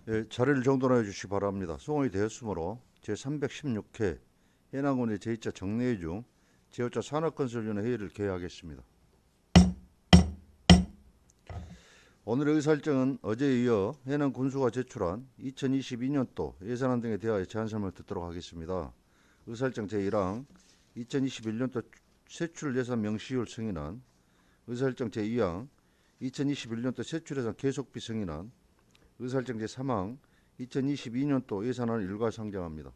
예, 자리를 정돈해 주시기 바랍니다. 소원이 되었으므로 제316회 해남군의 제2차 정례회 중 제5차 산업건설위원회 회의를 개회하겠습니다. 오늘의 의사일정은 어제에 이어 해남군수가 제출한 2022년도 예산안 등에 대하여 제안 설명을 듣도록 하겠습니다. 의사일정 제1항 2021년도 세출 예산 명시율 승인안, 의사일정 제2항 2021년도 세출예산 계속비 승인안, 의사일정 제3항 2022년도 예산안을 일괄 상정합니다.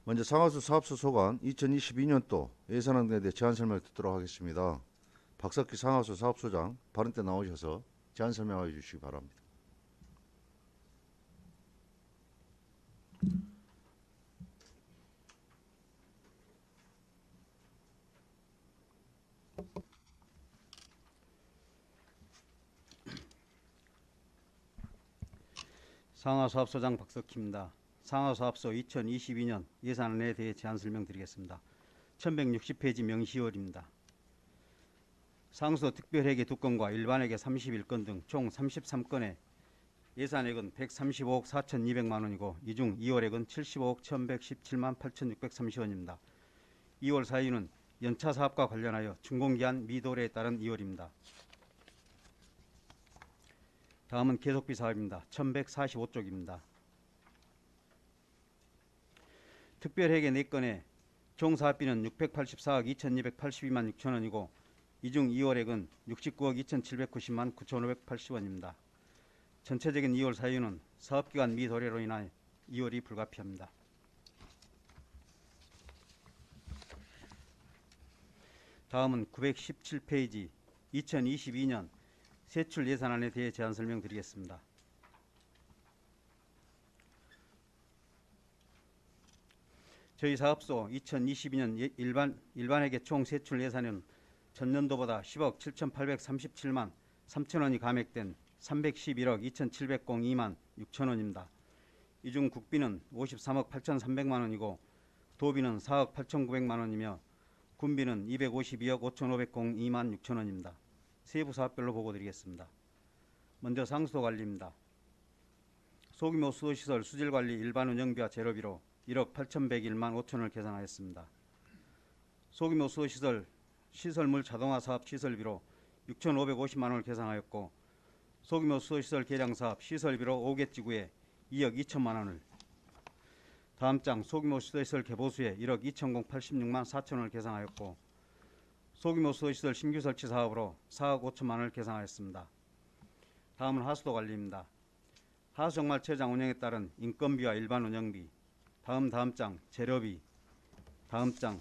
먼저 상하수 사업소 소관 2022년도 예산안 등에 대해 제안 설명을 듣도록 하겠습니다. 박석기 상하수 사업소장 발언 때 나오셔서 제안 설명해 주시기 바랍니다. 상하사업소장 박석희입니다. 상하사업소 2022년 예산안에 대해 제안 설명드리겠습니다. 1160페이지 명시월입니다. 상수 특별회계 2건과 일반회계 31건 등 총 33건의 예산액은 135억 4,200만원이고 이 중 2월액은 75억 1,117만 8,630원입니다. 2월 사유는 연차 사업과 관련하여 준공기한 미도래에 따른 2월입니다. 다음은 계속비 사업입니다. 1145쪽입니다. 특별회계 4건에 총 사업비는 684억 2282만 6천원이고 이 중 2월액은 69억 2790만 9580원입니다. 전체적인 2월 사유는 사업기간 미도래로 인한 2월이 불가피합니다. 다음은 917페이지 2022년 세출 예산안에 대해 제안 설명드리겠습니다. 저희 사업소 2022년 일반회계 총 세출 예산은 전년도보다 10억 7,837만 3천원이 감액된 311억 2,702만 6천원입니다. 이 중 국비는 53억 8,300만원이고 도비는 4억 8,900만원이며 군비는 252억 5,502만 6천원입니다. 세부 사업별로 보고드리겠습니다. 먼저 상수도 관리입니다. 소규모 수도시설 수질관리 일반 운영비와 재료비로 1억 8,101만 5천원을 계산하였습니다. 소규모 수도시설 시설물 자동화 사업 시설비로 6,550만원을 계산하였고 소규모 수도시설 개량사업 시설비로 5개 지구에 2억 2천만원을, 다음 장 소규모 수도시설 개보수에 1억 2,086만 4천원을 계산하였고 소규모 수도시설 신규 설치 사업으로 4억 5천만원을 계산하였습니다. 다음은 하수도 관리입니다. 하수정말체장 운영에 따른 인건비와 일반 운영비, 다음 장 재료비, 다음 장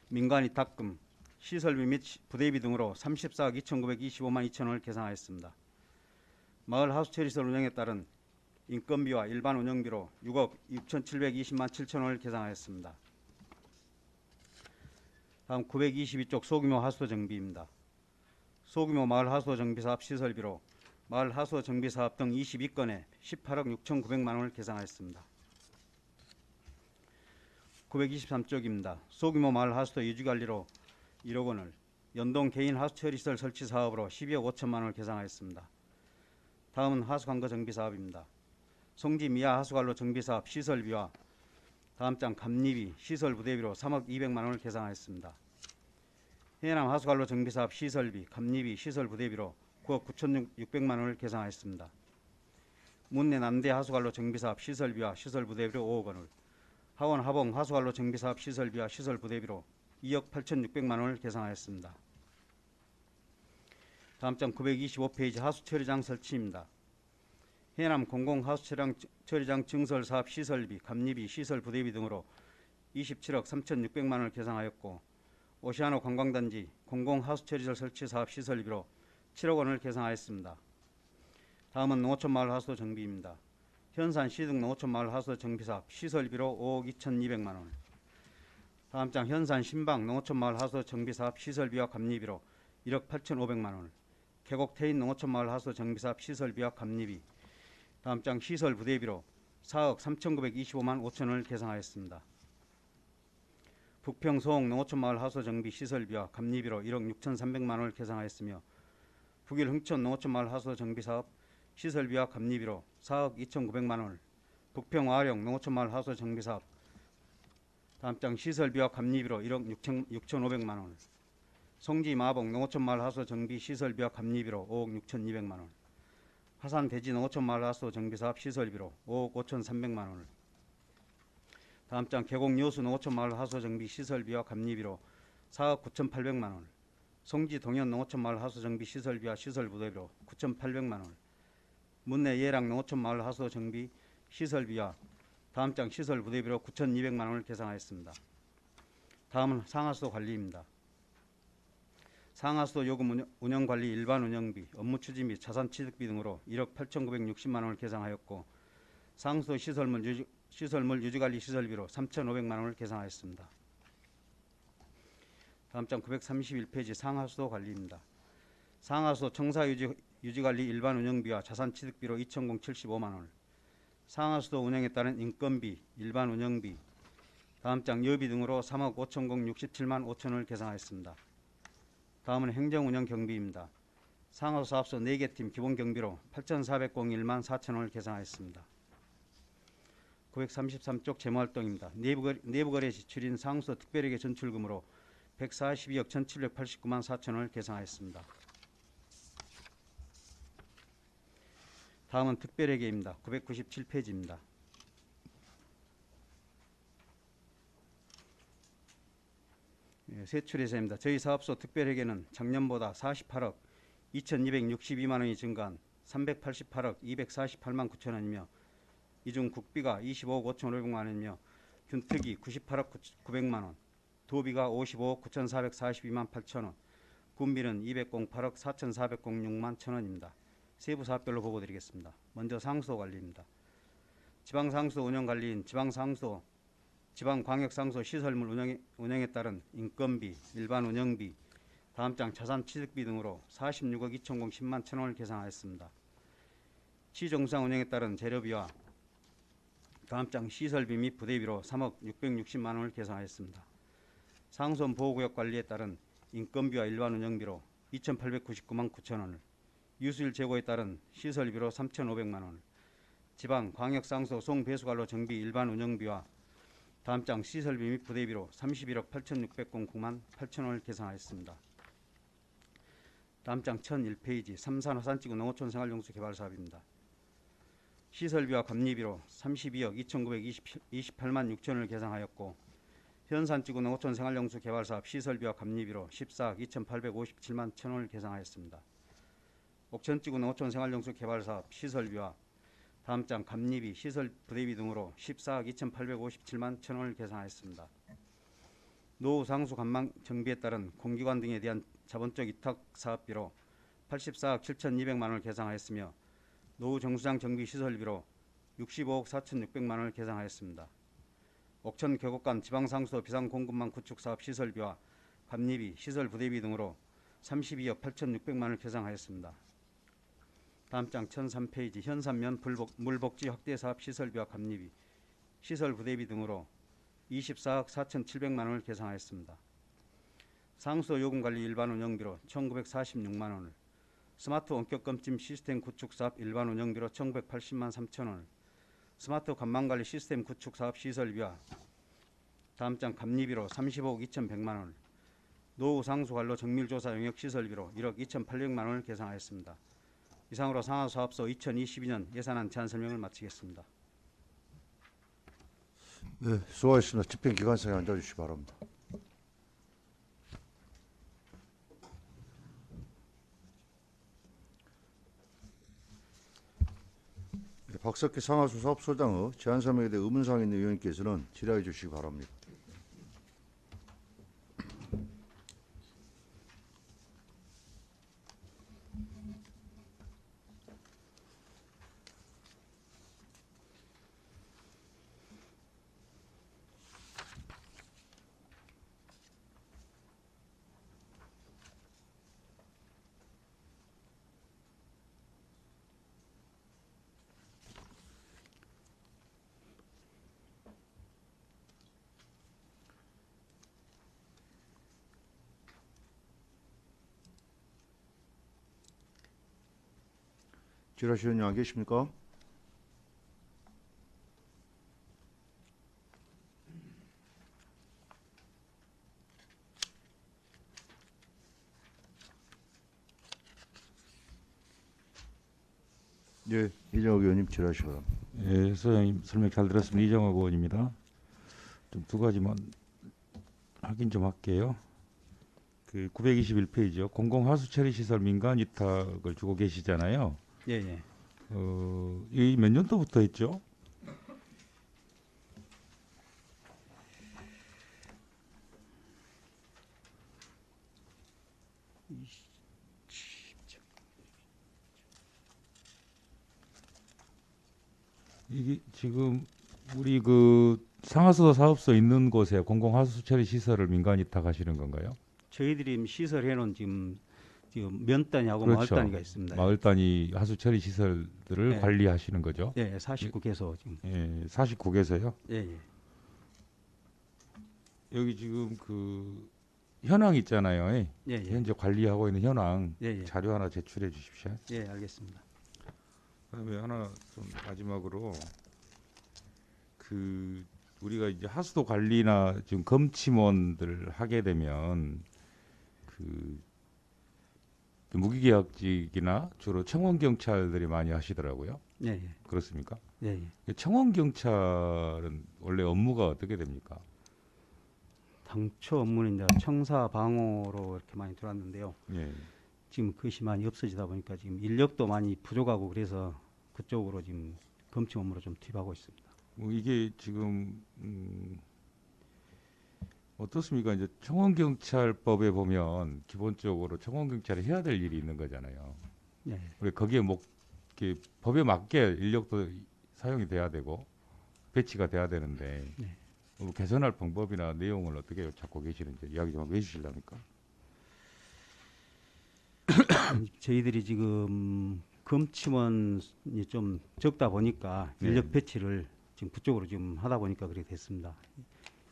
민간 위탁금, 시설비 및 부대비 등으로 34억 2,925만 2천원을 계산하였습니다. 마을 하수처리시설 운영에 따른 인건비와 일반 운영비로 6억 6,720만 7천원을 계산하였습니다. 다음 922쪽 소규모 하수도 정비입니다. 소규모 마을 하수도 정비사업 시설비로 마을 하수도 정비사업 등 22건에 18억 6,900만원을 계산하였습니다. 923쪽입니다. 소규모 마을 하수도 유지관리로 1억 원을, 연동 개인 하수처리시설 설치 사업으로 12억 5천만원을 계산하였습니다. 다음은 하수관거 정비사업입니다. 송지 미아 하수관로 정비사업 시설비와 다음 장 감리비, 시설 부대비로 3억 200만원을 계산하였습니다. 해남 하수관로 정비사업 시설비, 감리비, 시설 부대비로 9억 9,600만원을 계산하였습니다. 문내 남대 하수관로 정비사업 시설비와 시설 부대비로 5억 원을, 하원 하봉 하수관로 정비사업 시설비와 시설 부대비로 2억 8,600만원을 계산하였습니다. 다음 장 925페이지 하수처리장 설치입니다. 해남 공공하수처리장 증설사업 시설비, 감리비, 시설 부대비 등으로 27억 3,600만원을 계산하였고 오시아노 관광단지 공공하수처리시설 설치사업 시설비로 7억 원을 계산하였습니다. 다음은 농어촌마을 하수도 정비입니다. 현산 시등 농어촌마을 하수도 정비사업 시설비로 5억 2,200만원, 다음 장 현산 신방 농어촌마을 하수도 정비사업 시설비와 감리비로 1억 8,500만원, 계곡 태인 농어촌마을 하수도 정비사업 시설비와 감리비, 다음 장 시설 부대비로 4억 3,925만 5천원을 계산하였습니다. 북평 소홍 농어촌마을 하수도 정비 시설비와 감리비로 1억 6,300만원을 계산하였으며 북일 흥천 농어촌마을 하수 정비사업 시설비와 감리비로 4억 2,900만 원을, 북평 와룡 농어촌마을 하수 정비사업 다음 장 시설비와 감리비로 1억 6,500만 원을, 송지 마봉 농어촌마을 하수 정비 시설비와 감리비로 5억 6,200만 원, 화산 대지 농어촌마을 하수 정비사업 시설비로 5억 5,300만 원을, 다음 장 계곡 여수 농어촌마을 하수 정비 시설비와 감리비로 4억 9,800만 원, 송지 동현 농어촌마을 하수 정비 시설비와 시설부대비로 9,800만 원, 문내 예랑 농어촌마을 하수 정비 시설비와 다음 장 시설부대비로 9,200만 원을 계상하였습니다. 다음은 상하수도 관리입니다. 상하수도 요금 운영관리 일반 운영비, 업무 추진 및 자산 취득비 등으로 1억 8,960만 원을 계상하였고, 상수도 시설물 유지관리 시설비로 3,500만 원을 계상하였습니다. 다음 장 931페이지 상하수도 관리입니다. 상하수도 청사 유지관리 일반 운영비와 자산 취득비로 2,075만 원, 상하수도 운영에 따른 인건비, 일반 운영비, 다음 장 여비 등으로 3억 5,067만 5천 원을 계상하였습니다. 다음은 행정운영 경비입니다. 상하수 사업소 4개 팀 기본 경비로 8,401만 4천 원을 계상하였습니다. 933쪽 재무활동입니다. 내부거래 지출인 상수도 특별회계 전출금으로 142억 1,789만 4천 원을 계상하였습니다. 다음은 특별회계입니다. 997페이지입니다. 세출예산입니다. 저희 사업소 특별회계는 작년보다 48억 2,262만 원이 증가한 388억 248만 9천 원이며, 이중 국비가 25억 5,500만 원이며 균특이 98억 900만 원, 도비가 55억 9,442만 8천 원, 군비는 208억 4,406만 1천 원입니다. 세부 사업별로 보고드리겠습니다. 먼저 상수도 관리입니다. 지방상수도 운영관리인 지방광역상수도 시설물 운영에 따른 인건비, 일반 운영비, 다음 장 자산 취득비 등으로 46억 2,010만 1천 원을 계상하였습니다. 시정상 운영에 따른 재료비와 다음 장 시설비 및 부대비로 3억 660만 원을 계상하였습니다. 상수원 보호구역 관리에 따른 인건비와 일반 운영비로 2,899만 9천 원을, 유수일 제고에 따른 시설비로 3,500만 원을, 지방 광역상수도 송배수관로 정비 일반 운영비와 다음 장 시설비 및 부대비로 31억 8,609만 8천 원을 계상하였습니다. 다음 장 1001페이지 삼산 화산지구 농어촌 생활용수 개발 사업입니다. 시설비와 감리비로 32억 2,928만 6천 원을 계상하였고, 현산지구 농어촌 생활용수 개발 사업 시설비와 감리비로 14억 2,857만 1천 원을 계상하였습니다. 옥천지구 농어촌 생활용수 개발 사업 시설비와 다음 장 감리비, 시설 부대비 등으로 14억 2,857만 1천 원을 계상하였습니다. 노후 상수 관망 정비에 따른 공기관 등에 대한 자본적 위탁 사업비로 84억 7,200만 원을 계상하였으며, 노후 정수장 정비 시설비로 65억 4,600만 원을 계상하였습니다. 옥천 계곡간 지방상수도 비상공급망 구축 사업 시설비와 감리비, 시설 부대비 등으로 32억 8,600만 원을 계상하였습니다. 다음 장 1003페이지 현산면 물복지 확대 사업 시설비와 감리비, 시설 부대비 등으로 24억 4,700만 원을 계상하였습니다. 상수도 요금관리 일반 운영비로 1,946만 원을, 스마트 원격검침 시스템 구축 사업 일반 운영비로 1,980만 3천 원을, 스마트 관망관리 시스템 구축 사업 시설비와 다음 장 감리비로 35억 2,100만 원을, 노후 상수관로 정밀조사 용역 시설비로 1억 2,800만 원을 계상하였습니다. 이상으로 상하수사업소 2022년 예산안 제안 설명을 마치겠습니다. 네, 수고하셨습니다. 집행기관장에 앉아주시기 바랍니다. 네, 박석기 상하수 사업소장의 제안 설명에 대해 의문사항이 있는 의원님께서는 질의해 주시기 바랍니다. 지라시원님 안 계십니까? 예, 이정욱 의원님 지라시 바랍니다. 예, 소장님 설명 잘 들었습니다. 이정욱 의원입니다. 좀 두 가지만 확인 좀 할게요. 그 921페이지요. 공공하수처리시설 민간 위탁을 주고 계시잖아요. 예, 예. 이 몇 년도부터 했죠? 이게 지금 우리 그 상하수 사업소 있는 곳에 공공하수처리 시설을 민간 위탁하시는 건가요? 저희들이 시설해 놓은 지금 면 단위하고 마을 그렇죠. 단위가 있습니다. 마을 단위 하수처리 시설들을 네. 관리하시는 거죠? 예, 49개소 지금. 예, 49개서요. 예, 예. 여기 지금 그 현황 있잖아요. 예, 예. 현재 관리하고 있는 현황 예, 예. 자료 하나 제출해 주십시오. 예, 알겠습니다. 그다음에 하나 좀 마지막으로 그 우리가 이제 하수도 관리나 지금 검침원들 하게 되면 그 무기계약직이나 주로 청원 경찰들이 많이 하시더라고요. 예, 예. 그렇습니까? 예, 예. 청원 경찰은 원래 업무가 어떻게 됩니까? 당초 업무는 이제 청사 방호로 이렇게 많이 들어왔는데요. 예. 지금 그것이 많이 없어지다 보니까 지금 인력도 많이 부족하고 그래서 그쪽으로 지금 검침 업무로 좀 투입하고 있습니다. 뭐 이게 지금 어떻습니까? 이제 청원경찰법에 보면 기본적으로 청원경찰이 해야 될 일이 있는 거잖아요. 예, 우리 거기에 이렇게 법에 맞게 인력도 사용이 돼야 되고 배치가 돼야 되는데 네. 뭐 개선할 방법이나 내용을 어떻게 찾고 계시는지 이야기 좀 해주실랍니까? 저희들이 지금 검침원이 좀 적다 보니까 인력 네. 배치를 지금 그쪽으로 지금 하다 보니까 그렇게 됐습니다.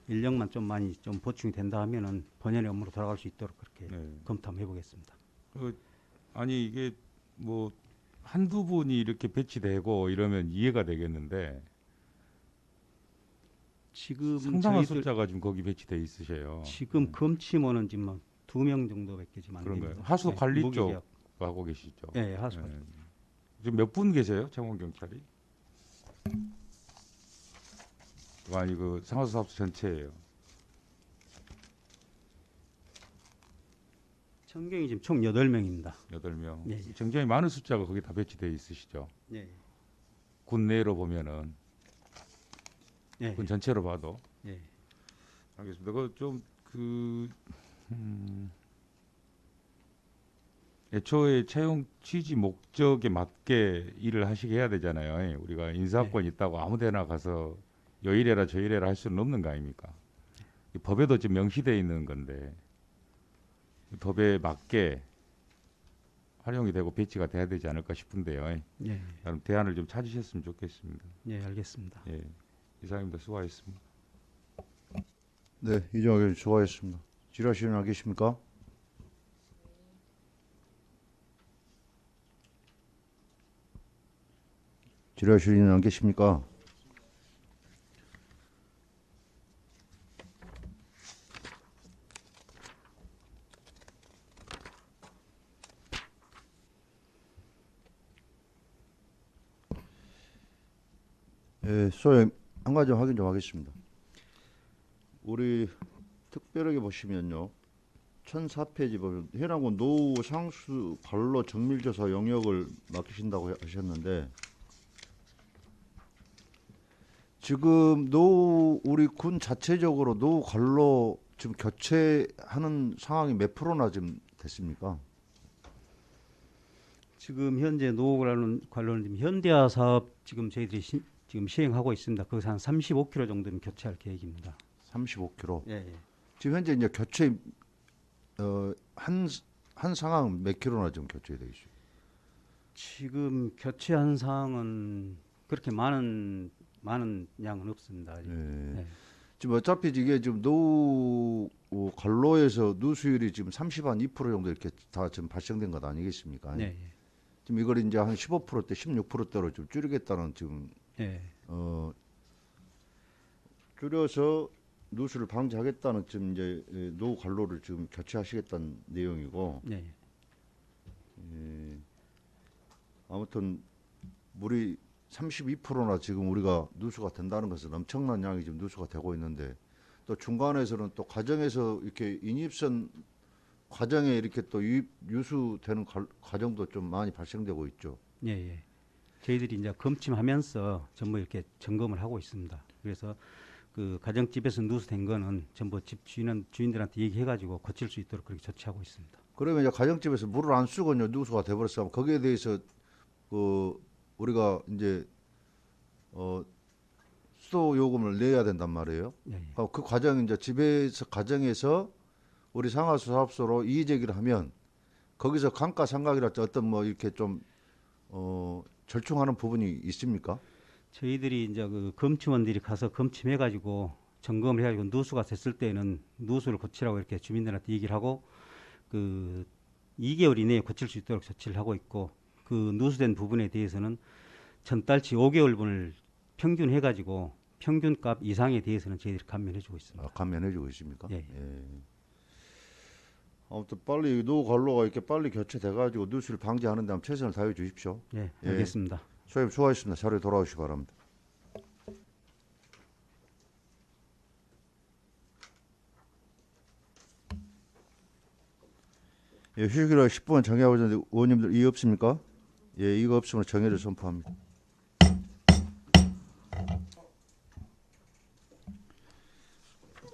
인력만 좀 많이 좀 보충이 된다 하면은 본연의 업무로 돌아갈 수 있도록 그렇게 네. 검토 한번 해보겠습니다. 아니 이게 뭐 한두 분이 이렇게 배치되고 이러면 이해가 되겠는데 지금 상당한 저희들 숫자가 지금 거기 배치돼 있으셔요. 지금 검침원은 지금 2명 정도밖에 지금 안 그런가요? 됩니다. 하수 관리 무기계약. 쪽 하고 계시죠? 예, 하수 관리. 예. 지금 몇 분 계세요? 청원 경찰이? 아니 그 상하수 사업소 전체예요. 청경이 지금 총 8명입니다. 8명. 예, 예. 굉장히 많은 숫자가 거기 다 배치돼 있으시죠. 예, 군 내로 보면은 예, 군 전체로 봐도. 예. 알겠습니다. 그좀그 애초에 채용 취지 목적에 맞게 일을 하시게 해야 되잖아요. 예. 우리가 인사권 있다고 아무데나 가서 여이래라 저이래라 할 수는 없는 거 아닙니까? 이 법에도 지금 명시되어 있는 건데 법에 맞게 활용이 되고 배치가 돼야 되지 않을까 싶은데요. 예. 예, 그럼 대안을 좀 찾으셨으면 좋겠습니다. 예, 알겠습니다. 예, 이상입니다. 수고하셨습니다. 네, 이정욱 의원님 수고하셨습니다. 지라시원 안 계십니까? 지라시원 안 계십니까? 예, 소장님 한 가지 확인 좀 하겠습니다. 우리 특별하게 보시면요, 1004페이지 보면 해남군 노후 상수 관로 정밀조사 영역을 맡기신다고 하셨는데 지금 노후 우리 군 자체적으로 노후 관로 지금 교체하는 상황이 몇 프로나 지금 됐습니까? 지금 현재 노후 관로는 지금 현대화 사업 지금 저희들이 지금 시행하고 있습니다. 거기서 한 35km 정도는 교체할 계획입니다. 35km. 예, 예. 지금 현재 이제 교체 한 상황 몇 킬로나 지금 교체되어 있어요? 지금 교체한 사항은 그렇게 많은 양은 없습니다. 아직. 네. 네. 지금 어차피 이게 지금 노후 관로에서 누수율이 지금 30한 2% 정도 이렇게 다 지금 발생된 것 아니겠습니까? 네, 예. 지금 이걸 이제 한 15%대, 16%대로 좀 줄이겠다는 지금 예. 줄여서 누수를 방지하겠다는 지금 이제 노후 관로를 지금 교체하시겠다는 내용이고, 예. 아무튼 물이 32%나 지금 우리가 누수가 된다는 것은 엄청난 양이 지금 누수가 되고 있는데, 또 중간에서는 또 과정에서 이렇게 인입선 과정에 이렇게 또 유수되는 과정도 좀 많이 발생되고 있죠. 예, 예. 저희들이 이제 검침하면서 전부 이렇게 점검을 하고 있습니다. 그래서 그 가정집에서 누수된 거는 전부 집 주인들한테 얘기해가지고 고칠 수 있도록 그렇게 조치하고 있습니다. 그러면 이제 가정집에서 물을 안 쓰고 이제 누수가 돼버렸으면 거기에 대해서 우리가 이제 수도 요금을 내야 된단 말이에요. 예, 예. 그 과정 이제 집에서 가정에서 우리 상하수 사업소로 이의 제기를 하면 거기서 감가상각이랄지 어떤 뭐 이렇게 좀 절충하는 부분이 있습니까? 저희들이 이제 그 검침원들이 가서 검침해가지고 점검을 해가지고 누수가 됐을 때는 누수를 고치라고 이렇게 주민들한테 얘기를 하고 그 2개월 이내에 고칠 수 있도록 조치를 하고 있고, 그 누수된 부분에 대해서는 전달치 5개월분을 평균해가지고 평균값 이상에 대해서는 저희들이 감면해주고 있습니다. 감면해주고 있습니까? 예. 예. 아무튼 빨리 노후 관로가 이렇게 빨리 교체돼가지고 누수를 방지하는 데 한번 최선을 다해 주십시오. 예, 예. 알겠습니다. 소장님 수고하셨습니다. 자료에 돌아오시기 바랍니다. 예, 휴식이라 10분 정해하고 있는데 의원님들 이의 없습니까? 예, 이거 없으면 정해를 선포합니다.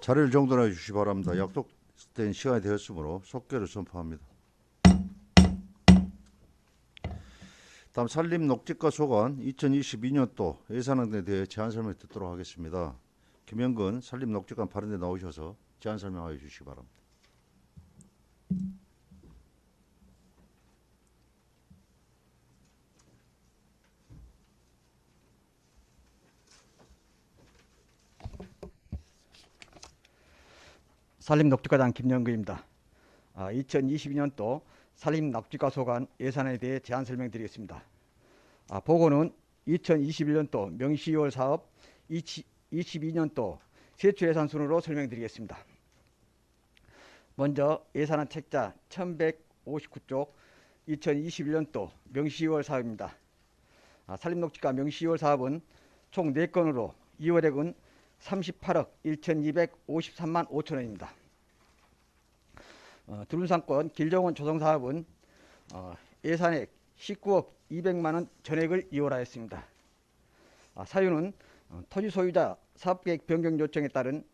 자리를 정돈해 주시기 바랍니다. 약속된 시간이 되었으므로 속개를 선포합니다. 다음 산림 녹지과 소관 2022년도 예산안에 대해 제안 설명 듣도록 하겠습니다. 김영근 산림 녹지관 발언대 나오셔서 제안 설명하여 주시기 바랍니다. 산림녹지과장 김영근입니다. 2022년도 산림녹지과 소관 예산에 대해 제안 설명드리겠습니다. 보고는 2021년도 명시월 사업 22년도 세출예산 순으로 설명드리겠습니다. 먼저 예산안 책자 1159쪽 2021년도 명시월 사업입니다. 산림녹지과 명시월 사업은 총 4건으로 2월액은 38억 1,253만 5천 원입니다. 두룬산권 길정원 조성사업은 예산액 19억 200만 원 전액을 이월하였습니다. 사유는 토지 소유자 사업계획 변경 요청에 따른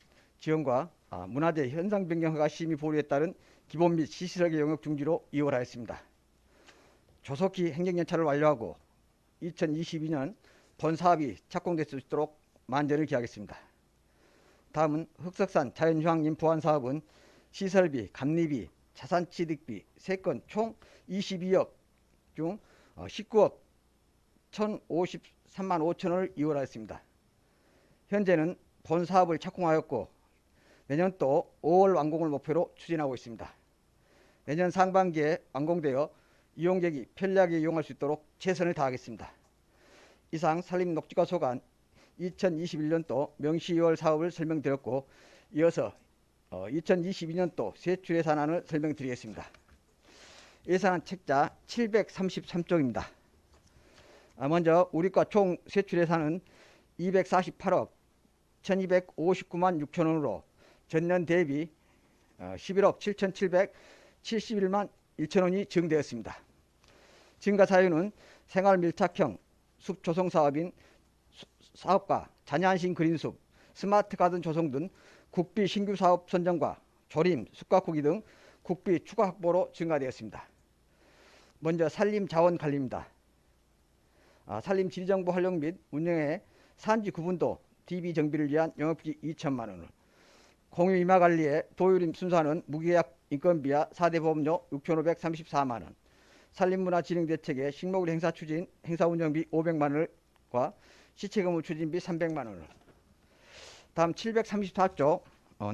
지원과 문화재 현상 변경 허가 심의 보류에 따른 기본 및 시설의 영역 중지로 이월하였습니다. 조속히 행정연차를 완료하고 2022년 본 사업이 착공될 수 있도록 만전을 기하겠습니다. 다음은 흑석산 자연휴양 인포환 사업은 시설비, 감리비, 자산취득비 3건 총 22억 중 19억 1,053만 5천 원을 이월하였습니다. 현재는 본 사업을 착공하였고 내년도 5월 완공을 목표로 추진하고 있습니다. 내년 상반기에 완공되어 이용객이 편리하게 이용할 수 있도록 최선을 다하겠습니다. 이상 산림녹지과 소관 2021년도 명시월 사업을 설명드렸고, 이어서 2022년도 세출예산안을 설명드리겠습니다. 예산안 책자 733쪽입니다. 먼저 우리과 총 세출예산은 248억 1259만 6천 원으로 전년 대비 11억 7771만 1천 원이 증대했습니다. 증가 사유는 생활밀착형 숲조성 사업인 사업과 자녀안심 그린숲, 스마트 가든 조성 등 국비 신규 사업 선정과 조림, 숲가꾸기 등 국비 추가 확보로 증가되었습니다. 먼저 산림 자원 관리입니다. 산림 지리정보 활용 및 운영에 산지 구분도 DB 정비를 위한 영업비 2천만 원을, 공유 임화 관리에 도유림 순수하는 무계약 인건비와 4대 보험료 6,534만 원, 산림문화진흥대책의 식목일 행사 추진 행사 운영비 500만 원과 시체건물 추진비 300만 원을. 다음 734조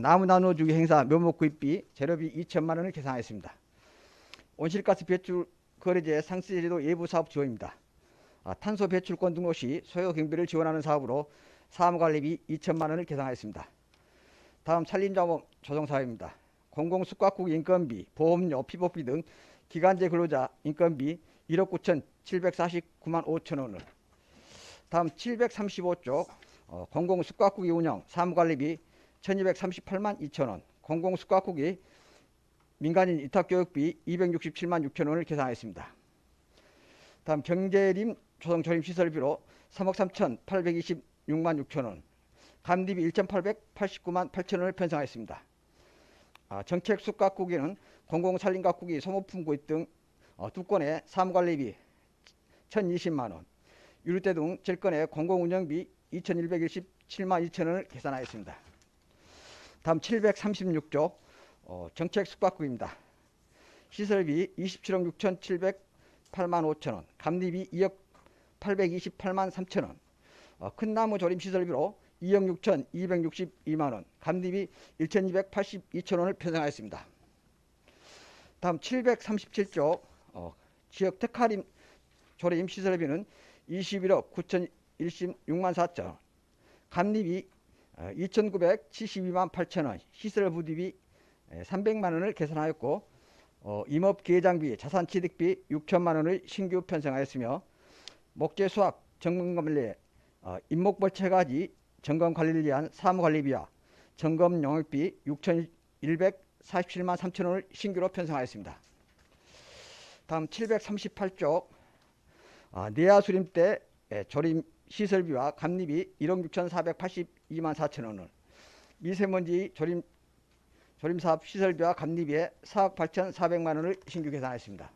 나무 나눠주기 행사 묘목 구입비 재료비 2천만 원을 계산했습니다. 온실가스 배출 거래제 상세제도 예부 사업 지원입니다. 탄소 배출권 등록 시 소요 경비를 지원하는 사업으로 사무관리비 2천만 원을 계상하였습니다. 다음 산림자원 조정 사업입니다. 공공숙박국 인건비, 보험료, 피보비 등 기간제 근로자 인건비 1억 9,749만 5천 원을. 다음 735쪽 공공숙박국이 운영 사무관리비 1,238만 2천 원, 공공숙박국이 민간인 위탁교육비 267만 6천 원을 계상하였습니다. 다음 경제림 조성조림 시설비로 3억 3,826만 6천 원, 감리비 1,889만 8천 원을 편성하였습니다. 정책숙각국에는 공공산림각국이 소모품구입 등 두 건의 사무관리비 1,020만 원, 유류대 등 7건의 공공운영비 2,117만 2천 원을 계산하였습니다. 다음 736조 정책숙박국입니다. 시설비 27억 6,708만 5천 원, 감리비 2억 828만 3천 원, 큰나무 조림 시설비로 2억 6,262만 원, 감리비 1,282천 원을 편성하였습니다. 다음 737조 지역 특화림 조림 시설비는 21억 9,016만 4천 원, 감리비 2,972만 8천 원, 시설 부디비 300만 원을 계산하였고 임업 기회장비, 자산취득비 6천만 원을 신규 편성하였으며 목재 수확 점검관리, 임목벌채가지 점검관리를 위한 사무관리비와 점검 용역비 6,147만 3천 원을 신규로 편성하였습니다. 다음 738조 내야수림 때 조림 시설비와 감리비 1억 6,482만 4천 원을, 미세먼지 조림사업 시설비와 감리비에 4억 8,400만 원을 신규 계산하였습니다.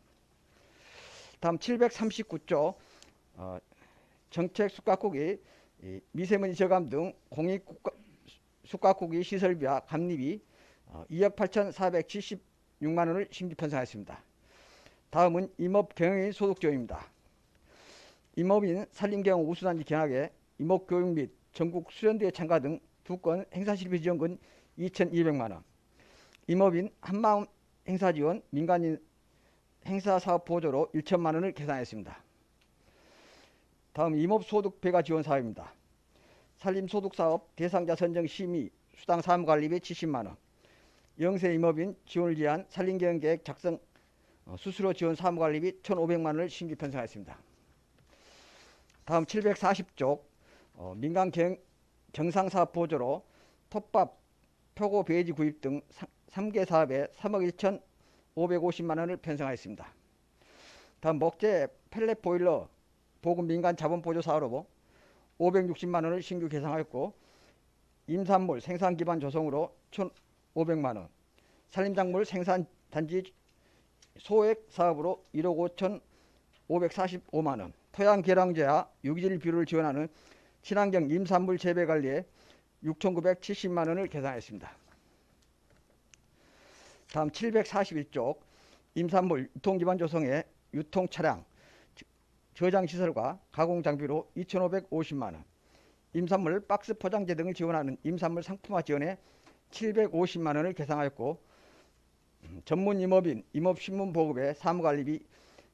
다음 739조 정책숙각국이 미세먼지 저감 등 공익숙각국이 시설비와 감리비 2억 8,476만 원을 신규 편성하였습니다. 다음은 임업경영인 소득지원입니다. 임업인 산림경영 우수단지 견학에 임업교육 및 전국 수련대회 참가 등 두 건 행사실비 지원금 2,200만 원, 임업인 한마음 행사지원 민간인 행사사업 보조로 1천만 원을 계산했습니다. 다음 임업소득 배가 지원 사업입니다. 산림소득사업 대상자 선정 심의 수당 사무관리비 70만 원, 영세 임업인 지원을 위한 산림경영계획 작성 수수료 지원 사무관리비 1,500만 원을 신규 편성하였습니다. 다음 740쪽 민간 경상사업 보조로 톱밥, 표고 배지 구입 등 3개 사업에 3억 1,550만 원을 편성하였습니다. 다음 목재 펠렛 보일러 보급 민간 자본 보조 사업으로 560만 원을 신규 계상하였고 임산물 생산 기반 조성으로 1,500만 원, 산림작물 생산 단지 소액 사업으로 1억 5,545만 원, 토양 개량제와 유기질 비료를 지원하는 친환경 임산물 재배 관리에 6,970만 원을 계산했습니다. 다음 741쪽 임산물 유통기반 조성에 유통차량, 저장시설과 가공장비로 2,550만 원, 임산물 박스 포장재 등을 지원하는 임산물 상품화 지원에 750만 원을 계상하였고 전문 임업인 임업신문 보급에 사무관리비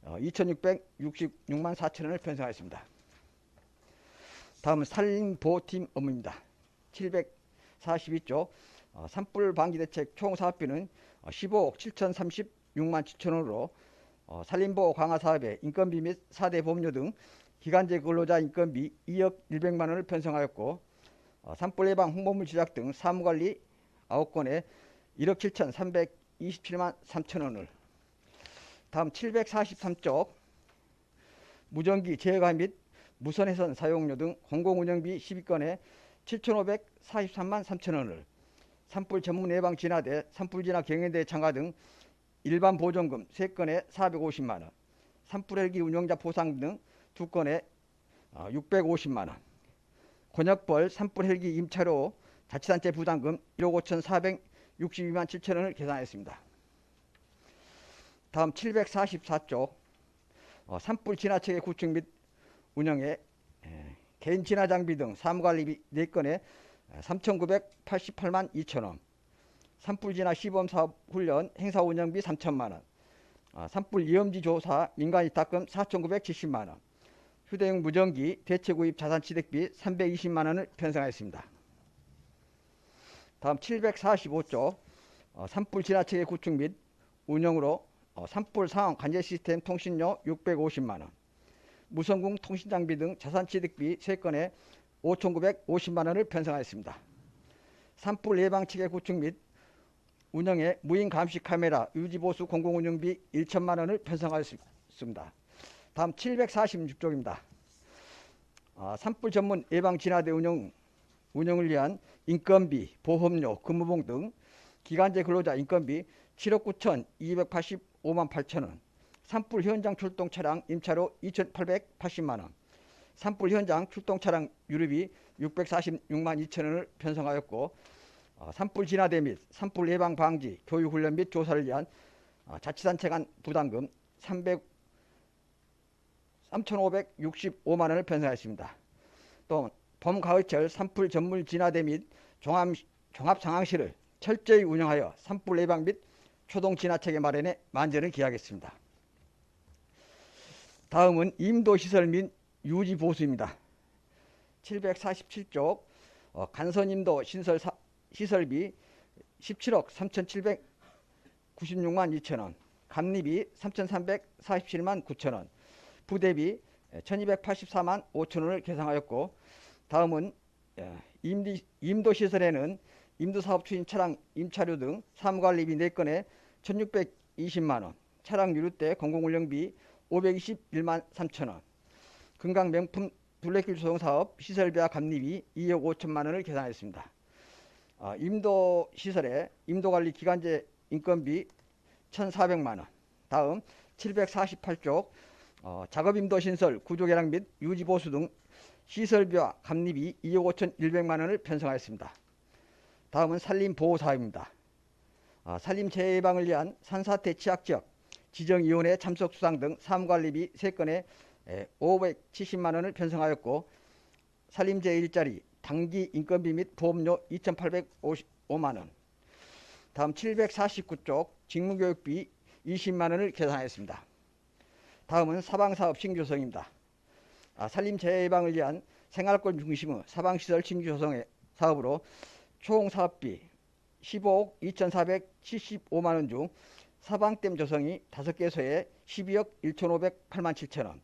2,666만 4천 원을 편성하였습니다. 다음은 산림보호팀 업무입니다. 742조 산불 방지 대책 총 사업비는 15억 7,036만 7천 원으로 산림보호 강화 사업에 인건비 및 4대 보험료 등 기간제 근로자 인건비 2억 100만 원을 편성하였고 산불 예방 홍보물 제작 등 사무관리 9건에 1억 7,327만 3천 원을. 다음 743쪽 무전기 제어관 및 무선회선 사용료 등 공공운영비 12건에 7,543만 3천 원을, 산불 전문 예방 진화대, 산불 진화 경연대회 참가 등 일반 보존금 3건에 450만 원, 산불 헬기 운영자 보상 등 2건에 650만 원, 권역벌 산불 헬기 임차료 자치단체 부담금 1억 5,462만 7천 원을 계산했습니다. 다음 744쪽 산불 진화체계 구축 및 운영에 개인 진화 장비 등 사무관리비 4건에 3,988만 2천 원, 산불 진화 시범 사업 훈련 행사 운영비 3천만 원, 산불 위험지 조사 민간이탁금 4,970만 원, 휴대용 무전기 대체 구입 자산취득비 320만 원을 편성하였습니다. 다음 745쪽 산불 진화체계 구축 및 운영으로 산불 상황 관제 시스템 통신료 650만 원, 무선궁 통신장비 등 자산취득비 3건에 5,950만 원을 편성하였습니다. 산불 예방체계 구축 및 운영에 무인 감시 카메라 유지보수 공공운영비 1천만 원을 편성하였습니다. 다음 746쪽입니다. 산불 전문 예방 진화대 운영을 위한 인건비, 보험료, 근무봉 등 기간제 근로자 인건비 7억 9,285만 8천 원, 산불 현장 출동 차량 임차료 2,880만 원, 산불 현장 출동 차량 유류비 646만 2천 원을 편성하였고, 산불 진화대 및 산불 예방 방지 교육 훈련 및 조사를 위한 자치단체 간 부담금 3,565만 원을 편성하였습니다. 또 봄 가을철 산불 전문 진화대 및 종합 상황실을 철저히 운영하여 산불 예방 및 초동 진화체계 마련에 만전을 기하겠습니다. 다음은 임도시설 및 유지 보수입니다. 747쪽 간선임도 시설비 17억 3,796만 2천 원, 감리비 3,347만 9천 원, 부대비 1,284만 5천 원을 계상하였고, 다음은 임도시설에는 임도사업 추진 차량 임차료 등 사무관리비 4건에 1,620만 원, 차량 유류대 공공운영비 521만 3천 원, 금강명품 둘레길 조성사업 시설비와 감리비 2억 5천만 원을 계산했습니다. 임도시설에 임도관리 기간제 인건비 1,400만 원. 다음 748쪽 작업임도시설 구조개량 및 유지보수 등 시설비와 감리비 2억 5,100만 원을 편성하였습니다. 다음은 산림보호사업입니다. 산림재해 예방을 위한 산사태 취약지역 지정위원회 참석 수상 등 사무관리비 3건에 570만 원을 편성하였고, 산림재해 일자리 단기 인건비 및 보험료 2,855만 원. 다음 749쪽 직무교육비 20만 원을 계산하였습니다. 다음은 사방사업 신규조성입니다. 산림재해 예방을 위한 생활권 중심의 사방시설 신규조성의 사업으로 총 사업비 15억 2,475만 원 중 사방댐 조성이 5개소에 12억 1,508만 7천 원,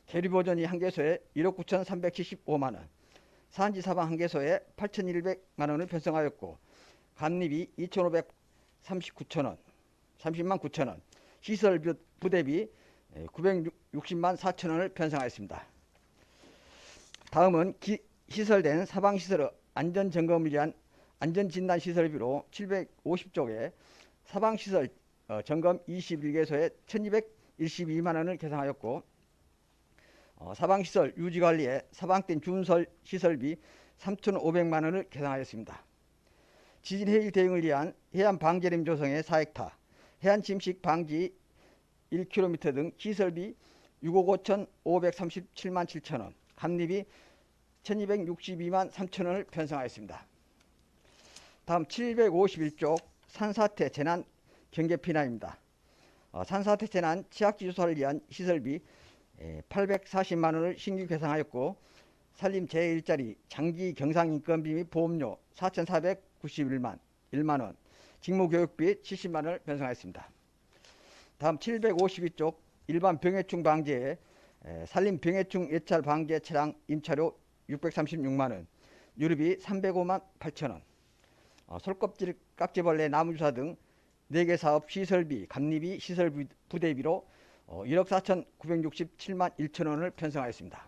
계류보전이 1개소에 1억 9,375만 원, 산지 사방 1개소에 8,100만 원을 편성하였고, 감리비 2,539천 원, 30만 9천 원, 시설 부대비 960만 4천 원을 편성하였습니다. 다음은 시설된 사방시설의 안전점검을 위한 안전진단시설비로 750쪽에 사방시설 점검 21개소에 1,212만 원을 계상하였고, 사방시설 유지관리에 사방댐 준설 시설비 3,500만 원을 계상하였습니다. 지진해일 대응을 위한 해안방제림 조성의 4헥타, 해안침식 방지 1km 등 시설비 6억 5,537만 7천 원, 감리비 1,262만 3천 원을 편성하였습니다. 다음 751쪽 산사태 재난 경계 피난입니다. 산사태 재난 취약지 조사를 위한 시설비 840만 원을 신규 계상하였고, 산림재해 일자리 장기 경상인건비 및 보험료 4,491만 1만 원, 직무교육비 70만 원을 편성하였습니다. 다음 752쪽 일반 병해충 방지에 산림병해충 예찰 방제 차량 임차료 636만 원, 유류비 305만 8천 원, 솔껍질 깍지벌레 나무주사 등 4개 사업 시설비 감리비 시설 부대비로 1억 4,967만 1천 원을 편성하였습니다.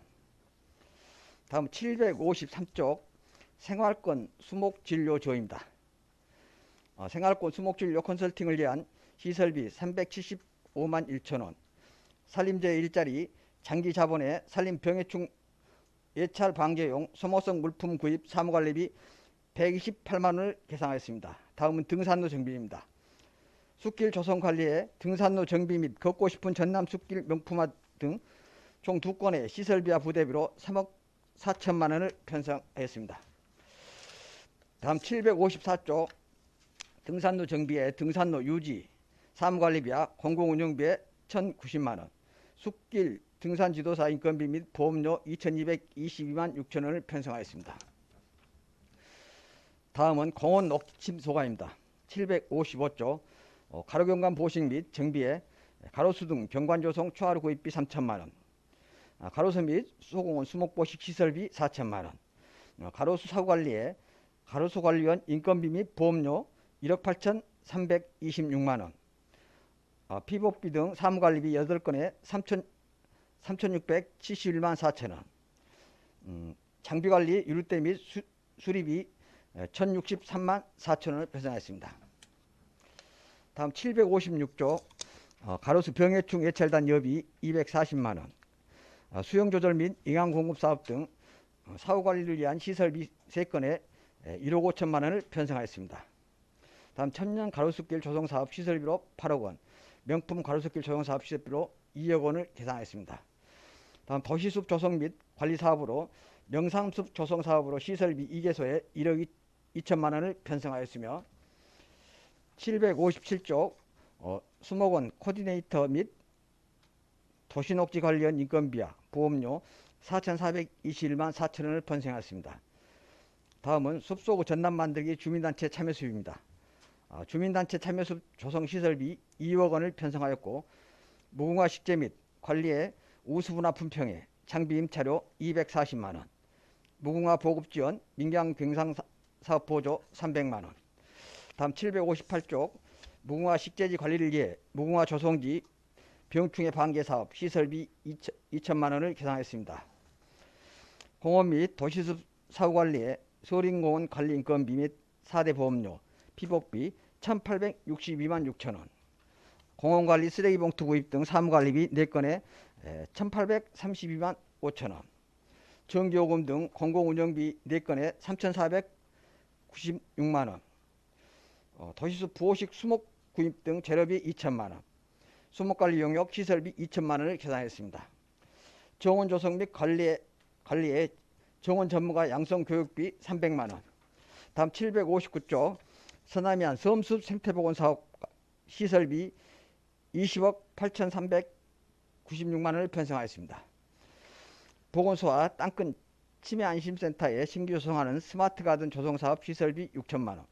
다음 753쪽 생활권 수목진료 조입니다. 생활권 수목진료 컨설팅을 위한 시설비 375만 1천 원, 산림재해 일자리 장기 자본의 산림병해충 예찰 방제용 소모성 물품 구입 사무관리비 128만 원을 계상하였습니다. 다음은 등산로 정비입니다. 숲길 조성 관리에 등산로 정비 및 걷고 싶은 전남 숲길 명품화 등 총 2건의 시설비와 부대비로 3억 4천만 원을 편성하였습니다. 다음 754쪽 등산로 정비에 등산로 유지 사무관리비와 공공운영비에 1,090만 원, 숲길 등산지도사 인건비 및 보험료 2,222만 6천 원을 편성하였습니다. 다음은 공원 녹침 소관입니다. 755조 가로경관 보식 및 정비에 가로수 등 경관 조성 추하로 구입비 3천만 원, 가로수 및 소공원 수목 보식 시설비 4천만 원, 가로수 사후관리에 가로수 관리원 인건비 및 보험료 1억 8,326만 원, 피복비 등 사무관리비 8건에 3,671만 4천 원, 장비관리 유류대 및 수리비 1,063만 4천 원을 배상했습니다. 다음 756조 가로수 병해충 예찰단 여비 240만 원, 수영조절 및营养공급 사업 등 사후관리를 위한 시설비 3건에 1억 5천만 원을 편성하였습니다. 다음 천년 가로수길 조성사업 시설비로 8억 원, 명품 가로수길 조성사업 시설비로 2억 원을 계산하였습니다. 다음 도시숲 조성 및 관리사업으로 명상숲 조성사업으로 시설비 2개소에 1억 2천만 원을 편성하였으며 757조 수목원 코디네이터 및 도시녹지관리원 인건비와 보험료 4,421만 4천 원을 편성하였습니다. 다음은 숲속 전남 만들기 주민단체 참여수입니다. 주민단체 참여숲 조성시설비 2억 원을 편성하였고 무궁화 식재 및 관리에 우수분화 품평에 장비 임차료 240만 원, 무궁화 보급지원 민경경상사업 보조 300만 원. 다음 758쪽 무궁화 식재지 관리를 위해 무궁화 조성지 병충해 방제사업 시설비 2천만 원을 계산했습니다. 공원 및 도시숲 사후관리에 서린공원 관리 인건비 및 4대 보험료, 피복비 1,862만 6천 원, 공원관리 쓰레기봉투 구입 등 사무관리비 4건에 1,832만 5천 원, 전기요금 등 공공운영비 4건에 3,496만 원, 도시숲 부호식 수목 구입 등 재료비 2천만 원, 수목관리 용역 시설비 2천만 원을 계산했습니다. 정원 조성 및 관리에 정원 전문가 양성 교육비 300만 원. 다음 759조 서남이안 섬숲 생태보건 사업 시설비 20억 8,396만 원을 편성하였습니다. 보건소와 땅끝 치매안심센터에 신규 조성하는 스마트가든 조성사업 시설비 6천만 원,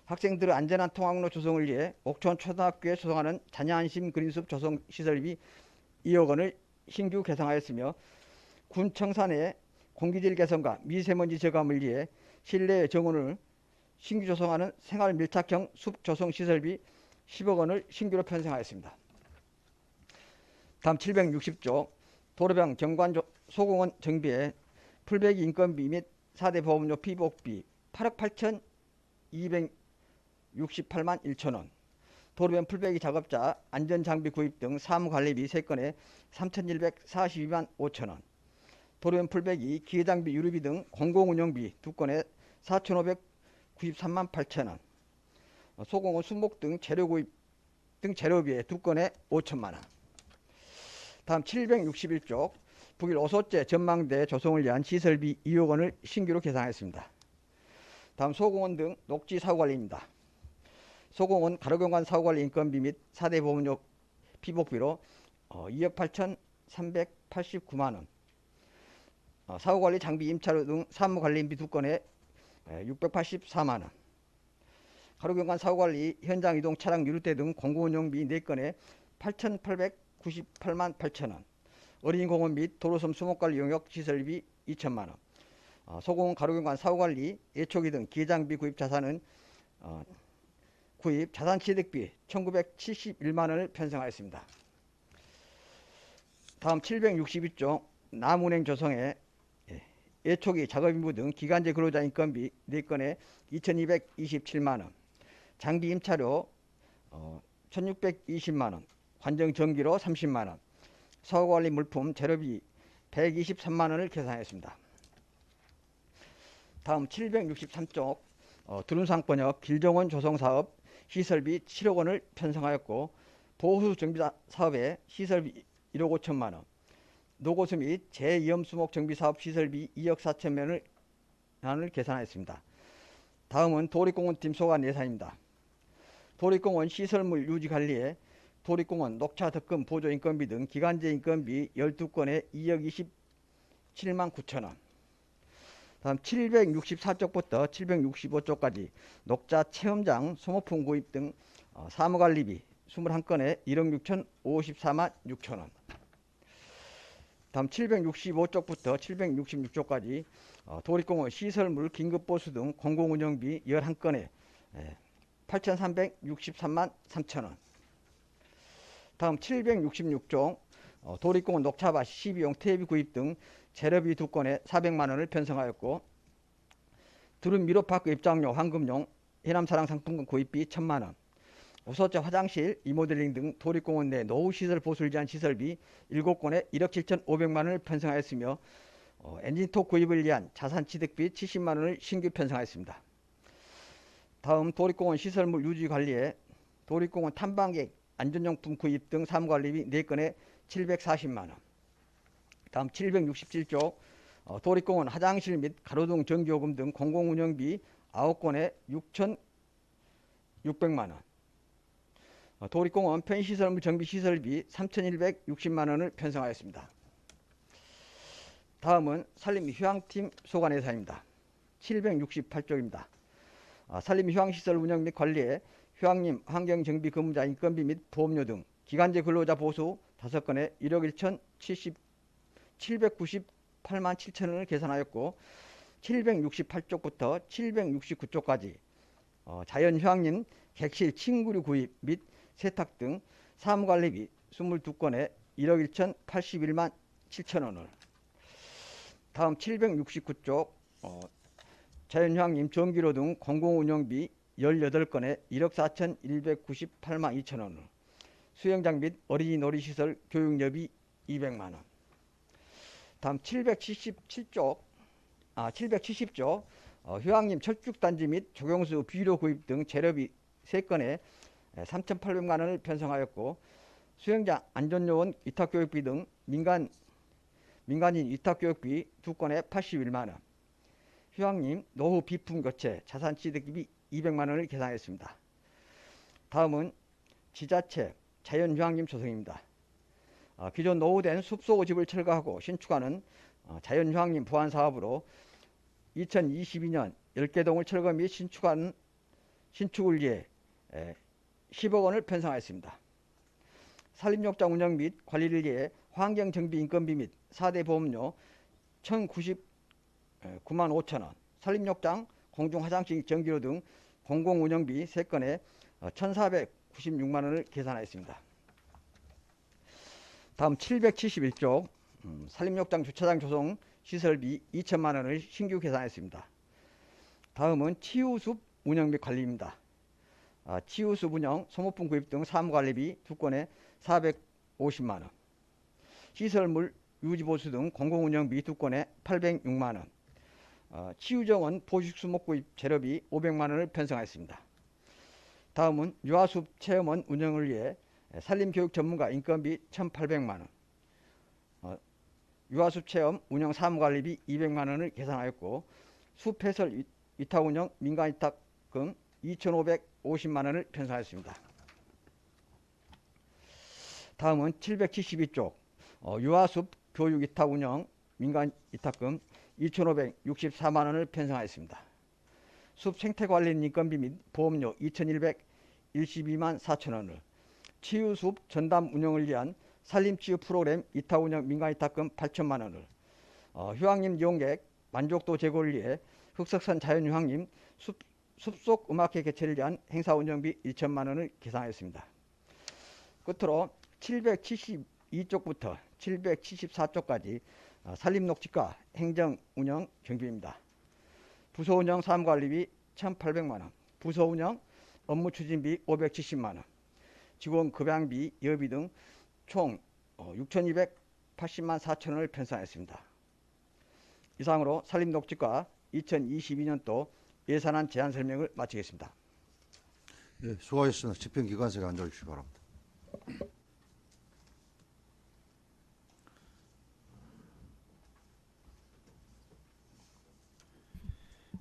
학생들의 안전한 통학로 조성을 위해 옥천 초등학교에 조성하는 자녀안심 그린숲 조성 시설비 2억 원을 신규 개성하였으며 군 청산에 공기질 개선과 미세먼지 저감을 위해 실내 정원을 신규 조성하는 생활 밀착형 숲 조성 시설비 10억 원을 신규로 편성하였습니다. 다음 760조 도로병 경관 소공원 정비에 풀베기 인건비 및 4대 보험료 피복비 8억 8,268만 1천 원, 도로변 풀베기 작업자 안전장비 구입 등 사무관리비 3건에 3,142만 5천 원, 도로변 풀베기 기계장비 유류비 등 공공운영비 2건에 4,593만 8천 원, 소공원 수목 등 재료 구입 등 재료비에 2건에 5천만 원. 다음 761조 북일 오소째 전망대 조성을 위한 시설비 2억 원을 신규로 계산했습니다. 다음 소공원 등 녹지 사후관리입니다. 소공원 가로경관 사후관리 인건비 및 4대 보험료 피복비로 2억 8,389만 원, 사후관리 장비 임차료 등 사무관리비 2건에 684만 원, 가로경관 사후관리 현장 이동 차량 유류대 등 공공운영비 4건에 8,898만 8천 원, 어린이공원 및 도로섬 수목관리 용역 시설비 2천만 원, 소공원 가로경관 사후관리 예초기 등 기계장비 구입 자산은 구입 자산취득비 1,971만 원을 편성하였습니다. 다음 762조 남운행 조성에 예초기 작업인부 등 기간제 근로자 인건비 4건에 2,227만 원, 장비 임차료 1,620만 원, 관정전기료 30만 원, 사후관리 물품 재료비 123만 원을 계산했습니다. 다음 763조 두룬상권역 길정원 조성사업 시설비 7억 원을 편성하였고 보호수 정비 사업에 시설비 1억 5천만 원, 노고수 및 재위험수목 정비사업 시설비 2억 4천만 원을 계산하였습니다. 다음은 도립공원팀 소관 예산입니다. 도립공원 시설물 유지 관리에 도립공원 녹차 덕금 보조 인건비 등 기간제 인건비 12건에 2억 27만 9천 원. 다음 764쪽부터 765쪽까지 녹차 체험장 소모품 구입 등 사무관리비 21건에 1억 6,054만 6천 원. 다음 765쪽부터 766쪽까지 도립공원 시설물 긴급보수 등 공공운영비 11건에 8,363만 3천 원. 다음 766쪽 도립공원 녹차밭 시비용 퇴비 구입 등 재료비 2건에 400만 원을 편성하였고, 두릅 미로파크 입장료 환급용 해남사랑 상품권 구입비 1,000만 원, 우소자 화장실 리모델링 등 도립공원 내 노후시설 보수를 위한 시설비 7건에 1억 7,500만 원을 편성하였으며, 엔진톡 구입을 위한 자산취득비 70만 원을 신규 편성하였습니다. 다음 도립공원 시설물 유지 관리에 도립공원 탐방객 안전용품 구입 등 사무관리비 4건에 740만 원. 다음 767쪽 도립공원 화장실 및 가로등 전기요금 등 공공운영비 9건에 6,600만 원. 도립공원 편의시설물 정비시설비 3,160만 원을 편성하였습니다. 다음은 산림휴양팀 소관 예산입니다. 768쪽입니다. 산림휴양시설 운영 및 관리에 휴양림 환경정비 근무자 인건비 및 보험료 등 기간제 근로자 보수 5건에 1억 798만 7천 원을 계산하였고, 768쪽부터 769쪽까지 자연휴양림 객실 침구류 구입 및 세탁 등 사무관리비 22건에 1억 1,081만 7천 원을. 다음 769쪽 자연휴양림 전기료 등 공공운영비 18건에 1억 4,198만 2천 원을. 수영장 및 어린이 놀이시설 교육료비 200만 원. 다음 770쪽 휴양림 철쭉단지 및 조경수 비료 구입 등 재료비 3건에 3,800만 원을 편성하였고, 수영장 안전요원 위탁교육비 등 민간인 위탁교육비 2건에 81만 원, 휴양림 노후 비품 교체 자산취득비 200만 원을 계산했습니다. 다음은 지자체 자연휴양림 조성입니다. 기존 노후된 숲속 집을 철거하고 신축하는 자연휴양림 보완 사업으로 2022년 10개 동을 철거 및 신축을 위해 10억 원을 편성하였습니다. 산림욕장 운영 및 관리를 위해 환경정비 인건비 및 4대 보험료 1,099만 5천 원, 산림욕장 공중화장실 전기료 등 공공운영비 3건에 1,496만 원을 계산하였습니다. 다음 771쪽 산림욕장 주차장 조성 시설비 2천만 원을 신규 계산했습니다. 다음은 치유숲 운영 및 관리입니다. 치유숲 운영, 소모품 구입 등 사무관리비 2건에 450만 원, 시설물 유지보수 등 공공운영비 2건에 806만 원, 치유정원 보식수목 구입 재료비 500만 원을 편성하였습니다. 다음은 유아숲 체험원 운영을 위해 산림교육 전문가 인건비 1,800만 원, 유아숲 체험 운영 사무관리비 200만 원을 계산하였고, 숲해설 위탁 운영 민간 위탁금 2,550만 원을 편성하였습니다. 다음은 772쪽 유아숲 교육 위탁 운영 민간 위탁금 2,564만 원을 편성하였습니다. 숲 생태관리 인건비 및 보험료 2,112만 4천 원을, 치유숲 전담 운영을 위한 산림치유 프로그램 위탁 운영 민간 위탁금 8천만 원을, 휴양림 이용객 만족도 제고를 위해 흑석산 자연휴양림 숲속 음악회 개최를 위한 행사 운영비 1천만 원을 계산하였습니다. 끝으로 772쪽부터 774쪽까지 산림녹지과 행정운영 경비입니다. 부서운영 사무관리비 1,800만 원, 부서운영 업무추진비 570만 원, 직원 급양비, 여비 등 총 6,280만 4천 원을 편성하였습니다. 이상으로 산림녹지과 2022년도 예산안 제안 설명을 마치겠습니다. 예, 수고하셨습니다. 집행기관석에 앉아주시기 바랍니다.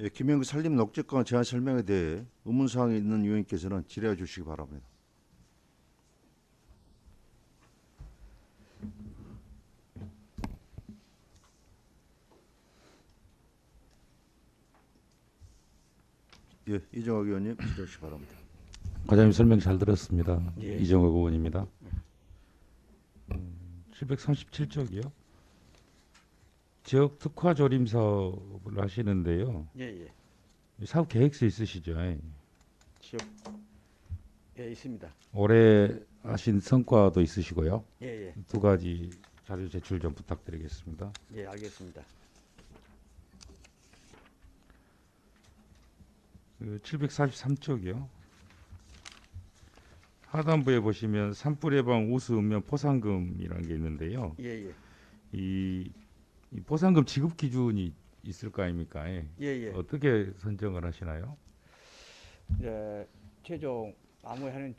예, 김영규 산림 녹지권 제한 설명에 대해 의문사항이 있는 위원님께서는 질의해 주시기 바랍니다. 예, 이정학 의원님 질의해 주시기 바랍니다. 과장님 설명 잘 들었습니다. 예. 이정욱 의원입니다. 737쪽이요. 지역 특화 조림 사업을 하시는데요. 예, 예. 사업 계획서 있으시죠? 지역 예, 있습니다. 올해 하신 성과도 있으시고요. 예, 예. 두 가지 자료 제출 좀 부탁드리겠습니다. 예, 알겠습니다. 743쪽이요. 하단부에 보시면 산불 예방 우수 읍면 포상금이라는 게 있는데요. 예, 예. 이 포상금 지급 기준이 있을 거 아닙니까? 예, 예. 어떻게 선정을 하시나요? 최종 마무리하는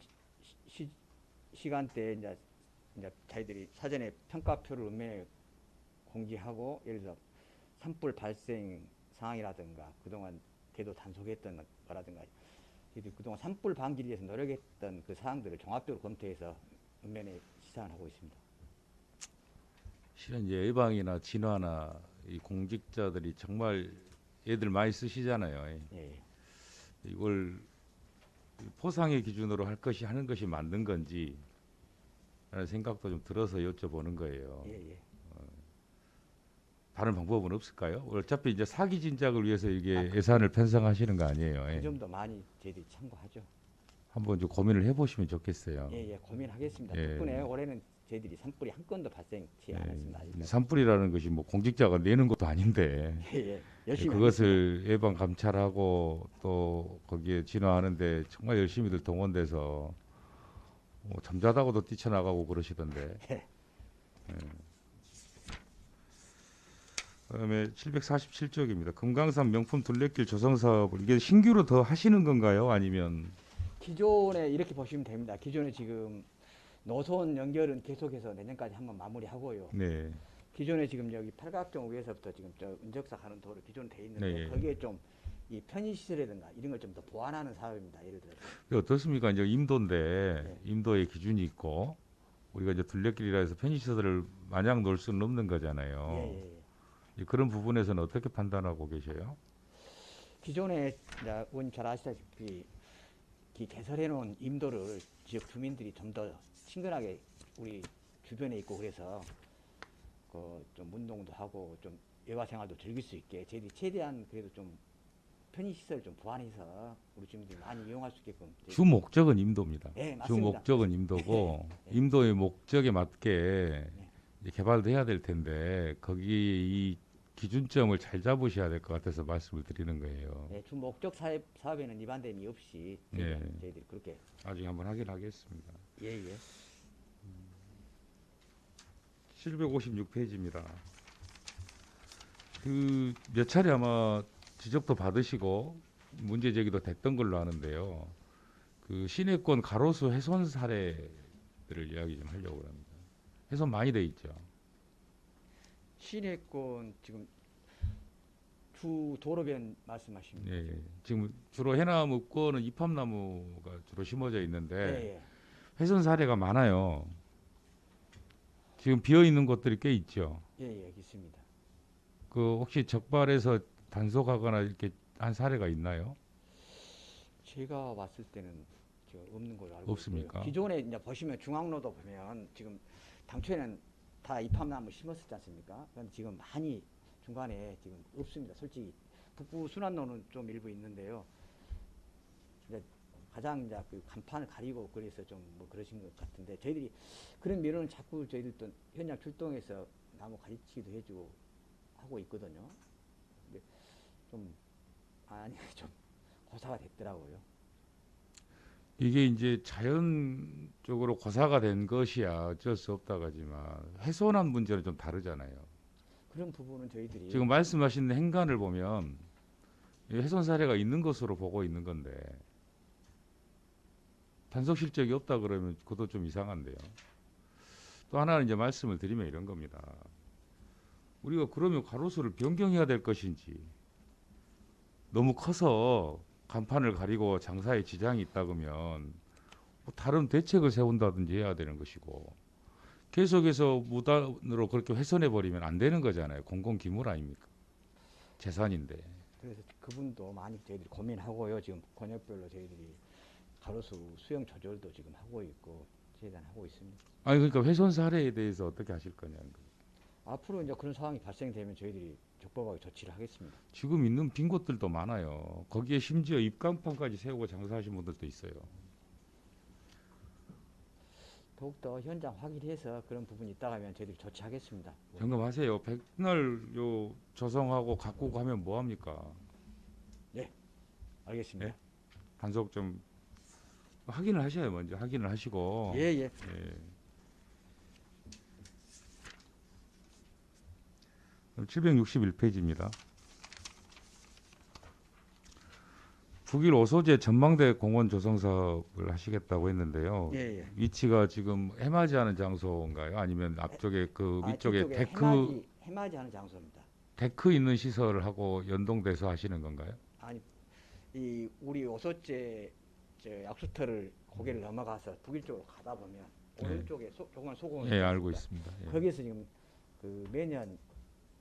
시간대에 이제 저희들이 사전에 평가표를 읍면에 공지하고, 예를 들어 산불 발생 상황이라든가 그동안 대도 단속했던 거라든가 그동안 산불 방지를 위해서 노력했던 그 사항들을 종합적으로 검토해서 읍면에 시상을 하고 있습니다. 실은 이제 예방이나 진화나 이 공직자들이 정말 애들 많이 쓰시잖아요. 예, 이걸 포상의 기준으로 하는 것이 맞는 건지 라는 생각도 좀 들어서 여쭤보는 거예요. 예, 예. 다른 방법은 없을까요? 어차피 이제 사기 진작을 위해서 이게 예산을 편성하시는 거 아니에요. 그 점도 많이 저희들이 참고하죠. 한번 좀 고민을 해보시면 좋겠어요. 예, 예, 고민하겠습니다. 예. 덕분에 올해는 저희들이 산불이 한 건도 발생치 않았습니다. 아직까지. 산불이라는 것이 뭐 공직자가 내는 것도 아닌데 예, 예. 열심히 그것을 예방 감찰하고 또 거기에 진화하는데 정말 열심히들 동원돼서 뭐 잠자다가도 뛰쳐나가고 그러시던데. 예. 그다음에 747쪽입니다. 금강산 명품 둘레길 조성 사업을 이게 신규로 더 하시는 건가요? 아니면 기존에 이렇게 보시면 됩니다. 기존에 지금 노선 연결은 계속해서 내년까지 한번 마무리하고요. 네, 기존에 지금 여기 팔각정 위에서부터 지금 저 은적사 가는 도로 기존 돼 있는데 네, 예. 거기에 좀 이 편의시설이라든가 이런 걸 좀 더 보완하는 사업입니다. 예를 들어서. 어떻습니까? 이제 임도인데 네. 임도의 기준이 있고 우리가 이제 둘레길이라 해서 편의시설을 마냥 놓을 수는 없는 거잖아요. 예, 예, 예. 이제 그런 부분에서는 어떻게 판단하고 계셔요? 기존에 이제 의원님 잘 아시다시피 이 개설해 놓은 임도를 지역 주민들이 좀 더 친근하게 우리 주변에 있고 그래서 그 좀 운동도 하고 좀 여가 생활도 즐길 수 있게 저희들이 최대한 그래도 좀 편의시설 좀 보완해서 우리 주민들이 많이 이용할 수 있게끔 주 목적은 임도입니다. 네, 주 맞습니다. 목적은 임도고 네. 임도의 목적에 맞게 이제 개발도 해야 될 텐데 거기 이 기준점을 잘 잡으셔야 될 것 같아서 말씀을 드리는 거예요. 네, 주 목적 사업에는 위반됨이 없이 예. 저희들이 그렇게 나중에 한번 확인하겠습니다. 예예 756페이지입니다. 그 몇 차례 아마 지적도 받으시고 문제 제기도 됐던 걸로 아는데요. 그 시내권 가로수 훼손 사례들을 이야기 좀 하려고 합니다. 훼손 많이 돼 있죠. 시내권 지금 주 도로변 말씀하십니까? 예, 예. 지금 주로 해남읍권은 이팝나무가 주로 심어져 있는데 예, 예. 훼손 사례가 많아요. 지금 비어 있는 곳들이 꽤 있죠. 예, 예, 있습니다. 그 혹시 적발해서 단속하거나 이렇게 한 사례가 있나요? 제가 왔을 때는 저 없는 걸로 알고 없습니까? 있고요. 기존에 이제 보시면 중앙로도 보면 지금 당초에는 다 이팝나무 심었었지 않습니까? 그런데 지금 많이 중간에 지금 없습니다. 솔직히 북부 순환로는 좀 일부 있는데요. 이제 가장 이제 그 간판을 가리고 그래서 좀 뭐 그러신 것 같은데 저희들이 그런 면은 자꾸 저희들도 현장 출동해서 나무 가르치기도 해주고 하고 있거든요. 근데 좀 아니 좀 고사가 됐더라고요. 이게 이제 자연적으로 고사가 된 것이야 어쩔 수 없다고 하지만 훼손한 문제는 좀 다르잖아요. 그런 부분은 저희들이 지금 말씀하신 행간을 보면 이 훼손 사례가 있는 것으로 보고 있는 건데 단속 실적이 없다 그러면 그것도 좀 이상한데요. 또 하나는 이제 말씀을 드리면 이런 겁니다. 우리가 그러면 가로수를 변경해야 될 것인지 너무 커서 간판을 가리고 장사에 지장이 있다 그러면 뭐 다른 대책을 세운다든지 해야 되는 것이고 계속해서 무단으로 그렇게 훼손해 버리면 안 되는 거잖아요. 공공 기물 아닙니까? 재산인데. 그래서 그분도 많이 저희들이 고민하고요. 지금 권역별로 저희들이 가로수 수용 조절도 지금 하고 있고 최대한 하고 있습니다. 아니 그러니까 훼손 사례에 대해서 어떻게 하실 거냐는 거예요. 앞으로 이제 그런 상황이 발생되면 저희들이 적법하게 조치를 하겠습니다. 지금 있는 빈 곳들도 많아요. 거기에 심지어 입간판까지 세우고 장사하신 분들도 있어요. 더욱더 현장 확인해서 그런 부분이 있다가 하면 저희들이 조치하겠습니다. 점검하세요. 백날 요 조성하고 가꾸고 하면 뭐 합니까? 알겠습니다. 예? 단속 좀 확인을 하셔야 먼저 확인을 하시고. 예, 예. 예. 761페이지입니다. 북일 오소재 전망대 공원 조성 사업을 하시겠다고 했는데요. 예, 예. 위치가 지금 해맞이하는 장소인가요? 아니면 앞쪽에 그 위쪽에 뒤쪽에 해맞이 하는 장소입니다. 데크 있는 시설하고 연동돼서 하시는 건가요? 아니, 이 우리 오소재 저 약수터를 고개를 넘어가서 북일 쪽으로 가다 보면 예. 오른쪽에 조그만 소공이 예, 알고 있습니다. 예. 거기에서 지금 그 매년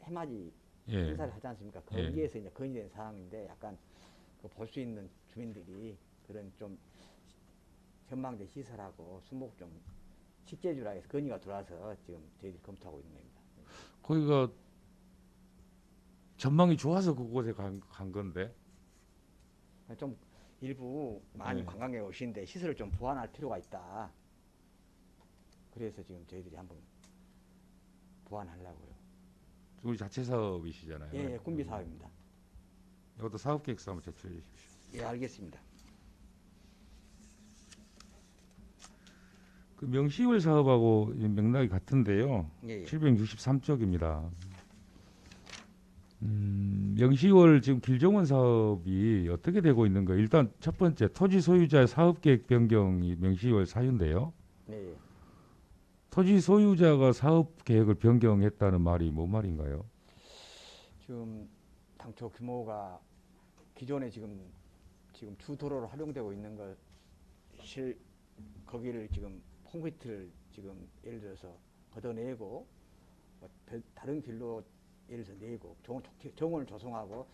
해맞이 예. 행사를 하지 않습니까? 예. 거기에서 이제 건의된 사항인데 약간 볼 수 있는 주민들이 그런 좀 전망대 시설하고 수목 좀 식재주라 해서 건의가 들어와서 지금 저희들이 검토하고 있는 겁니다. 거기가 전망이 좋아서 그곳에 간 건데. 좀 일부 많이 네. 관광객 오시는데 시설을 좀 보완할 필요가 있다. 그래서 지금 저희들이 한번 보완하려고요. 우리 자체 사업이시잖아요. 예, 군비 사업입니다. 이것도 사업 계획서 한번 제출해 주십시오. 예, 알겠습니다. 그 명시월 사업하고 이 맥락이 같은데요. 예, 예. 763쪽입니다. 명시월 지금 길정원 사업이 어떻게 되고 있는 거예요? 일단 첫 번째 토지 소유자의 사업 계획 변경이 명시월 사유인데요. 네, 예. 토지 소유자가 사업 계획을 변경했다는 말이 뭔 말인가요? 지금 당초 규모가 기존에 지금 주도로로 활용되고 있는 것을 거기를 지금 콘크리트를 지금 예를 들어서 걷어내고 뭐 다른 길로 예를 들어서 내고 정원을 조성하고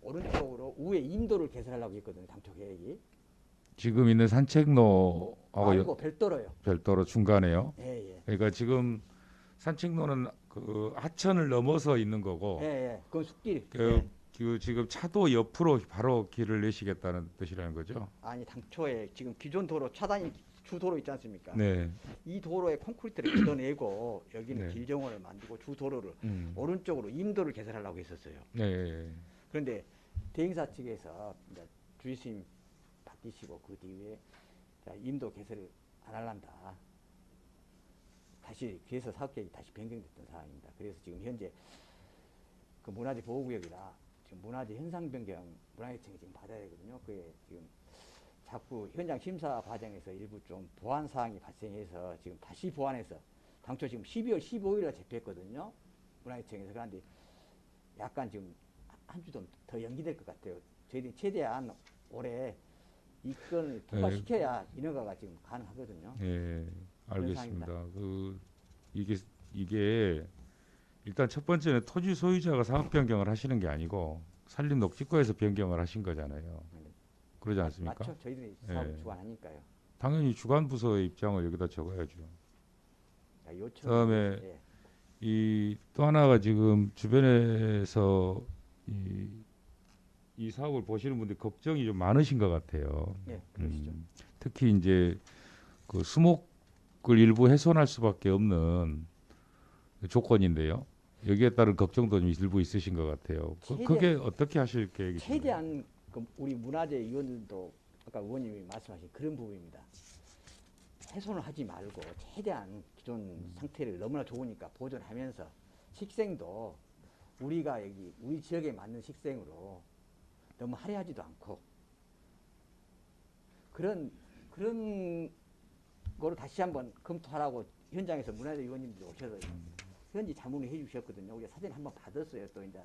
오른쪽으로 우회 인도를 개설하려고 했거든요. 당초 계획이. 지금 있는 산책로하고 말고 별도로요. 별도로 중간에요. 예, 예. 그러니까 지금 산책로는 그 하천을 넘어서 있는 거고 예, 예. 그건 숲길. 그 지금 차도 옆으로 바로 길을 내시겠다는 뜻이라는 거죠. 아니 당초에 지금 기존 도로 차단이 주도로 있지 않습니까? 네. 이 도로에 콘크리트를 걷어내고 여기는 네. 길정원을 만들고 주도로를 오른쪽으로 임도를 개설하려고 했었어요. 네. 그런데 대행사 측에서 이제 주의심 받으시고 그 뒤에 자, 임도 개설을 안 할란다. 다시 그래서 사업계획이 다시 변경됐던 상황입니다. 그래서 지금 현재 그 문화재 보호구역이라 지금 문화재 현상 변경 문화재청이 지금 받아야 되거든요. 그게 지금 자꾸 현장 심사 과정에서 일부 좀 보완 사항이 발생해서 지금 다시 보완해서 당초 지금 12월 15일에 제표했거든요. 문화재청에서. 그런데 약간 지금 한 주 좀 더 연기될 것 같아요. 저희들이 최대한 올해 이 건을 통과시켜야 인허가가 지금 가능하거든요. 네. 알겠습니다. 상황입니다. 그 이게 일단 첫 번째는 토지 소유자가 사업 변경을 하시는 게 아니고 산림녹지과에서 변경을 하신 거잖아요. 그러지 않습니까? 맞죠? 저희들이 사업을 예. 주관하니까요. 당연히 주관 부서의 입장을 여기다 적어야죠. 자, 요청. 그다음에 예. 이 또 하나가 지금 주변에서 이 사업을 보시는 분들이 걱정이 좀 많으신 것 같아요. 예, 그러시죠. 특히 이제 그 수목을 일부 훼손할 수밖에 없는 조건인데요. 여기에 따른 걱정도 좀 일부 있으신 것 같아요. 그게 어떻게 하실 계획이신가요? 최대한 그 우리 문화재 위원들도 아까 의원님이 말씀하신 그런 부분입니다. 훼손을 하지 말고 최대한 기존 상태를 너무나 좋으니까 보존하면서 식생도 우리가 여기 우리 지역에 맞는 식생으로 너무 화려하지도 않고 그런 거를 다시 한번 검토하라고 현장에서 문화재 위원님들이 오셔서 현지 자문을 해주셨거든요. 우리가 사진 한번 받았어요. 또 이제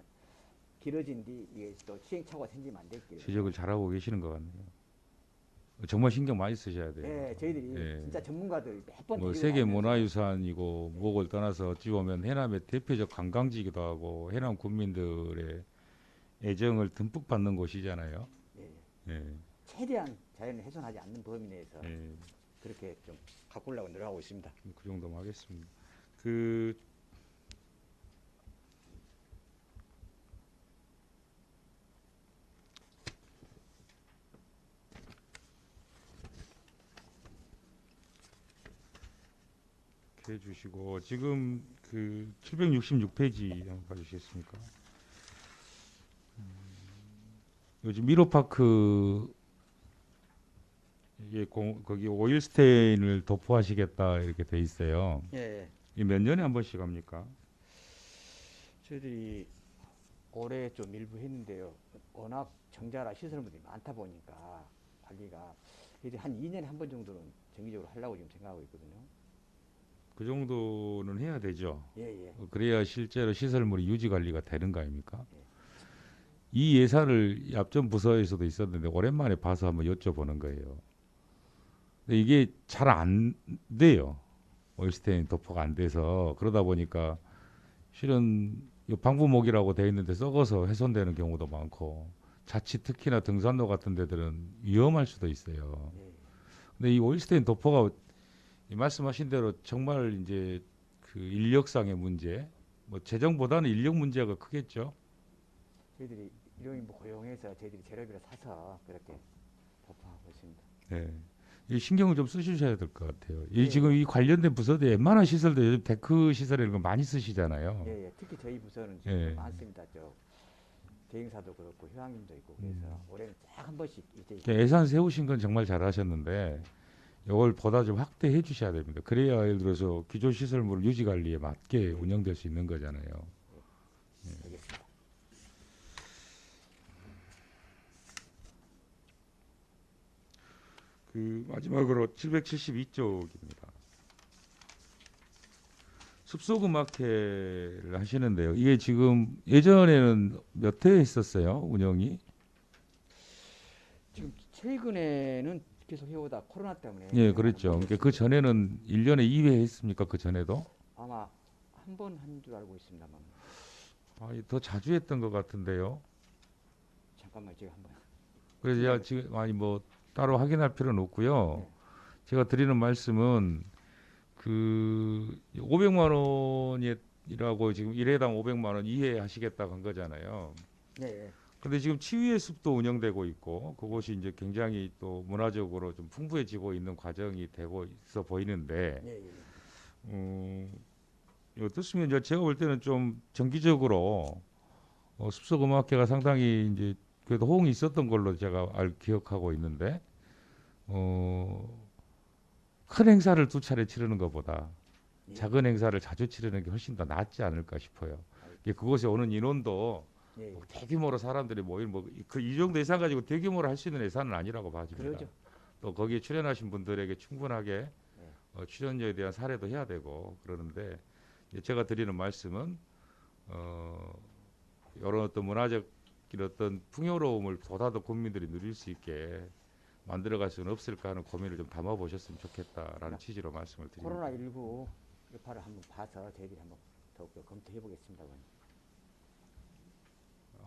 길어진 뒤 이게 또 시행착오가 생기면 안 될게요. 지적을 잘하고 계시는 것 같네요. 정말 신경 많이 쓰셔야 돼요. 예, 저희들이 예. 진짜 전문가들 몇번 뭐 세계 문화유산이고 뭐를 떠나서 어찌 보면 해남의 대표적 관광지이기도 하고 해남 국민들의 애정을 듬뿍 받는 곳이잖아요. 예, 예. 최대한 자연을 훼손하지 않는 범위 내에서 예. 그렇게 좀 가꾸려고 노력하고 있습니다. 그 정도만 하겠습니다. 그 이렇게 해주시고 지금 그 766페이지 한번 봐주시겠습니까? 요즘 미로파크 이게 거기 오일 스테인을 도포하시겠다 이렇게 돼 있어요. 예, 이 몇 년에 한 번씩 합니까? 저희들이 올해 좀 일부 했는데요. 워낙 정자라 시설물이 많다 보니까 관리가 이제 한 2년에 한 번 정도는 정기적으로 하려고 지금 생각하고 있거든요. 그 정도는 해야 되죠. 예, 예. 그래야 실제로 시설물이 유지 관리가 되는 거 아닙니까? 네. 이 예산을 앞전 부서에서도 있었는데 오랜만에 봐서 한번 여쭤보는 거예요. 근데 이게 잘 안 돼요. 오일스테인 도포가 안 돼서 그러다 보니까 실은 이 방부목이라고 돼 있는데 썩어서 훼손되는 경우도 많고 자칫 특히나 등산로 같은 데들은 위험할 수도 있어요. 예. 근데 이 오일스테인 도포가 이 말씀하신 대로 정말 이제 그 인력상의 문제, 뭐 재정보다는 인력 문제가 크겠죠. 저희들이 일용인부 고용해서 저희들이 재료비를 사서 그렇게 도포하고 있습니다. 네. 이 신경을 좀 쓰셔야 될 것 같아요. 이 네. 지금 이 관련된 부서들 웬만한 시설도 요즘 데크 시설 이런 거 많이 쓰시잖아요. 예, 예. 특히 저희 부서는 지금 예. 많습니다. 저 대행사도 그렇고 휴양림도 있고 그래서 올해는 쫙 한 번씩 이제 예산 세우신 건 정말 잘하셨는데 이걸 보다 좀 확대해 주셔야 됩니다. 그래야 예를 들어서 기존 시설물 유지 관리에 맞게 운영될 수 있는 거잖아요. 되겠습니다. 그 마지막으로 772쪽입니다. 숲속음악회를 하시는데요. 이게 지금 예전에는 몇 회 했었어요, 운영이? 지금 최근에는 계속 해오다 코로나 때문에 예, 그렇죠. 그러니까 그 전에는 1년에 2회 했습니까? 그 전에도? 아마 한 번 한 줄 알고 있습니다만 더 자주 했던 것 같은데요. 잠깐만 제가 한번 그래서 제가 지금 뭐 따로 확인할 필요는 없고요. 제가 드리는 말씀은 그 500만 원이라고 지금 1회당 500만 원 2회 하시겠다고 한 거잖아요. 예, 예. 근데 지금 치유의 숲도 운영되고 있고 그것이 이제 굉장히 또 문화적으로 좀 풍부해지고 있는 과정이 되고 있어 보이는데 예, 예. 어떻습니까? 이제 제가 볼 때는 좀 정기적으로 숲속음악회가 상당히 이제 그래도 호응이 있었던 걸로 제가 기억하고 있는데 큰 행사를 두 차례 치르는 것보다 예. 작은 행사를 자주 치르는 게 훨씬 더 낫지 않을까 싶어요. 그곳에 오는 인원도 예, 예. 대규모로 사람들이 모인 이 정도 예산 가지고 대규모로 할 수 있는 예산은 아니라고 봐집니다. 그러죠. 또 거기에 출연하신 분들에게 충분하게 출연료에 대한 사례도 해야 되고 그러는데 제가 드리는 말씀은 이런 어떤 문화적 어떤 풍요로움을 보다 더 국민들이 누릴 수 있게 만들어갈 수는 없을까 하는 고민을 좀 담아보셨으면 좋겠다라는 취지로 말씀을 드립니다. 코로나19 여파를 한번 봐서 저희들이 한번 더욱 검토해 보겠습니다.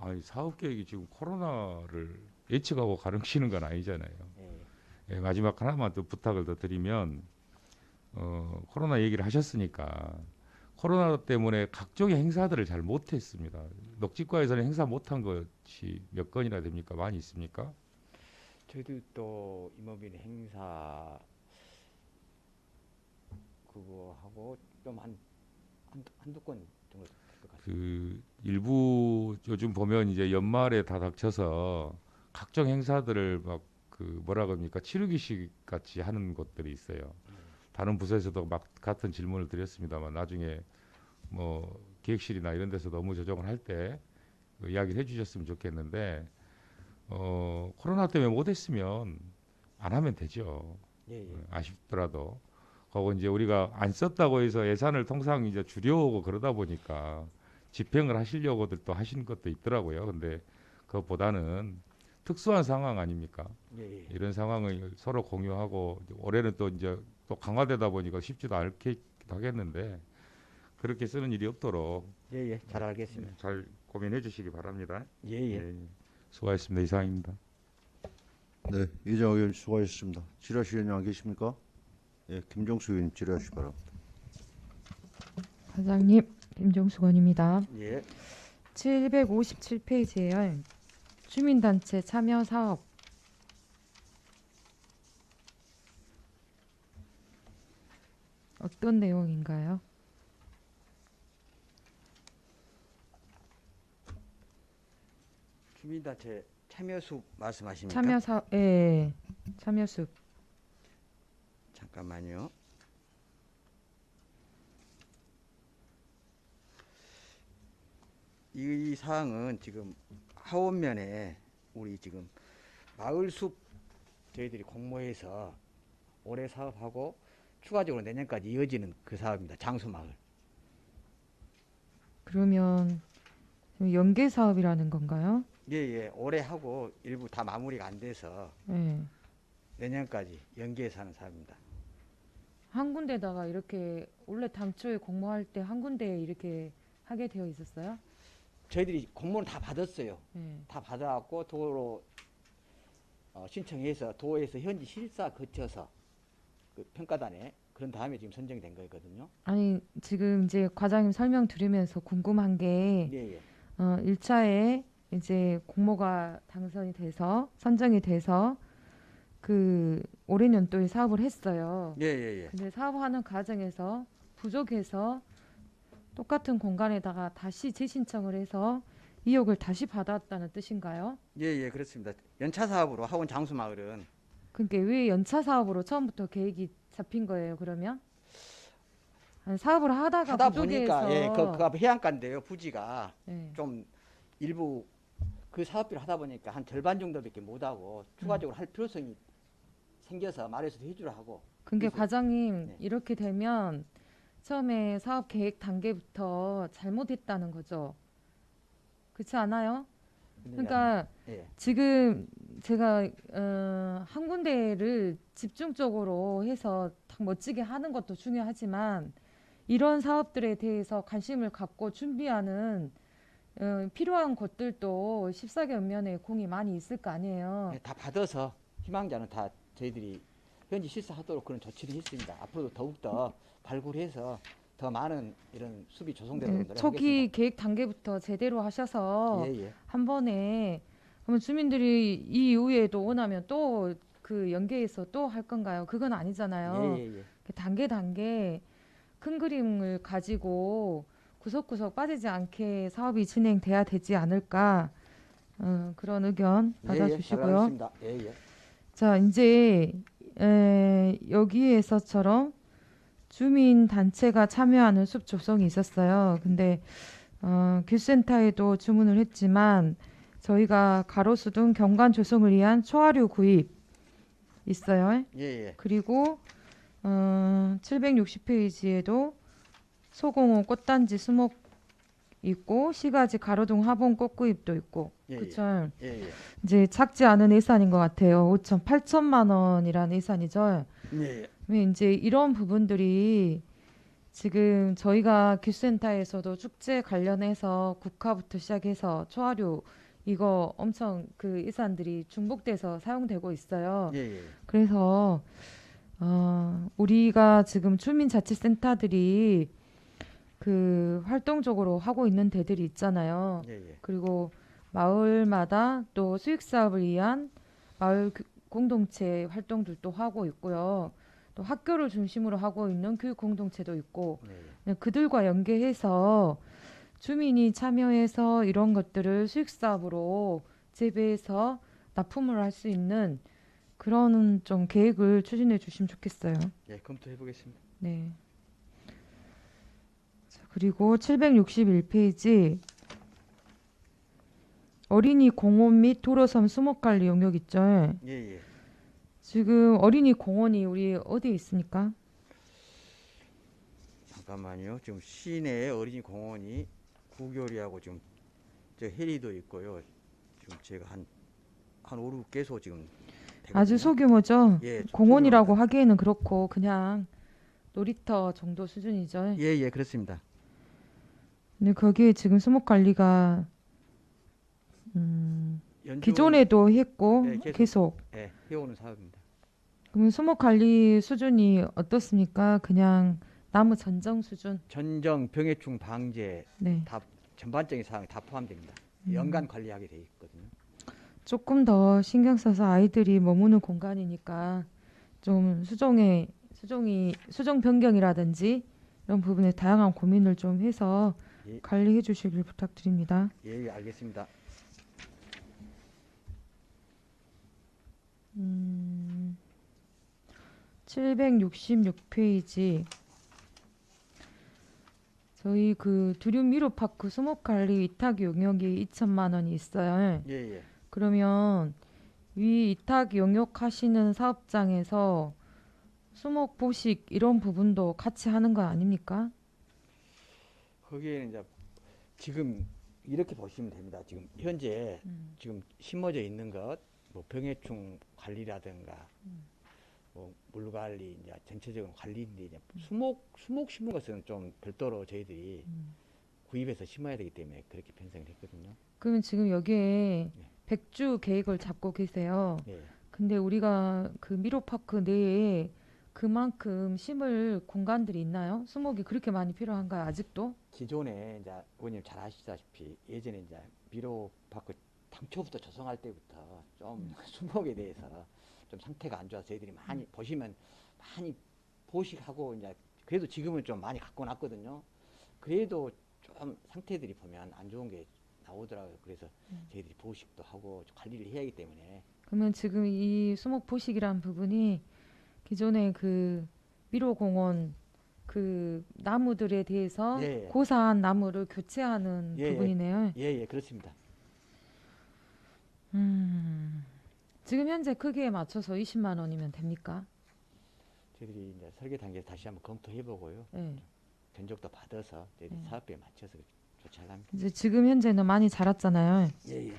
아니 사업 계획이 지금 코로나를 예측하고 가르치는 건 아니잖아요. 예. 예, 마지막 하나만 또 부탁을 더 드리면 코로나 얘기를 하셨으니까 코로나 때문에 각종의 행사들을 잘 못했습니다. 녹지과에서는 행사 못한 것이 몇 건이나 됩니까? 많이 있습니까? 저희도 또 임업인 행사 그거 하고 좀 한두 건 정도 될 것 같습니다. 그 일부 요즘 보면 이제 연말에 다 닥쳐서 각종 행사들을 막 그 뭐라 그럽니까 치르기식 같이 하는 곳들이 있어요. 다른 부서에서도 막 같은 질문을 드렸습니다만 나중에 뭐 기획실이나 이런 데서 업무 조정을 할 때 이야기를 해주셨으면 좋겠는데 코로나 때문에 못했으면 안 하면 되죠. 예, 예. 아쉽더라도 그거 이제 우리가 안 썼다고 해서 예산을 통상 이제 줄여오고 그러다 보니까 집행을 하시려고들 또 하시는 것도 있더라고요. 근데 그것보다는 특수한 상황 아닙니까? 예, 예. 이런 상황을 서로 공유하고 올해는 또 이제 또 강화되다 보니까 쉽지도 않게 하겠는데 그렇게 쓰는 일이 없도록 예, 예. 잘 알겠습니다. 잘 고민해 주시기 바랍니다. 예, 예. 예, 수고하셨습니다. 이상입니다. 네, 이정 의원 수고하셨습니다. 지라시 의원님 안 계십니까? 예, 김종수 의원님 질의하시기 바랍니다. 과장님, 김종수 의원입니다. 예. 757페이지에요. 주민단체 참여 사업. 어떤 내용인가요? 주민단체 참여수 말씀하십니까? 참여 사업, 예, 참여수. 잠깐만요. 이 사항은 지금 하원면에 우리 지금 마을숲 저희들이 공모해서 올해 사업하고 추가적으로 내년까지 이어지는 그 사업입니다. 장수마을. 그러면 연계 사업이라는 건가요? 예. 올해 하고 일부 다 마무리가 안 돼서 예. 내년까지 연계해서 하는 사업입니다. 한 군데다가 이렇게 원래 당초에 공모할 때 한 군데에 이렇게 하게 되어 있었어요? 저희들이 공모는 다 받았어요. 예. 다 받아갖고 도로 신청해서 도에서 현지 실사 거쳐서 그 평가단에 그런 다음에 지금 선정된 거거든요. 아니 지금 이제 과장님 설명 들으면서 궁금한 게 예. 1차에 이제 공모가 당선이 돼서 선정이 돼서 그 올해 연도에 사업을 했어요. 예. 근데 사업하는 과정에서 부족해서 똑같은 공간에다가 다시 재신청을 해서 2억을 다시 받았다는 뜻인가요? 예, 그렇습니다. 연차 사업으로 하원 장수마을은 그러니까 왜 연차 사업으로 처음부터 계획이 잡힌 거예요? 그러면 아니, 사업을 하다가 하다 부족해서 보니까 그 해안가인데요. 부지가 예. 좀 일부 그 사업비를 하다 보니까 한 절반 정도밖에 못 하고 추가적으로 할 필요성이 생겨서 말해서도 해주라 하고. 그게 그래서- 과장님 네. 이렇게 되면 처음에 사업 계획 단계부터 잘못했다는 거죠. 그렇지 않아요? 그러니까 예. 지금 제가 한 군데를 집중적으로 해서 딱 멋지게 하는 것도 중요하지만 이런 사업들에 대해서 관심을 갖고 준비하는 필요한 것들도 14개 읍면에 공이 많이 있을 거 아니에요. 다 받아서 희망자는 다 저희들이 현지 실사하도록 그런 조치를 했습니다. 앞으로도 더욱더 발굴해서 더 많은 이런 수비 조성되도록 노력하겠습니다. 초기 계획 단계부터 제대로 하셔서 예. 한 번에 그러면 주민들이 이 이후에도 원하면 또 그 연계해서 또 할 건가요? 그건 아니잖아요. 예. 단계 큰 그림을 가지고 구석구석 빠지지 않게 사업이 진행돼야 되지 않을까 그런 의견 받아주시고요. 잘하셨습니다. 예. 자 이제 여기에서처럼 주민 단체가 참여하는 숲 조성이 있었어요. 근데 귤센터에도 주문을 했지만 저희가 가로수 등 경관 조성을 위한 초하류 구입 있어요. 예. 그리고 760페이지에도 소공원 꽃단지 수목 있고 시가지 가로등 화분 꽃 구입도 있고 그쵸? 예. 이제 작지 않은 예산인 것 같아요. 8천만 원이라는 예산이죠. 예. 왜 이제 이런 부분들이 지금 저희가 귤센터에서도 축제 관련해서 국화부터 시작해서 초하류 이거 엄청 그 예산들이 중복돼서 사용되고 있어요. 예. 그래서 우리가 지금 주민자치센터들이 그 활동적으로 하고 있는 데들이 있잖아요. 예. 그리고 마을마다 또 수익 사업을 위한 마을 공동체 활동들도 하고 있고요. 또 학교를 중심으로 하고 있는 교육 공동체도 있고 그들과 연계해서 주민이 참여해서 이런 것들을 수익 사업으로 재배해서 납품을 할 수 있는 그런 좀 계획을 추진해 주시면 좋겠어요. 예, 검토해 보겠습니다. 네. 자, 그리고 761페이지 어린이 공원 및 도로섬 수목관리 용역 있죠. 예. 지금 어린이 공원이 우리 어디에 있습니까? 잠깐만요. 지금 시내에 어린이 공원이 부교리하고 지금 저 해리도 있고요. 지금 제가 한 5, 6개소 지금 아주 되거든요. 소규모죠. 예, 공원이라고 소규모입니다. 하기에는 그렇고 그냥 놀이터 정도 수준이죠. 예, 그렇습니다. 근데 거기에 지금 수목 관리가 연중 기존에도 했고 네, 계속. 예, 해오는 사업입니다. 그럼 수목 관리 수준이 어떻습니까? 그냥 나무 전정 수준. 전정, 병해충 방제 네. 다 전반적인 사항이 다 포함됩니다. 연간 관리하게 돼 있거든요. 조금 더 신경 써서 아이들이 머무는 공간이니까 좀 수종 변경이라든지 이런 부분에 다양한 고민을 좀 해서 예. 관리해 주시길 부탁드립니다. 예, 알겠습니다. 766페이지 저희 그 두륜 미로파크 수목 관리 위탁 용역이 2천만 원이 있어요. 예. 그러면 위 위탁 용역하시는 사업장에서 수목 보식 이런 부분도 같이 하는 거 아닙니까? 거기에는 이제 지금 이렇게 보시면 됩니다. 지금 현재 지금 심어져 있는 것, 뭐 병해충 관리라든가, 뭐 물 관리, 이제 전체적인 관리인데 이제 수목 심은 것은 좀 별도로 저희들이 구입해서 심어야 되기 때문에 그렇게 편성을 했거든요. 그러면 지금 여기에 네. 100주 계획을 잡고 계세요. 예. 근데 우리가 그 미로파크 내에 그만큼 심을 공간들이 있나요? 수목이 그렇게 많이 필요한가요? 아직도? 기존에 이제 의원님 잘 아시다시피 예전에 이제 미로파크 당초부터 조성할 때부터 좀 수목에 대해서 좀 상태가 안 좋아서 저희들이 많이 보시면 많이 보식하고 이제 그래도 지금은 좀 많이 갖고 놨거든요. 그래도 좀 상태들이 보면 안 좋은 게 나오더라고요. 그래서 저희들이 보식도 하고 관리를 해야 하기 때문에 그러면 지금 이 수목 보식이란 부분이 기존의 그 미로공원 그 나무들에 대해서 예. 고사한 나무를 교체하는 예. 부분이네요. 예, 그렇습니다. 지금 현재 크기에 맞춰서 20만 원이면 됩니까? 저희들이 이제 설계 단계에서 다시 한번 검토해 보고요. 네. 견적도 받아서 저희들이 사업비에 맞춰서 조치하랍니다. 이제 지금 현재는 많이 자랐잖아요. 예.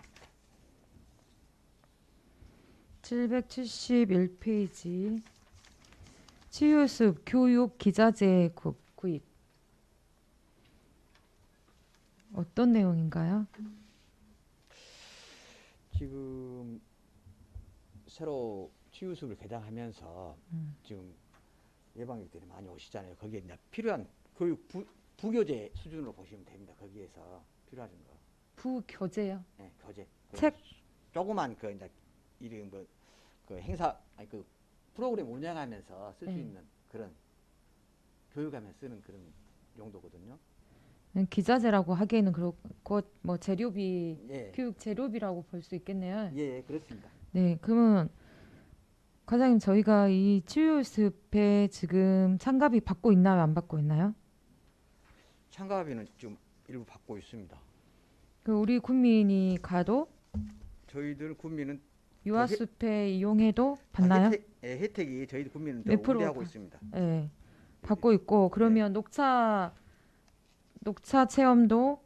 771페이지 치유숲 교육 기자재 구입 어떤 내용인가요? 지금 새로 치유숲을 개장하면서 지금 예방객들이 많이 오시잖아요. 거기에 이제 필요한 교육 부교재 수준으로 보시면 됩니다. 거기에서 필요한 거. 부교재요. 네, 교재. 책? 조그만 그 이제 이름 그 행사 아니 그 프로그램 운영하면서 쓸 수 네. 있는 그런 교육하면서 쓰는 그런 용도거든요. 기자재라고 하기에는 그렇고 뭐 재료비 예. 교육 재료비라고 볼 수 있겠네요. 예, 그렇습니다. 네, 그러면 과장님 저희가 이 치유숲에 지금 참가비 받고 있나요? 안 받고 있나요? 참가비는 지금 일부 받고 있습니다. 그 우리 국민이 가도 저희들 국민은 유아숲에 이용해도 받나요? 혜택이 저희 국민은 몇 프로 우대하고 다- 있습니다. 네, 받고 있고 그러면 녹차 체험도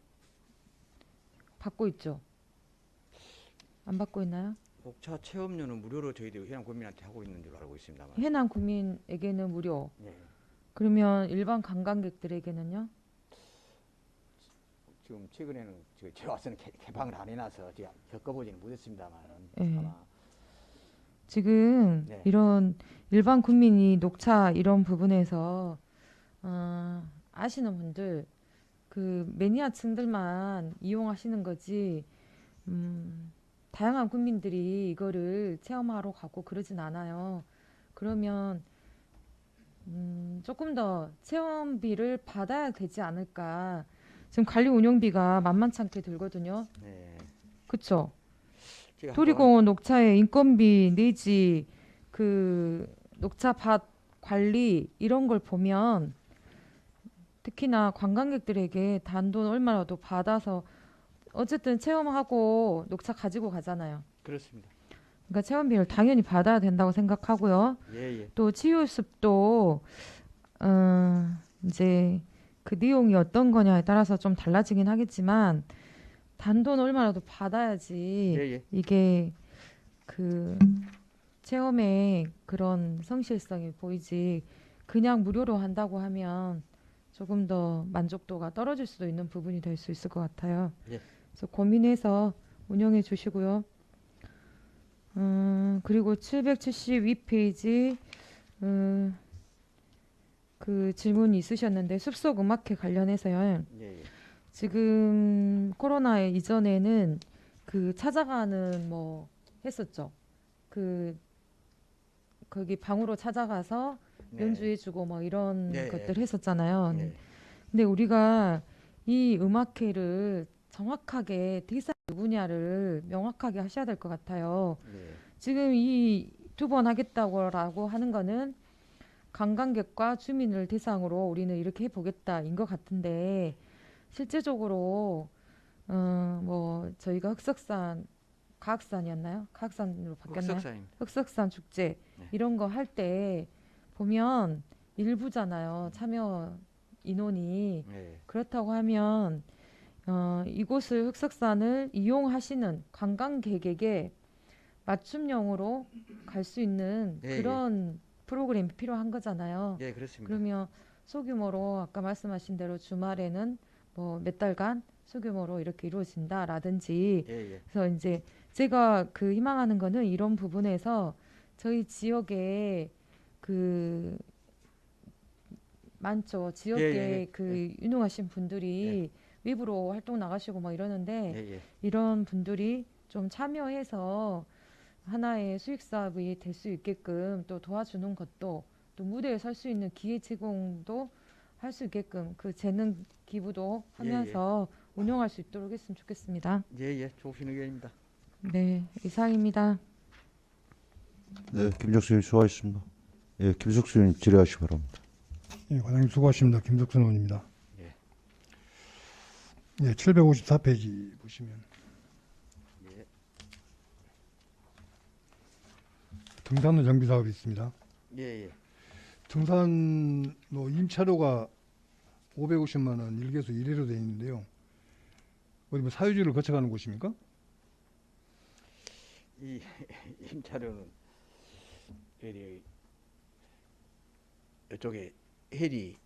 받고 있죠? 안 받고 있나요? 녹차 체험료는 무료로 저희들 해남 국민한테 하고 있는 줄로 알고 있습니다만. 해남 국민에게는 무료. 예. 그러면 일반 관광객들에게는요? 지금 최근에는 제가 와서는 개방을 안 해놔서 제가 겪어보지는 못했습니다만 예. 아마 지금 네. 이런 일반 국민이 녹차 이런 부분에서 아시는 분들 그 매니아층들만 이용하시는 거지 다양한 국민들이 이거를 체험하러 가고 그러진 않아요. 그러면 조금 더 체험비를 받아야 되지 않을까. 지금 관리 운영비가 만만찮게 들거든요. 네. 그쵸? 제가 도리공원 녹차의 인건비 내지 그 녹차밭 관리 이런 걸 보면 특히나 관광객들에게 단돈 얼마라도 받아서 어쨌든 체험하고 녹차 가지고 가잖아요. 그렇습니다. 그러니까 체험비를 당연히 받아야 된다고 생각하고요. 예. 또 치유숲도 이제 그 내용이 어떤 거냐에 따라서 좀 달라지긴 하겠지만 단돈 얼마라도 받아야지 예, 예. 이게 그 체험의 그런 성실성이 보이지 그냥 무료로 한다고 하면 조금 더 만족도가 떨어질 수도 있는 부분이 될 수 있을 것 같아요. 예. 그래서 고민해서 운영해 주시고요. 그리고 772페이지 그 질문이 있으셨는데 숲속 음악회 관련해서요. 예, 예. 지금 코로나 이전에는 그 찾아가는 뭐 했었죠. 그 거기 방으로 찾아가서 네. 연주해주고 뭐 이런 네. 것들 했었잖아요. 예. 근데 우리가 이 음악회를 정확하게 대상 누구냐를 명확하게 하셔야 될 것 같아요. 예. 지금 이 두 번 하겠다고라고 하는 거는 관광객과 주민을 대상으로 우리는 이렇게 해보겠다인 것 같은데 실제적으로 뭐 저희가 흑석산 가학산이었나요? 가학산으로 바뀌었나요? 흑석사님. 흑석산 축제 네. 이런 거 할 때 보면 일부잖아요. 참여 인원이 예. 그렇다고 하면 이곳을 흑석산을 이용하시는 관광객에게 맞춤형으로 갈 수 있는 예, 그런 프로그램이 필요한 거잖아요. 예, 그렇습니다. 그러면 소규모로 아까 말씀하신 대로 주말에는 뭐 몇 달간 소규모로 이렇게 이루어진다라든지 예, 예. 그래서 이제 제가 그 희망하는 거는 이런 부분에서 저희 지역에 그 많죠. 지역에 예, 예, 그 유능하신 분들이 외부로 활동 나가시고 막 이러는데 예, 예. 이런 분들이 좀 참여해서 하나의 수익 사업이 될 수 있게끔 또 도와주는 것도 또 무대에 설 수 있는 기회 제공도 할 수 있게끔 그 재능 기부도 하면서 운영할 수 있도록 했으면 좋겠습니다. 예, 예. 좋으신 의견입니다. 네, 이상입니다. 네, 김정수 의원 수고하셨습니다. 예, 김석수 의원 질의하시기 바랍니다. 예, 과장님 수고하십니다. 김석순 의원입니다. 예. 예, 754페이지 보시면 예. 등산로 정비 사업이 있습니다. 예, 예. 등산로 임차료가 550만 원, 일개소 1회로 되어 있는데요. 어디 뭐 사유지를 거쳐가는 곳입니까? 이 임차료는 이쪽에 헬이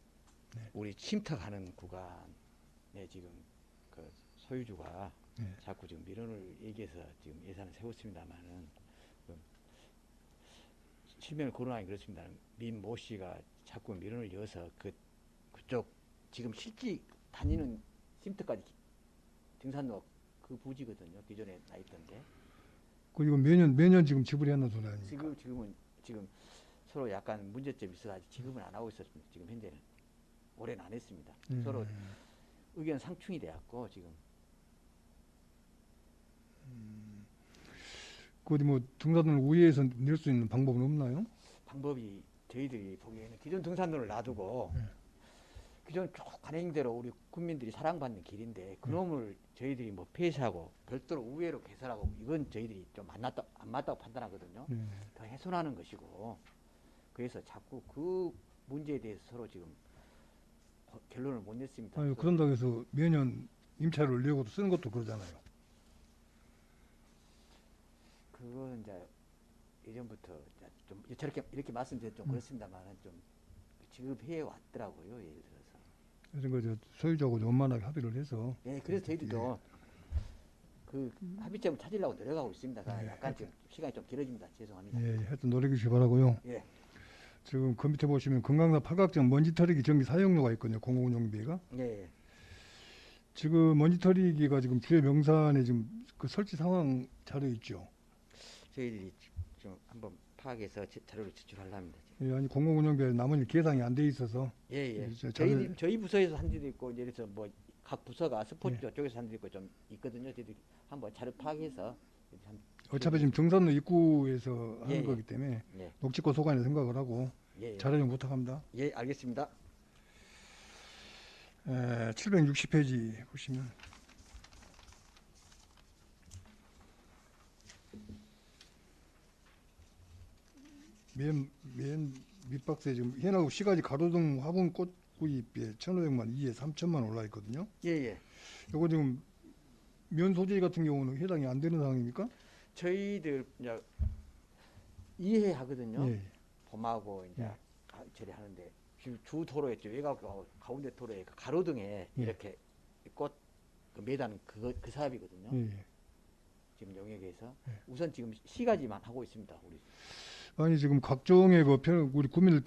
우리 침탁하는 구간에 지금 그 소유주가 네. 자꾸 지금 민원을 얘기해서 지금 예산을 세웠습니다만은 실명을 거론하기 그렇습니다. 민 모 씨가 자꾸 민원을 이어서 그쪽 지금 실제 다니는 쉼터까지 등산로 그 부지거든요. 기존에 나 있던데. 그리고 매년 지금 지불해야 하는 소리 아닙니까? 지금 서로 약간 문제점이 있어서 아직 지급은 안 하고 있었습니다. 지금 현재는 올해는 안 했습니다. 서로 의견 상충이 돼갖고 지금 그 어디 뭐 등산로를 우회해서 낼 수 있는 방법은 없나요? 방법이 저희들이 보기에는 기존 등산로를 놔두고 기존 쭉 관행대로 우리 국민들이 사랑받는 길인데 그놈을 저희들이 뭐 폐쇄하고 별도로 우회로 개설하고 이건 저희들이 좀 안 맞다고 판단하거든요. 더 훼손하는 것이고 그래서 자꾸 그 문제에 대해서 서로 지금 결론을 못 냈습니다. 아니, 그런다고 해서 매년 임차료를 내고 쓰는 것도 그러잖아요. 그거는 이제 예전부터 좀 저렇게 이렇게 말씀드려 좀 그렇습니다만은 좀 지급해 왔더라고요. 예를 들어서. 그래서 그 소유자하고 원만하게 합의를 해서 예, 그래서 저희들도 그 합의점을 찾으려고 노력하고 있습니다. 약간 지금 시간이 좀 길어집니다. 죄송합니다. 예, 하여튼 노력해 주시기 바라고요. 예. 지금 그 밑에 보시면 금강산 팔각정 먼지 털이기 전기 사용료가 있거든요. 공공운영비가. 예. 지금 먼지 털이기가 지금 주요 명산에 지금 그 설치 상황 자료 있죠. 저희들이 좀 한번 파악해서 자료를 제출하려 합니다. 예, 아니 공공운영비에 나머지 계상이 안 돼 있어서 예, 예. 자료- 저희 부서에서 한 데도 있고 예를 들어서 뭐 각 부서가 스포츠 쪽에서 한 데도 있고 좀 있거든요. 저희들이 한번 자료 파악해서 어차피 지금 등산로 입구에서 하는 예, 예. 거기 때문에 예. 녹지고 소관에 생각을 하고 예, 예. 자료 좀 부탁합니다. 예, 알겠습니다. 760페이지 보시면 맨 밑박스에 지금 해나고 시가지 가로등 화분 꽃 구입비에 1,500만, 이에 3천만 올라 있거든요. 예, 예. 이거 지금 면 소재 같은 경우는 해당이 안 되는 상황입니까? 저희들 이제 이해하거든요. 예. 봄하고 이제 예. 처리하는데 주 도로에 외곽하고 가운데 도로에 그 가로등에 예. 이렇게 꽃 매단 그 사업이거든요. 예. 지금 영역에서 예. 우선 지금 시가지만 하고 있습니다. 우리. 아니 지금 각종의 우리 국민들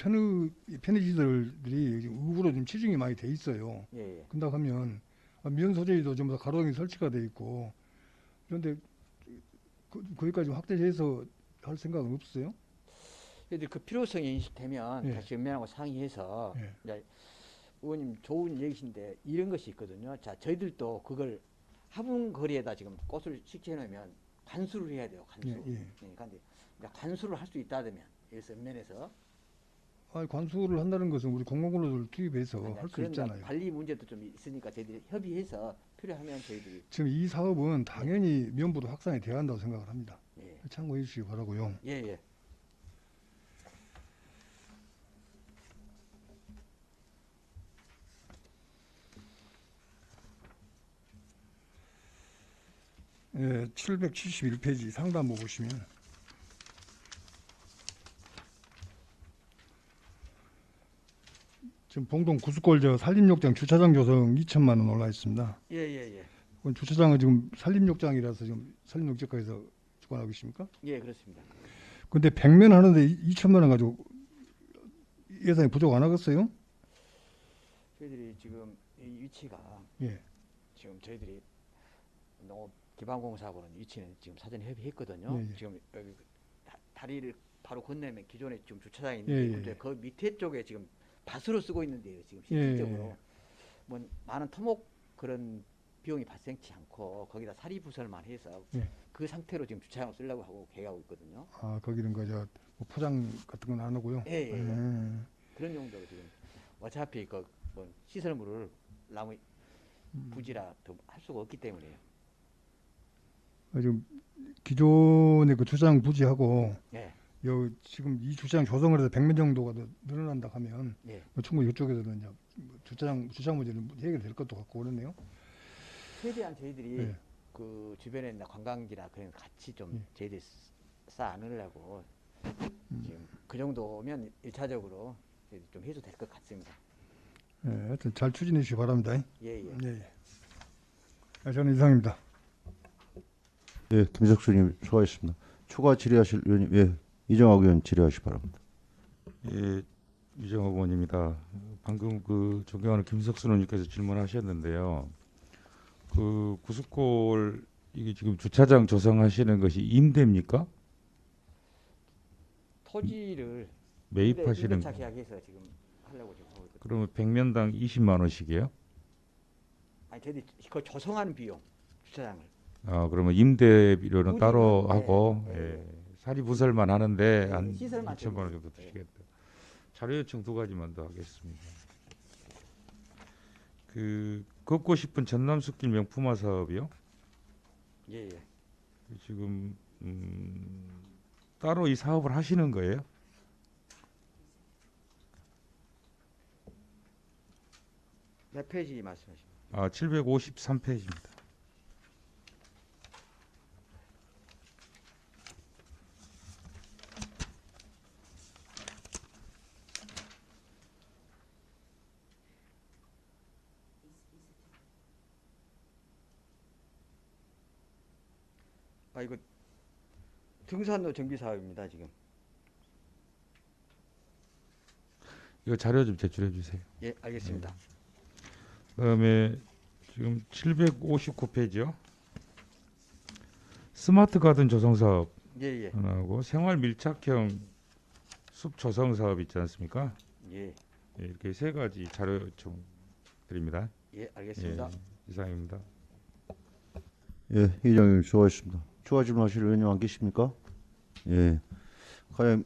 편의시설들이 지금 의구로 좀 치중이 많이 돼 있어요. 예, 예. 근다 하면 면 소재도 전부 다 가로등이 설치가 돼 있고 그런데 거기까지 확대해서 할 생각은 없어요? 그래도 그 필요성이 인식되면 예. 다시 연면하고 상의해서 예. 이제 의원님 좋은 얘기신데 이런 것이 있거든요. 자, 저희들도 그걸 화분 거리에다 지금 꽃을 식재해 놓으면 관수를 해야 돼요. 관수. 예, 예. 그러니까 이제 관수를 할 수 있다면 여기서 연면에서 아니, 관수를 한다는 것은 우리 공공근로를 투입해서 아니, 할 수 그런 있잖아요. 관리 문제도 좀 있으니까 저희들이 협의해서 필요하면 저희들이 지금 이 사업은 당연히 면부도 확산이 돼야 한다고 생각을 합니다. 예, 참고해 주시기 바라고요. 예, 예. 예, 771페이지 상단부 보시면 지금 봉동 구수골 산림욕장 주차장 조성 2천만 원 올라 있습니다. 예, 예, 예. 그건 주차장은 지금 산림욕장이라서 지금 산림욕장에서 주관하고 계십니까? 예, 그렇습니다. 근데 100면 하는데 2천만 원 가지고 예산이 부족 안 하겠어요? 저희들이 지금 이 위치가 예. 지금 저희들이 농업기반공사하고는 위치는 지금 사전에 협의했거든요. 예, 예. 지금 여기 다리를 바로 건너면 기존에 지금 주차장이 예, 있는데 예. 근데 그 밑에 쪽에 지금 밭으로 쓰고 있는데요. 지금 예, 실질적으로 예. 뭐 많은 토목 그런 비용이 발생치 않고 거기다 사리부설만 해서 예. 그 상태로 지금 주차장을 쓰려고 하고 계획하고 있거든요. 아, 거기는 뭐 포장 같은 건 안 하고요. 예, 예, 예. 예. 그런 용도로 지금 어차피 뭐 시설물을 나무 부지라 더 할 수가 없기 때문에요. 지금 기존의 그 주차장 부지하고 예, 지금 이 주차장 조성을 해서 100면 정도가 더 늘어난다 하면 예. 충분히 이쪽에서는 이제 주차장 문제는 해결될 것도 같고 그러네요. 최대한 저희들이 예. 그 주변에 있는 관광지나 그런 같이 좀 예. 저희들이 쌓아 안으려고 지금 그 정도면 1차적으로 좀 해도 될 것 같습니다. 예, 하여튼 잘 추진해 주시기 바랍니다. 예, 예. 예, 예. 저는 이상입니다. 예, 김석수님 수고하셨습니다. 추가 질의하실 의원님, 예, 이정학 의원 질의하시기 바랍니다. 예, 유정학 의원입니다. 방금 그 존경하는 김석순 의원님께서 질문하셨는데요. 그 구수골 이게 지금 주차장 조성하시는 것이 임대입니까? 토지를 매입하시는 임대차 계약해서 지금 하려고 지금 하고 있거든요. 그러면 100면당 20만 원씩이에요? 아니 저희들이 그 조성하는 비용 주차장을 아, 그러면 임대비료는 부지는, 따로 예, 하고 예. 예, 사리 부설만 하는데 예, 한 시설만 2천만 원 좀, 정도 예. 드시겠다. 자료 요청 두 가지만 더 하겠습니다. 그 걷고 싶은 전남 숲길 명품화 사업이요. 예, 예. 지금 따로 이 사업을 하시는 거예요? 몇 페이지 말씀하십니까? 아, 753페이지입니다. 아 이거 등산로 정비 사업입니다 지금. 이거 자료 좀 제출해 주세요. 예, 알겠습니다. 그다음에 지금 759페이지요. 스마트 가든 조성 사업 예, 예, 하나하고 생활 밀착형 숲 조성 사업 있지 않습니까? 예, 예, 이렇게 세 가지 자료 요청 드립니다. 예, 알겠습니다. 예, 이상입니다. 예, 이정 의원님 수고하셨습니다. 추가 질문하실 의원님 안 계십니까? 예, 과연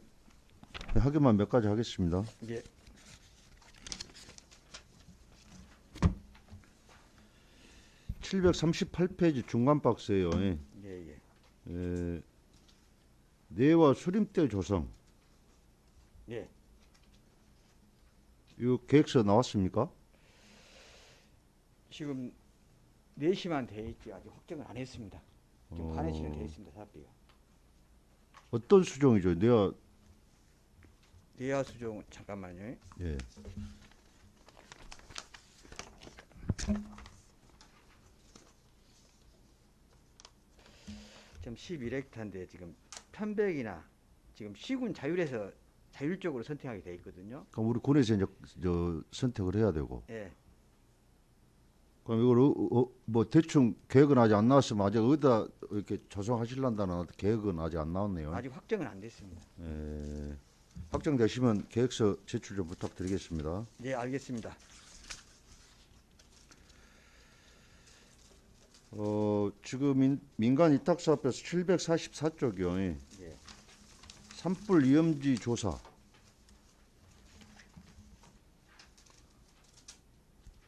확인만 몇 가지 하겠습니다. 예, 738페이지 중간 박스예요. 예. 예, 예, 예, 내와 수림대 조성 예. 이 계획서 나왔습니까? 지금 내시만 돼 있지 아직 확정을 안 했습니다. 지금 관내시는 돼 있습니다. 사업비가. 어떤 수종이죠? 내가 내야 수종 잠깐만요. 예. 지금 11헥타인데 지금 편백이나 지금 시군 자율에서 자율적으로 선택하게 돼 있거든요. 그럼 우리 군에서 이제 선택을 해야 되고. 예. 그럼 이걸 뭐 대충 계획은 아직 안 나왔으면 아직 어디다 이렇게 조성하실란다는 계획은 아직 안 나왔네요. 아직 확정은 안 됐습니다. 예. 확정되시면 계획서 제출 좀 부탁드리겠습니다. 예, 알겠습니다. 지금 민간 위탁 사업에서 744쪽이요. 예. 산불 위험지 조사.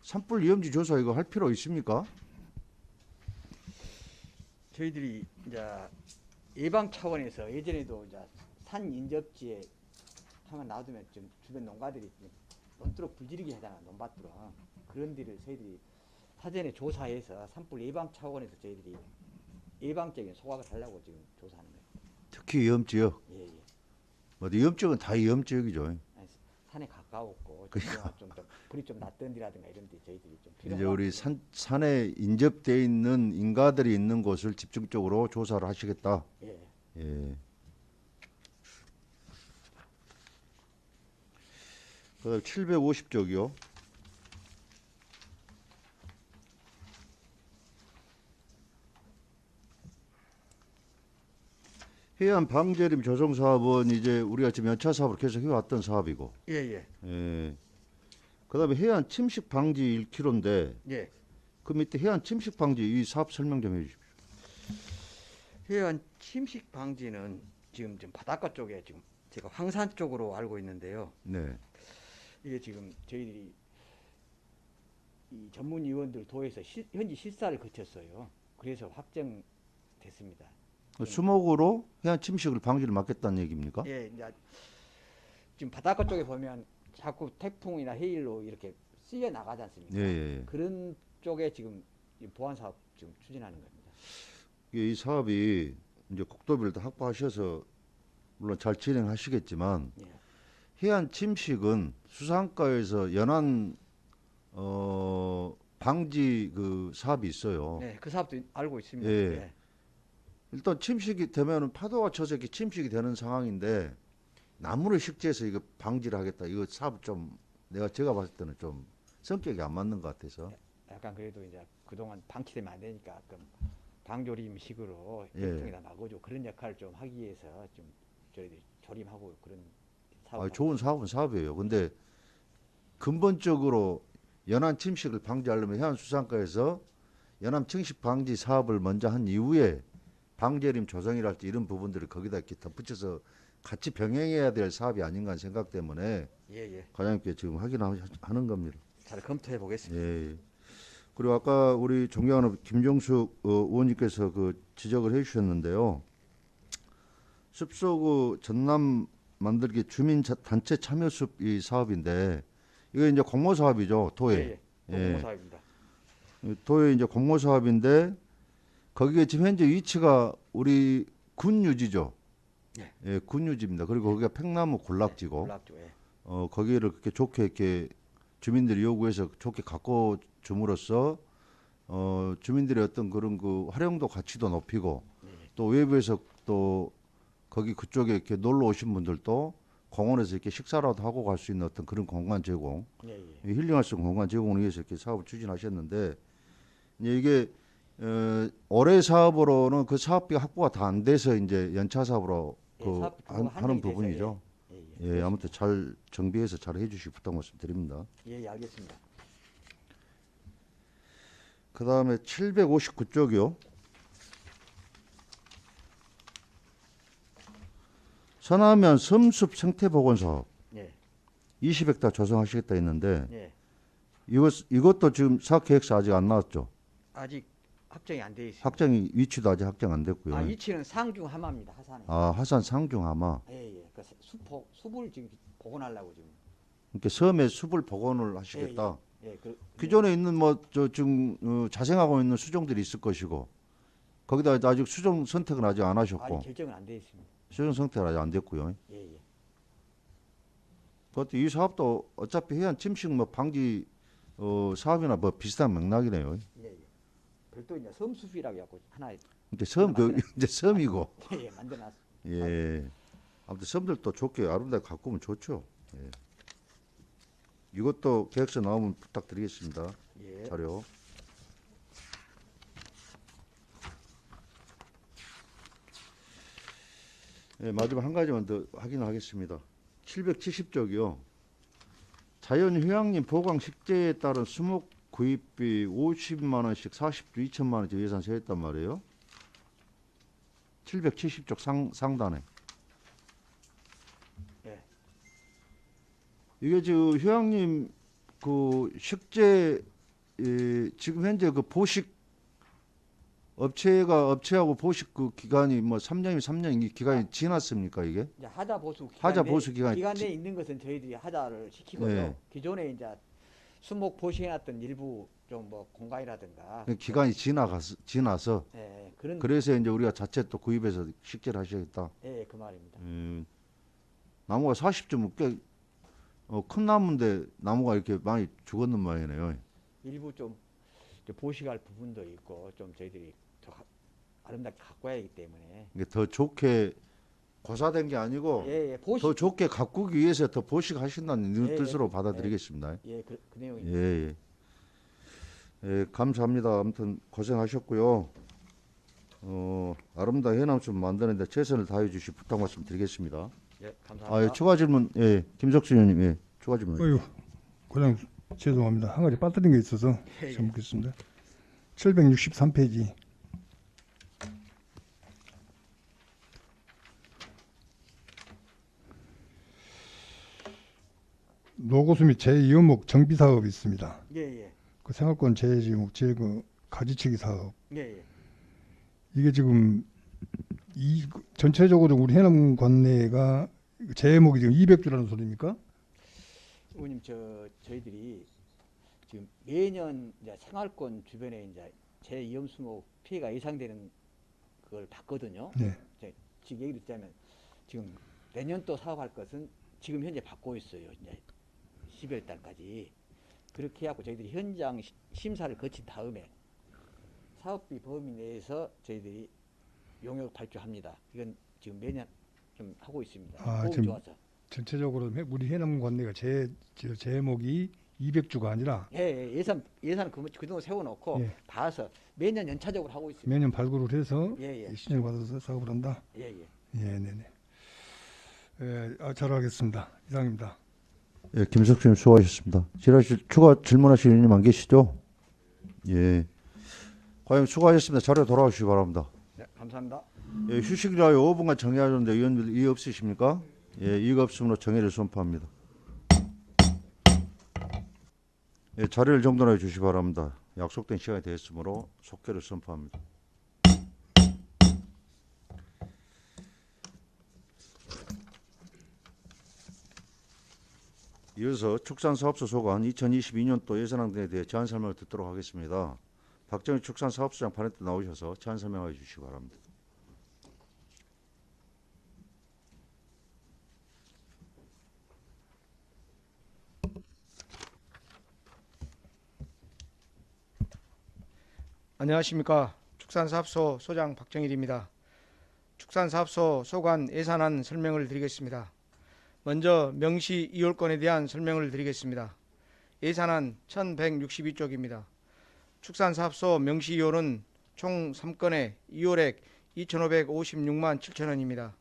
산불 위험지 조사 이거 할 필요 있습니까? 저희들이 이제 예방 차원에서 예전에도 이제 산 인접지에 하면 놔두면 좀 주변 농가들이 좀 논두렁 불지르기 하잖아, 논밭으로. 그런 데를 저희들이 사전에 조사해서 산불 예방 차원에서 저희들이 예방적인 소각을 하려고 지금 조사하는 거예요. 특히 위험지역. 예, 예. 뭐 위험지역은 다 위험지역이죠. 아니, 산에 가까웠고 좀 불이 좀 났던 데라든가 이런 데 저희들이 좀 이제 필요한 우리 산에 인접돼 있는 인가들이 있는 곳을 집중적으로 조사를 하시겠다. 예. 예. 그다음 750쪽이요. 해안 방제림 조성 사업은 이제 우리가 지금 연차 사업으로 계속 해왔던 사업이고, 예, 예. 예. 그다음에 해안 침식 방지 1km인데 예. 그 밑에 해안 침식 방지 이 사업 설명 좀 해주십시오. 해안 침식 방지는 지금 바닷가 쪽에 지금 제가 황산 쪽으로 알고 있는데요. 네. 이게 지금 저희들이 이 전문위원들 도에서 현지 실사를 거쳤어요. 그래서 확정됐습니다. 수목으로 해안 침식을 방지를 막겠다는 얘기입니까? 예, 이제 지금 바닷가 쪽에 보면 자꾸 태풍이나 해일로 이렇게 쓸려 나가지 않습니까? 예, 예, 예. 그런 쪽에 지금 이 보안 사업 지금 추진하는 겁니다. 이 사업이 이제 국도비를 다 확보하셔서 물론 잘 진행하시겠지만 예. 해안 침식은 수상가에서 연안 방지 그 사업이 있어요. 네, 그 사업도 알고 있습니다. 예. 예. 일단 침식이 되면은 파도가 쳐서 이렇게 침식이 되는 상황인데 나무를 식재해서 이거 방지를 하겠다. 이거 사업 좀 제가 봤을 때는 좀 성격이 안 맞는 것 같아서. 약간 그래도 이제 그동안 방치되면 안 되니까 좀 방조림식으로 예. 일종이다 막아줘 그런 역할을 좀 하기 위해서 좀 저희들이 조림하고 그런 사업. 좋은 사업은 사업이에요. 근데 근본적으로 연안 침식을 방지하려면 해안수산가에서 연안 침식 방지 사업을 먼저 한 이후에 방제림 조성이랄지 이런 부분들을 거기다 이렇게 덧붙여서 같이 병행해야 될 사업이 아닌가 하는 생각 때문에 예, 예. 과장님께 지금 확인하는 겁니다. 잘 검토해 보겠습니다. 예. 그리고 아까 우리 존경하는 김종숙 의원님께서 그 지적을 해주셨는데요. 숲속 전남 만들기 주민 단체 참여 숲 이 사업인데 이거 이제 공모 사업이죠, 도에. 예, 예. 공모 사업입니다. 도에 이제 공모 사업인데 거기에 지금 현재 위치가 우리 군유지죠. 예. 예, 군유지입니다. 그리고 거기가 팽나무 군락지고 군락죠. 예. 거기를 그렇게 좋게 이렇게 주민들이 요구해서 좋게 갖고 줌으로써 주민들의 어떤 그런 그 활용도 가치도 높이고 또 외부에서 또 거기 그쪽에 이렇게 놀러 오신 분들도 공원에서 이렇게 식사라도 하고 갈 수 있는 어떤 그런 공간 제공, 예, 예. 힐링할 수 있는 공간 제공을 위해서 이렇게 사업을 추진하셨는데 이제 이게 올해 사업으로는 그 사업비가 확보가 다 안 돼서 이제 연차 사업으로 예, 그 사업 하는 한정이 돼서, 부분이죠. 예, 예. 예, 아무튼 잘 정비해서 잘 해주시기 부탁 말씀드립니다. 예, 예, 알겠습니다. 그 다음에 759쪽이요. 서남면 섬숲 생태보건 사업 예, 20헥타 조성하시겠다 했는데 예. 이것도 지금 사업 계획서 아직 안 나왔죠. 아직 확정이 안 돼 있습니다. 확정이 위치도 아직 확정 안 됐고요. 아, 위치는 상중 하마입니다. 하산에. 하산 상중 하마. 예, 예. 그 숲을 지금 복원하려고 지금. 그러니까 섬에 숲을 복원을 하시겠다. 예, 기존에 있는 뭐 저 지금 자생하고 있는 수종들이 있을 것이고 거기다 아직 수종 선택은 아직 안 하셨고 아직 결정은 안 돼 있습니다. 수종 선택은 아직 안 됐고요. 예, 예. 그것도 이 사업도 어차피 해안 침식 뭐 방지 사업이나 뭐 비슷한 맥락이네요. 예, 예. 별도 이제 섬수비라고 해갖고 하나 이제 섬 이제 섬이고 예, 만들어놨습니다. 예. 아무튼 섬들도 좋게 아름답게 가꾸면 좋죠. 예. 이것도 계획서 나오면 부탁드리겠습니다. 예. 자료. 예, 마지막 한 가지만 더 확인하겠습니다. 770쪽이요. 자연휴양림 보강 식재에 따른 수목 구입비 50만 원씩 40주 2천만 원씩 예산 세웠단 말이에요. 770쪽 상단에. 예. 이게 저 휴양림 그 식재 지금 현재 그 보식 업체하고 보식 그 기간이 뭐 3년이면 3년 이 기간이 지났습니까 이게? 이제 하자 보수 하자 보수 기간이 기간 내에 있는 것은 저희들이 하자를 시키고요. 네. 기존에 이제 수목 보시해놨던 일부 좀 뭐 공간이라든가 그 기간이 지나서 예, 그런 그래서 이제 우리가 자체 또 구입해서 식재를 하셔야겠다. 예, 그 말입니다. 나무가 40점 꽤큰 나무인데 나무가 이렇게 많이 죽었는 모양이네요. 일부 좀 이제 보식할 부분도 있고 좀 저희들이 더 아름답게 가꿔야 하기 때문에 이게 더 좋게 고사된 게 아니고 예, 예, 보식 더 좋게 가꾸기 위해서 더 보식하신다는 예, 뜻으로 받아들이겠습니다. 예, 그 예, 내용입니다. 예. 예, 감사합니다. 아무튼 고생하셨고요. 아름다운 해남숲 만드는데 최선을 다해 주시 부탁 말씀 드리겠습니다. 예, 감사합니다. 아, 예, 추가 질문, 예, 김석수 의원님, 예, 추가 질문. 어휴, 고장 죄송합니다. 한 가지 빠뜨린 게 있어서 예, 예. 좀 묻겠습니다. 763페이지. 노고수 및 제2호목 정비 사업이 있습니다. 예, 예, 그 생활권 제2호목 제그 가지치기 사업. 예, 예. 이게 지금 이 전체적으로 우리 해남 관내가 제목이 지금 200주라는 소리입니까? 의원님 저희들이 지금 매년 이제 생활권 주변에 이제 제2hom수목 피해가 예상되는 그걸 봤거든요. 네. 지금 얘기를 듣자면 지금 내년 또 사업할 것은 지금 현재 받고 있어요. 이제 12월 달까지 그렇게 해갖고 저희들이 현장 심사를 거친 다음에 사업비 범위 내에서 저희들이 용역 발주합니다. 이건 지금 매년 좀 하고 있습니다. 아, 호흡이 지금 좋아서. 전체적으로 우리 해남 관내가 제목이 200주가 아니라 예, 예산 그동안 세워놓고 예. 봐서 매년 연차적으로 하고 있습니다. 매년 발굴을 해서 예, 예, 신청을 받아서 사업을 한다. 예, 예. 예, 네네. 예, 잘 알겠습니다. 이상입니다. 예, 김석수 님 수고하셨습니다. 추가 질문하실 의원님 안 계시죠? 예. 과연 수고하셨습니다. 자료 돌아오시기 바랍니다. 네, 감사합니다. 예, 휴식을 위하여 5분간 정해하셨는데 의원들 이의 없으십니까? 예, 이의가 없으므로 정해를 선포합니다. 예, 자리를 정돈해 주시기 바랍니다. 약속된 시간이 되었으므로 속개를 선포합니다. 이어서 축산사업소 소관 2022년도 예산안 등에 대해 제안 설명을 듣도록 하겠습니다. 박정희 축산사업소장 발언 때 나오셔서 제안 설명해 주시기 바랍니다. 안녕하십니까. 축산사업소 소장 박정일입니다. 축산사업소 소관 예산안 설명을 드리겠습니다. 먼저 명시 이홀권에 대한 설명을 드리겠습니다. 예산안 1162쪽입니다. 축산사업소 명시 이홀은 총 3건에 이홀액 2,556만 7천원입니다.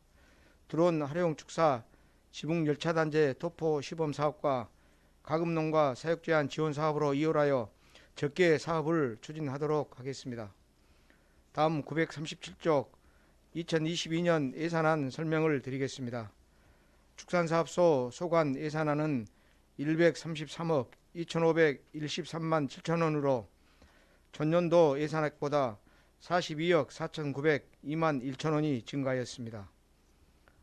드론 활용 축사, 지붕열차단제 도포 시범사업과 가금농가 사육제한 지원 사업으로 이홀하여 적게 사업을 추진하도록 하겠습니다. 다음 937쪽 2022년 예산안 설명을 드리겠습니다. 축산사업소 소관 예산안은 133억 2,513만 7천원으로 전년도 예산액보다 42억 4,902만 1천원이 증가하였습니다.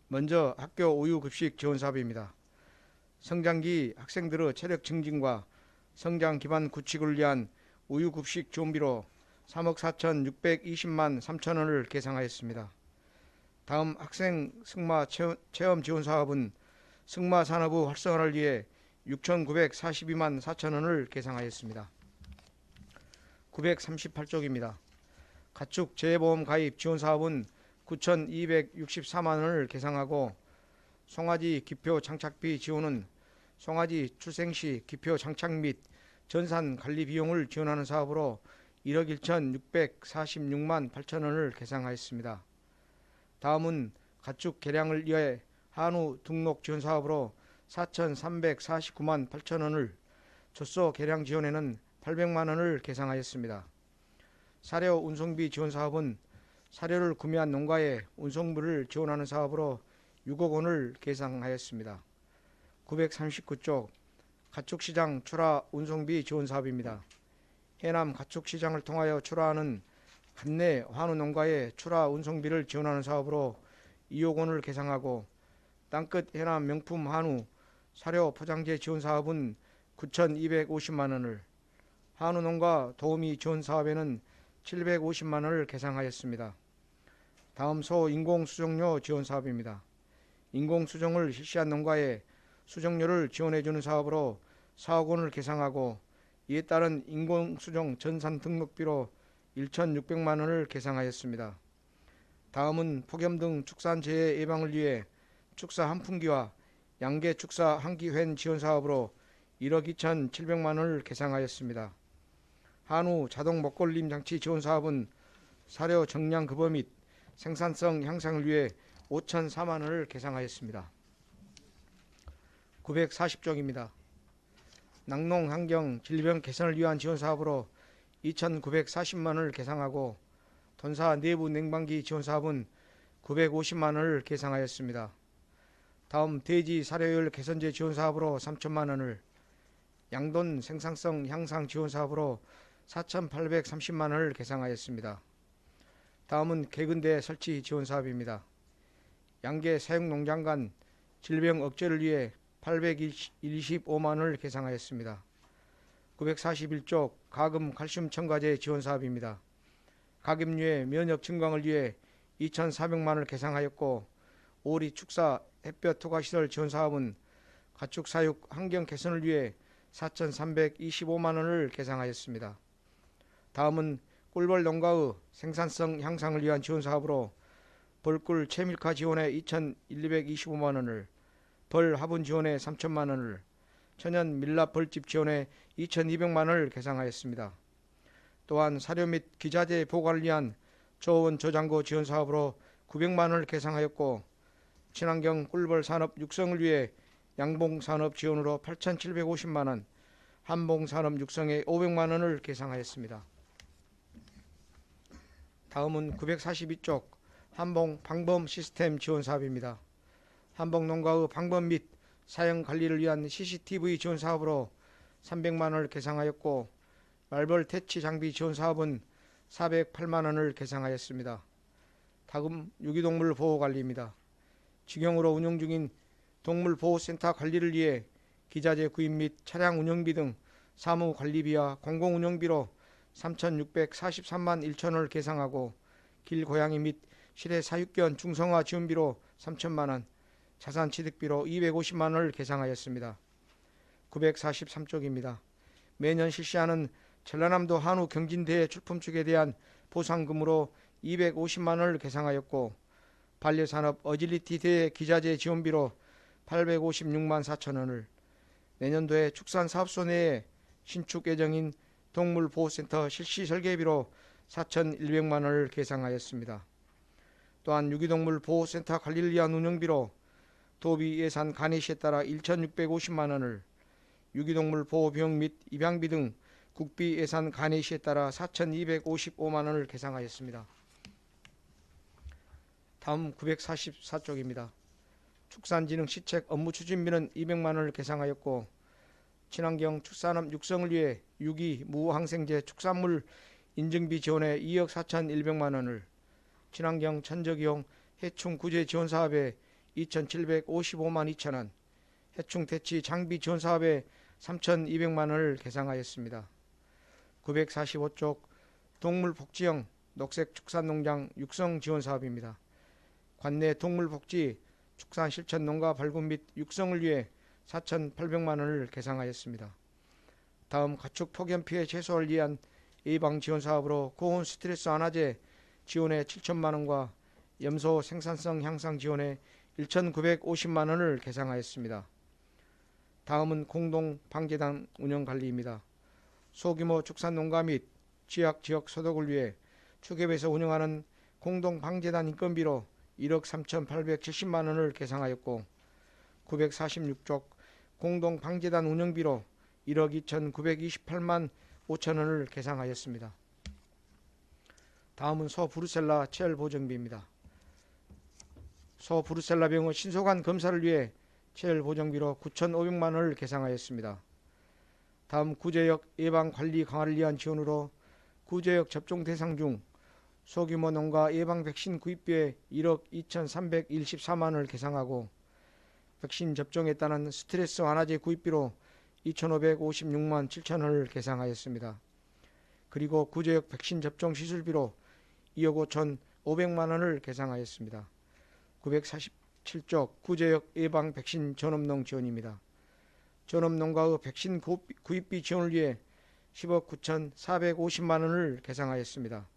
먼저 학교 우유급식 지원 사업입니다. 성장기 학생들의 체력 증진과 성장 기반 구축을 위한 우유급식 지원비로 3억 4,620만 3천 원을 계상하였습니다. 다음 학생 승마 체험 지원 사업은 승마 산업의 활성화를 위해 6,942만 4천 원을 계상하였습니다. 938쪽입니다. 가축 재보험 가입 지원 사업은 9,264만 원을 계상하고 송아지 기표 장착비 지원은 송아지 출생 시 기표 장착 및 전산 관리 비용을 지원하는 사업으로 1억 1,646만 8천 원을 계상하였습니다. 다음은 가축 개량을 위해 한우 등록 지원 사업으로 4,349만 8천 원을, 젖소 개량 지원에는 800만 원을 계상하였습니다. 사료 운송비 지원 사업은 사료를 구매한 농가에 운송비를 지원하는 사업으로 6억 원을 계상하였습니다. 939쪽 가축시장 출하 운송비 지원 사업입니다. 해남 가축시장을 통하여 출하하는 관내 한우 농가에 출하 운송비를 지원하는 사업으로 2억 원을 계상하고, 땅끝 해남 명품 한우 사료 포장재 지원 사업은 9,250만 원을, 한우 농가 도우미 지원 사업에는 750만 원을 계상하였습니다. 다음 소 인공수정료 지원 사업입니다. 인공수정을 실시한 농가에 수정료를 지원해주는 사업으로 4억 원을 계상하고, 이에 따른 인공수정 전산 등록비로 1,600만 원을 계상하였습니다. 다음은 폭염 등 축산재해 예방을 위해 축사 한풍기와 양계 축사 한기회 지원 사업으로 1억 2,700만 원을 계상하였습니다. 한우 자동 먹골림 장치 지원 사업은 사료 정량 급여 및 생산성 향상을 위해 5,004만 원을 계상하였습니다. 940쪽입니다. 낙농 환경 질병 개선을 위한 지원 사업으로 2,940만 원을 계상하고, 돈사 내부 냉방기 지원 사업은 950만 원을 계상하였습니다. 다음 돼지 사료율 개선제 지원 사업으로 3천만 원을, 양돈 생산성 향상 지원 사업으로 4,830만 원을 계상하였습니다. 다음은 개근대 설치 지원 사업입니다. 양계 사육 농장 간 질병 억제를 위해 825만 원을 계상하였습니다. 941쪽 가금 칼슘 첨가제 지원 사업입니다. 가금류의 면역 증강을 위해 2,400만 원을 계상하였고, 오리 축사 햇볕 투과시설 지원 사업은 가축 사육 환경 개선을 위해 4,325만 원을 계상하였습니다. 다음은 꿀벌 농가의 생산성 향상을 위한 지원 사업으로 벌꿀 채밀화 지원에 2,125만 원을, 벌 화분 지원에 3천만 원을, 천연 밀랍 벌집 지원에 2,200만 원을 계상하였습니다. 또한 사료 및 기자재 보관을 위한 저온 저장고 지원 사업으로 900만 원을 계상하였고, 친환경 꿀벌 산업 육성을 위해 양봉 산업 지원으로 8,750만 원, 한봉 산업 육성에 500만 원을 계상하였습니다. 다음은 942쪽 한봉 방범 시스템 지원 사업입니다. 한봉 농가의 방범 및 사형 관리를 위한 CCTV 지원 사업으로 300만 원을 계상하였고, 말벌 퇴치 장비 지원 사업은 408만 원을 계상하였습니다. 다음 유기동물 보호 관리입니다. 직영으로 운영 중인 동물보호센터 관리를 위해 기자재 구입 및 차량 운영비 등 사무 관리비와 공공운영비로 3,643만 1천 원을 계상하고, 길고양이 및 실외 사육견 중성화 지원비로 3천만 원, 자산 취득비로 250만 원을 계상하였습니다. 943쪽입니다. 매년 실시하는 전라남도 한우 경진대회 출품축에 대한 보상금으로 250만 원을 계상하였고, 반려산업 어질리티 대회 기자재 지원비로 856만 4천 원을, 내년도에 축산사업소 내에 신축 예정인 동물보호센터 실시 설계비로 4,100만 원을 계상하였습니다. 또한 유기동물 보호센터 관리를 위한 운영비로 도비 예산 간이시에 따라 1,650만 원을, 유기동물 보호 비용 및 입양비 등 국비 예산 간이시에 따라 4,255만 원을 계상하였습니다. 다음 944쪽입니다. 축산진흥 시책 업무 추진비는 200만 원을 계상하였고, 친환경 축산업 육성을 위해 유기 무항생제 축산물 인증비 지원에 2억 4,100만 원을, 친환경 천적이용 해충 구제 지원 사업에 2,755만 2천 원, 해충 퇴치 장비 지원 사업에 3,200만 원을 계상하였습니다. 945쪽 동물복지형 녹색축산농장 육성 지원 사업입니다. 관내 동물복지 축산 실천 농가 발굴 및 육성을 위해 4,800만 원을 계상하였습니다. 다음 가축 폭염 피해 최소화를 위한 예방 지원 사업으로 고온 스트레스 완화제 지원에 7천만 원과 염소 생산성 향상 지원에 1,950만 원을 계상하였습니다. 다음은 공동 방제단 운영 관리입니다. 소규모 축산 농가 및 지역 소득을 위해 축협에서 운영하는 공동 방제단 인건비로 1억 3,870만 원을 계상하였고 946쪽 공동 방제단 운영비로 1억 2,928만 5천 원을 계상하였습니다. 다음은 소 브루셀라 체열 보정비입니다. 소 브루셀라 병의 신속한 검사를 위해 체열 보정비로 9,500만 원을 계상하였습니다. 다음 구제역 예방 관리 강화를 위한 지원으로 구제역 접종 대상 중 소규모 농가 예방 백신 구입비에 1억 2,314만 원을 계상하고 백신 접종에 따른 스트레스 완화제 구입비로 2,556만 7천 원을 계상하였습니다. 그리고 구제역 백신 접종 시술비로 2억 5,500만 원을 계상하였습니다. 947쪽 구제역 예방 백신 전업농 지원입니다. 전업농가의 백신 구입비 지원을 위해 10억 9,450만 원을 계상하였습니다.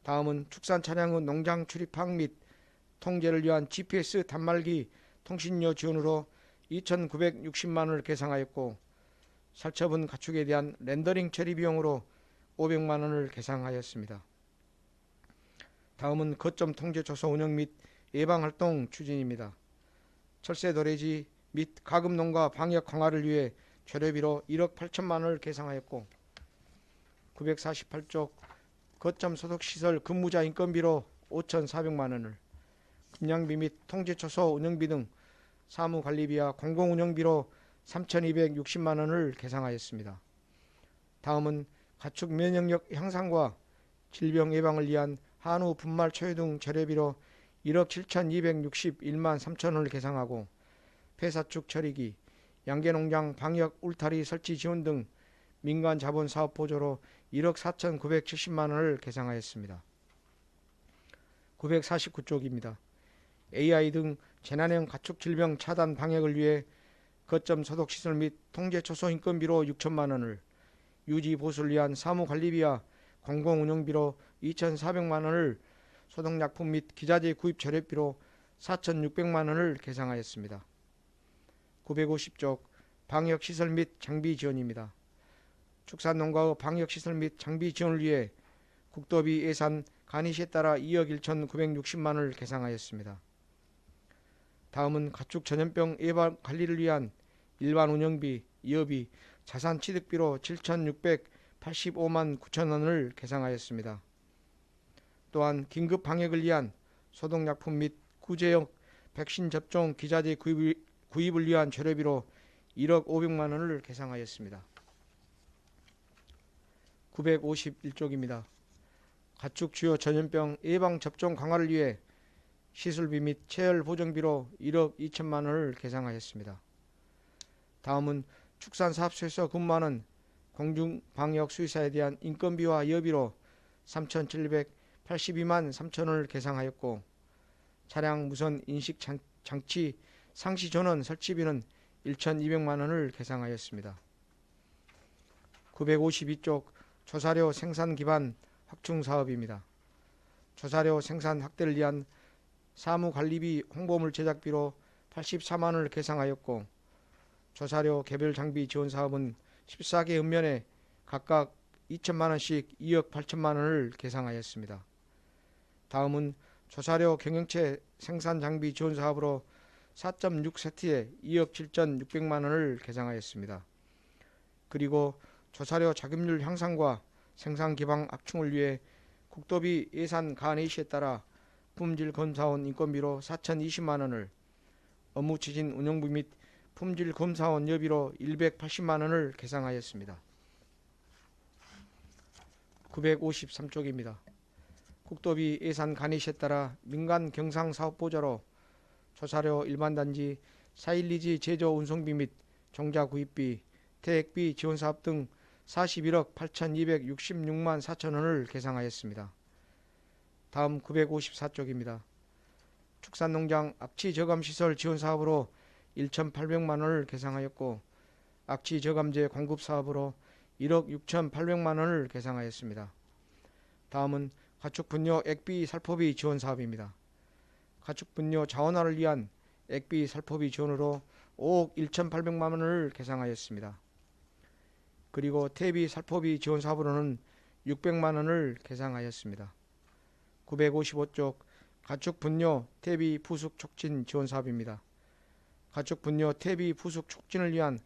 다음은 축산 차량의 농장 출입항 및 통제를 위한 GPS 단말기 통신료 지원으로 2,960만 원을 계상하였고 살처분 가축에 대한 렌더링 처리 비용으로 500만 원을 계상하였습니다. 다음은 거점 통제 조사 운영 및 예방 활동 추진입니다. 철새 도래지 및 가금 농가 방역 강화를 위해 재료비로 1억 8천만 원을 계상하였고 948쪽 거점 소독시설 근무자 인건비로 5,400만 원을 금양비 및 통제초소 운영비 등 사무관리비와 공공운영비로 3,260만 원을 계상하였습니다. 다음은 가축 면역력 향상과 질병 예방을 위한 한우 분말 초유 등 재료비로 1억 7,261만 3천 원을 계상하고 폐사축 처리기, 양계농장 방역 울타리 설치 지원 등 민간 자본 사업 보조로 1억 4,970만 원을 계상하였습니다. 949쪽입니다. AI 등 재난형 가축 질병 차단 방역을 위해 거점 소독 시설 및 통제 초소 인건비로 6천만 원을, 유지 보수를 위한 사무 관리비와 공공 운영비로 2,400만 원을, 소독약품 및 기자재 구입 재료비로 4,600만 원을 계상하였습니다. 950쪽 방역 시설 및 장비 지원입니다. 축산농가의 방역 시설 및 장비 지원을 위해 국도비 예산 간이시에 따라 2억 1,960만 원을 계상하였습니다. 다음은 가축 전염병 예방 관리를 위한 일반 운영비, 이어비, 자산 취득비로 7,685만 9천 원을 계상하였습니다. 또한 긴급 방역을 위한 소독약품 및 구제역 백신 접종 기자재 구입을 위한 재료비로 1억 500만 원을 계상하였습니다. 951쪽입니다. 가축 주요 전염병 예방 접종 강화를 위해 시술비 및 체열 보정비로 1억 2천만 원을 계상하였습니다. 다음은 축산사업소에서 근무하는 공중방역 수의사에 대한 인건비와 여비로 3,782만 3천 원을 계상하였고 차량 무선 인식 장치 상시 전원 설치비는 1,200만 원을 계상하였습니다. 952쪽 조사료 생산 기반 확충 사업입니다. 조사료 생산 확대를 위한 사무관리비 홍보물 제작비로 84만 원을 계상하였고 조사료 개별 장비 지원 사업은 14개 읍면에 각각 2천만 원씩 2억 8천만 원을 계상하였습니다. 다음은 조사료 경영체 생산 장비 지원 사업으로 4.6세트에 2억 7,600만 원을 계상하였습니다. 그리고 조사료 자급률 향상과 생산 기반 확충을 위해 국도비 예산 간이시에 따라 품질 검사원 인건비로 4,020만 원을, 업무 추진 운영비 및 품질 검사원 여비로 180만 원을 계상하였습니다. 953쪽입니다. 국도비 예산 간이시에 따라 민간 경상 사업 보조로 조사료 일반 단지 4.12지 제조 운송비 및 종자 구입비, 태액비 지원 사업 등 41억 8,266만 4천 원을 계상하였습니다. 다음 954쪽입니다. 축산농장 악취 저감 시설 지원 사업으로 1,800만 원을 계상하였고 악취 저감제 공급 사업으로 1억 6,800만 원을 계상하였습니다. 다음은 가축 분뇨 액비 살포비 지원 사업입니다. 가축 분뇨 자원화를 위한 액비 살포비 지원으로 5억 1,800만 원을 계상하였습니다. 그리고 퇴비 살포비 지원 사업으로는 600만 원을 계상하였습니다. 955쪽 가축 분뇨 퇴비 부숙 촉진 지원 사업입니다. 가축 분뇨 퇴비 부숙 촉진을 위한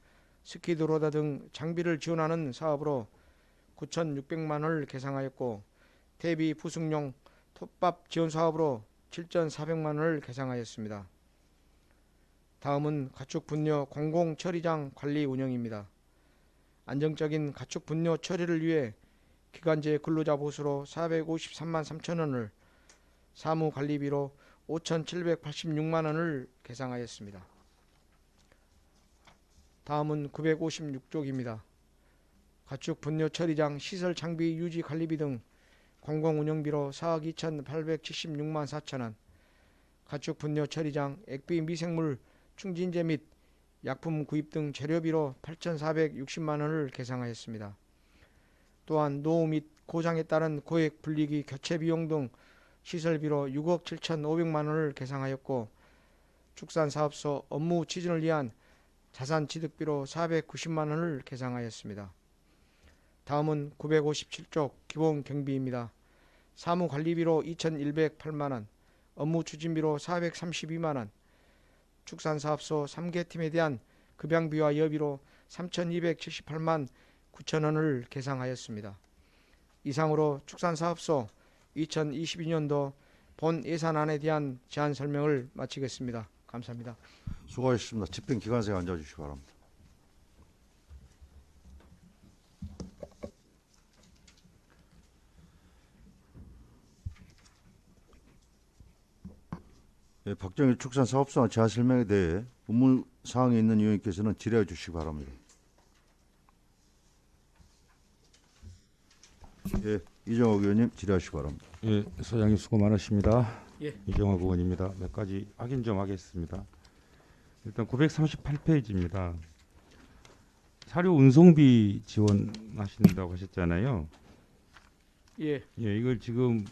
스키드로더 등 장비를 지원하는 사업으로 9,600만 원을 계상하였고 퇴비 부숙용 톱밥 지원 사업으로 7,400만 원을 계상하였습니다. 다음은 가축 분뇨 공공 처리장 관리 운영입니다. 안정적인 가축 분뇨 처리를 위해 기간제 근로자 보수로 453만 3천 원을, 사무 관리비로 5,786만 원을 계상하였습니다. 다음은 956쪽입니다. 가축 분뇨 처리장 시설 장비 유지 관리비 등 공공 운영비로 4억 2,876만 4천 원, 가축 분뇨 처리장 액비 미생물 충진제 및 약품 구입 등 재료비로 8,460만 원을 계상하였습니다. 또한 노후 및 고장에 따른 고액 분리기 교체 비용 등 시설비로 6억 7,500만 원을 계상하였고 축산사업소 업무 추진을 위한 자산 취득비로 490만 원을 계상하였습니다. 다음은 957쪽 기본 경비입니다. 사무 관리비로 2,108만 원, 업무 추진비로 432만 원, 축산사업소 3개 팀에 대한 급양비와 여비로 3,278만 9천 원을 계상하였습니다. 이상으로 축산사업소 2022년도 본 예산안에 대한 제안 설명을 마치겠습니다. 감사합니다. 수고하셨습니다. 집행 기관장에 앉아주시기 바랍니다. 네, 박정일 축산사업소와 제안 설명에 대해 의문 사항이 있는 의원님께서는 질의해 주시기 바랍니다. 예, 이정옥 의원님 질의하시기 바랍니다. 예, 소장님 수고 많으십니다. 예. 이정학 의원입니다. 몇 가지 확인 좀 하겠습니다. 일단 938페이지입니다. 사료 운송비 지원하신다고 하셨잖아요. 예, 예, 이걸 지금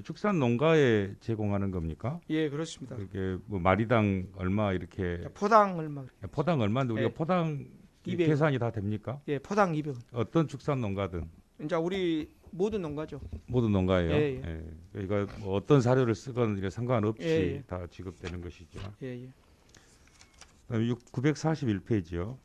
축산 농가에 제공하는 겁니까? 예, 그렇습니다. 이게 뭐 마리당 얼마 이렇게 포당 얼마? 포당 얼마인데 우리가 예. 포당 200. 계산이 다 됩니까? 예, 포당 200원. 어떤 축산 농가든 이제 우리 모든 농가죠. 모든 농가예요. 예, 예. 그러니까 뭐 어떤 사료를 쓰건 이게 상관없이 예, 예. 다 지급되는 것이죠. 예, 예. 그다음에 941페이지요.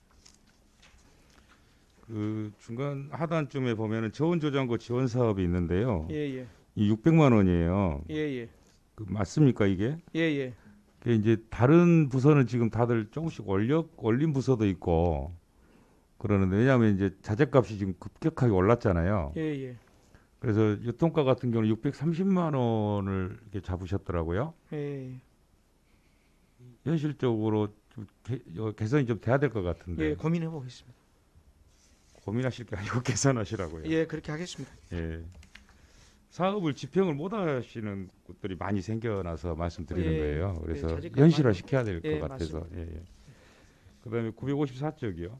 그 중간 하단쯤에 보면은 저온저장고 지원 사업이 있는데요. 예, 예. 이 600만 원이에요. 예, 예. 그 맞습니까 이게? 예, 예. 그 이제 다른 부서는 지금 다들 조금씩 올린 부서도 있고 그러는데 왜냐하면 이제 자재값이 지금 급격하게 올랐잖아요. 예, 예. 그래서 유통가 같은 경우는 630만 원을 이렇게 잡으셨더라고요. 예, 현실적으로 좀 개선이 좀 돼야 될 것 같은데 예, 고민해 보겠습니다. 고민하실 게 아니고 개선하시라고요. 예, 그렇게 하겠습니다. 예. 사업을 집행을 못 하시는 곳들이 많이 생겨나서 말씀드리는 예, 거예요. 예, 그래서 자재가 현실화 많이- 시켜야 될 것 예, 같아서. 맞습니다. 예, 예. 그다음에 954쪽이요.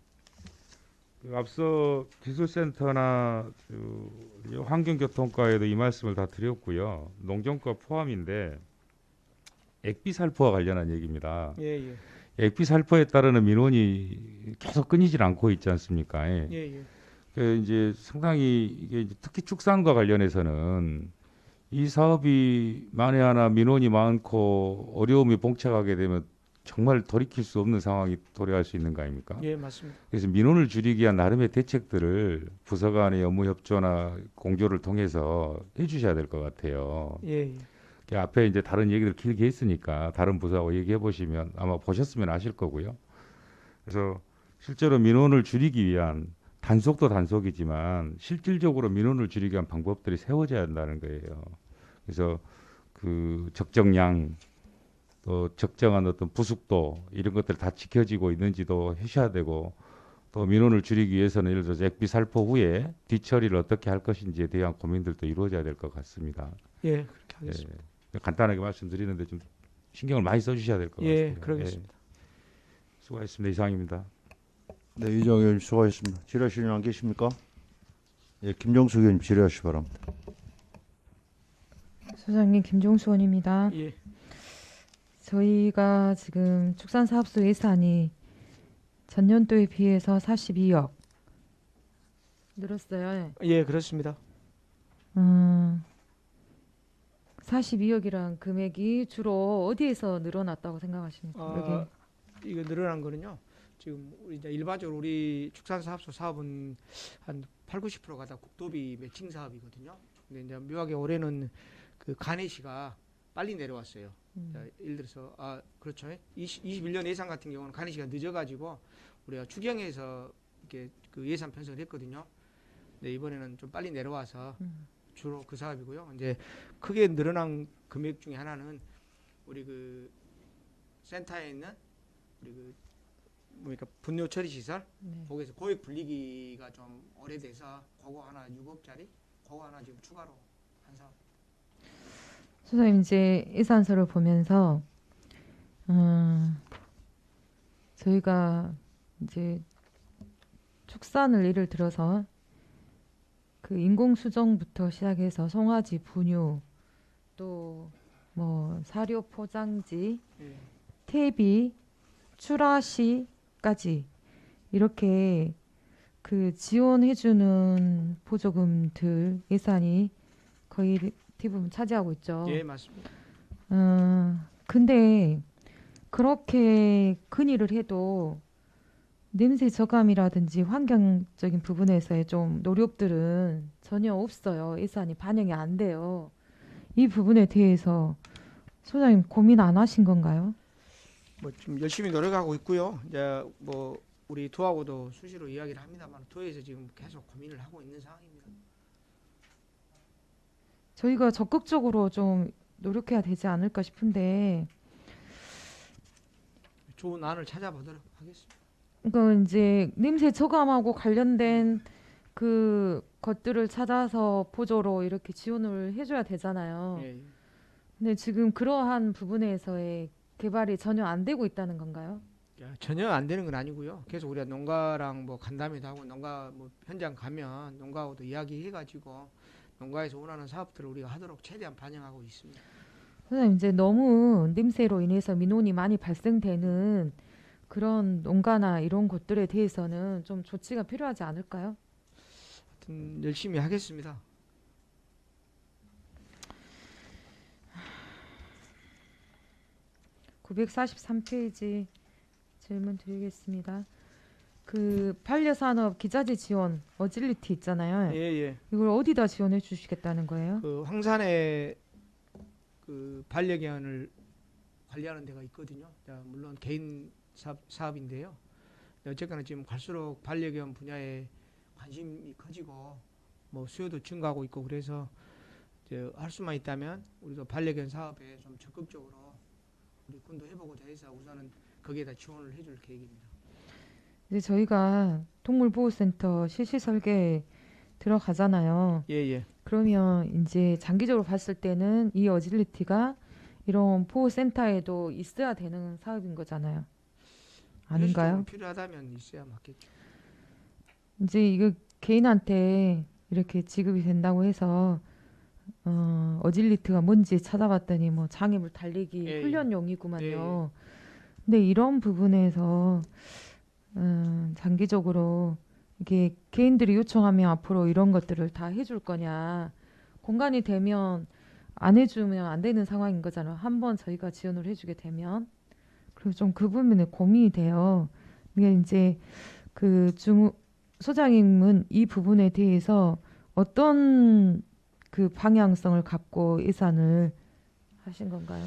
그 앞서 기술센터나 환경교통과에도 이 말씀을 다 드렸고요. 농정과 포함인데 액비살포와 관련한 얘기입니다. 예, 예. 액비살포에 따르는 민원이 계속 끊이질 않고 있지 않습니까? 예. 예, 예. 그 이제 상당히 이게 이제 특히 축산과 관련해서는 이 사업이 만에 하나 민원이 많고 어려움이 봉착하게 되면 정말 돌이킬 수 없는 상황이 도래할 수 있는 거 아닙니까? 예, 맞습니다. 그래서 민원을 줄이기 위한 나름의 대책들을 부서 간의 업무 협조나 공조를 통해서 해주셔야 될 것 같아요. 예, 예. 그 앞에 이제 다른 얘기들 길게 했으니까 다른 부서하고 얘기해 보시면 아마 보셨으면 아실 거고요. 그래서 실제로 민원을 줄이기 위한 단속도 단속이지만 실질적으로 민원을 줄이기 위한 방법들이 세워져야 한다는 거예요. 그래서 그 적정량 또 적정한 어떤 부숙도 이런 것들 다 지켜지고 있는지도 하셔야 되고 또 민원을 줄이기 위해서는 예를 들어서 액비 살포 후에 뒤처리를 어떻게 할 것인지에 대한 고민들도 이루어져야 될 것 같습니다. 예, 그렇게 하겠습니다. 간단하게 말씀드리는데 좀 신경을 많이 써주셔야 될 것 같습니다. 예, 그러겠습니다. 수고하셨습니다. 이상입니다. 네, 이정 의원님 수고하셨습니다. 질의하실 분 안 계십니까? 예, 김종수 의원님 질의하시기 바랍니다. 소장님 김종수 의원입니다. 예, 저희가 지금 축산사업소 예산이 전년도에 비해서 42억 늘었어요. 예, 그렇습니다. 42억이란 금액이 주로 어디에서 늘어났다고 생각하십니까? 여기. 이거 늘어난 거는요. 지금 우리 이제 일반적으로 우리 축산사업소 사업은 한 8, 90%가 다 국도비 매칭 사업이거든요. 근데 이제 묘하게 올해는 그 가내시가 빨리 내려왔어요. 자, 예를 들어서 그렇죠. 21년 예산 같은 경우는 가내시가 늦어가지고 우리가 추경에서 이렇게 그 예산 편성을 했거든요. 근데 이번에는 좀 빨리 내려와서 주로 그 사업이고요. 이제 크게 늘어난 금액 중에 하나는 우리 그 센터에 있는 우리 그 뭐니까 분뇨 처리 시설 네. 거기서 고액 분리기가 좀 오래돼서 그거 하나 6억짜리 그거 하나 지금 추가로 한 사업. 소장님 이제 예산서를 보면서 저희가 이제 축산을 예를 들어서 그 인공수정부터 시작해서 송아지 분유 또 뭐 사료 포장지 예. 퇴비 출하시까지 이렇게 그 지원해주는 보조금들 예산이 거의 대부분 차지하고 있죠. 예, 맞습니다. 근데 그렇게 근의를 해도 냄새 저감이라든지 환경적인 부분에서의 좀 노력들은 전혀 없어요. 예산이 반영이 안 돼요. 이 부분에 대해서 소장님 고민 안 하신 건가요? 뭐 좀 열심히 노력하고 있고요. 이제 뭐 우리 도하고도 수시로 이야기를 합니다만 도에서 지금 계속 고민을 하고 있는 상황입니다. 저희가 적극적으로 좀 노력해야 되지 않을까 싶은데 좋은 안을 찾아보도록 하겠습니다. 그러니까 이제 냄새 저감하고 관련된 그 것들을 찾아서 보조로 이렇게 지원을 해줘야 되잖아요. 예, 예. 근데 지금 그러한 부분에서의 개발이 전혀 안 되고 있다는 건가요? 야, 전혀 안 되는 건 아니고요. 계속 우리가 농가랑 뭐 간담회도 하고 농가 뭐 현장 가면 농가하고도 이야기해가지고 농가에서 원하는 사업들을 우리가 하도록 최대한 반영하고 있습니다. 선생님 이제 너무 냄새로 인해서 민원이 많이 발생되는 그런 농가나 이런 곳들에 대해서는 좀 조치가 필요하지 않을까요? 하여튼 열심히 하겠습니다. 943페이지 질문 드리겠습니다. 그 반려산업 기자재 지원 어질리티 있잖아요. 예, 예. 이걸 어디다 지원해 주시겠다는 거예요? 그 황산에 그 반려견을 관리하는 데가 있거든요. 자, 물론 개인 사업인데요. 어쨌거나 지금 갈수록 반려견 분야에 관심이 커지고 뭐 수요도 증가하고 있고 그래서 이제 할 수만 있다면 우리도 반려견 사업에 좀 적극적으로 우리 군도 해보고자 해서 우선은 거기에다 지원을 해줄 계획입니다. 이제 저희가 동물보호센터 실시 설계 들어가잖아요. 예, 예. 그러면 이제 장기적으로 봤을 때는 이 어질리티가 이런 보호센터에도 있어야 되는 사업인 거잖아요. 아닌가요? 필요하다면 있어야 맞겠죠. 이제 이거 개인한테 이렇게 지급이 된다고 해서 어질리티가 뭔지 찾아봤더니 뭐 장애물 달리기 예, 예. 훈련용이구만요. 근데 이런 부분에서 장기적으로 이게 개인들이 요청하면 앞으로 이런 것들을 다 해줄 거냐, 공간이 되면 안 해주면 안 되는 상황인 거잖아요. 한번 저희가 지원을 해주게 되면. 그래서 좀 그 부분에 고민이 돼요. 이게 이제 그 소장님은 이 부분에 대해서 어떤 그 방향성을 갖고 예산을 하신 건가요?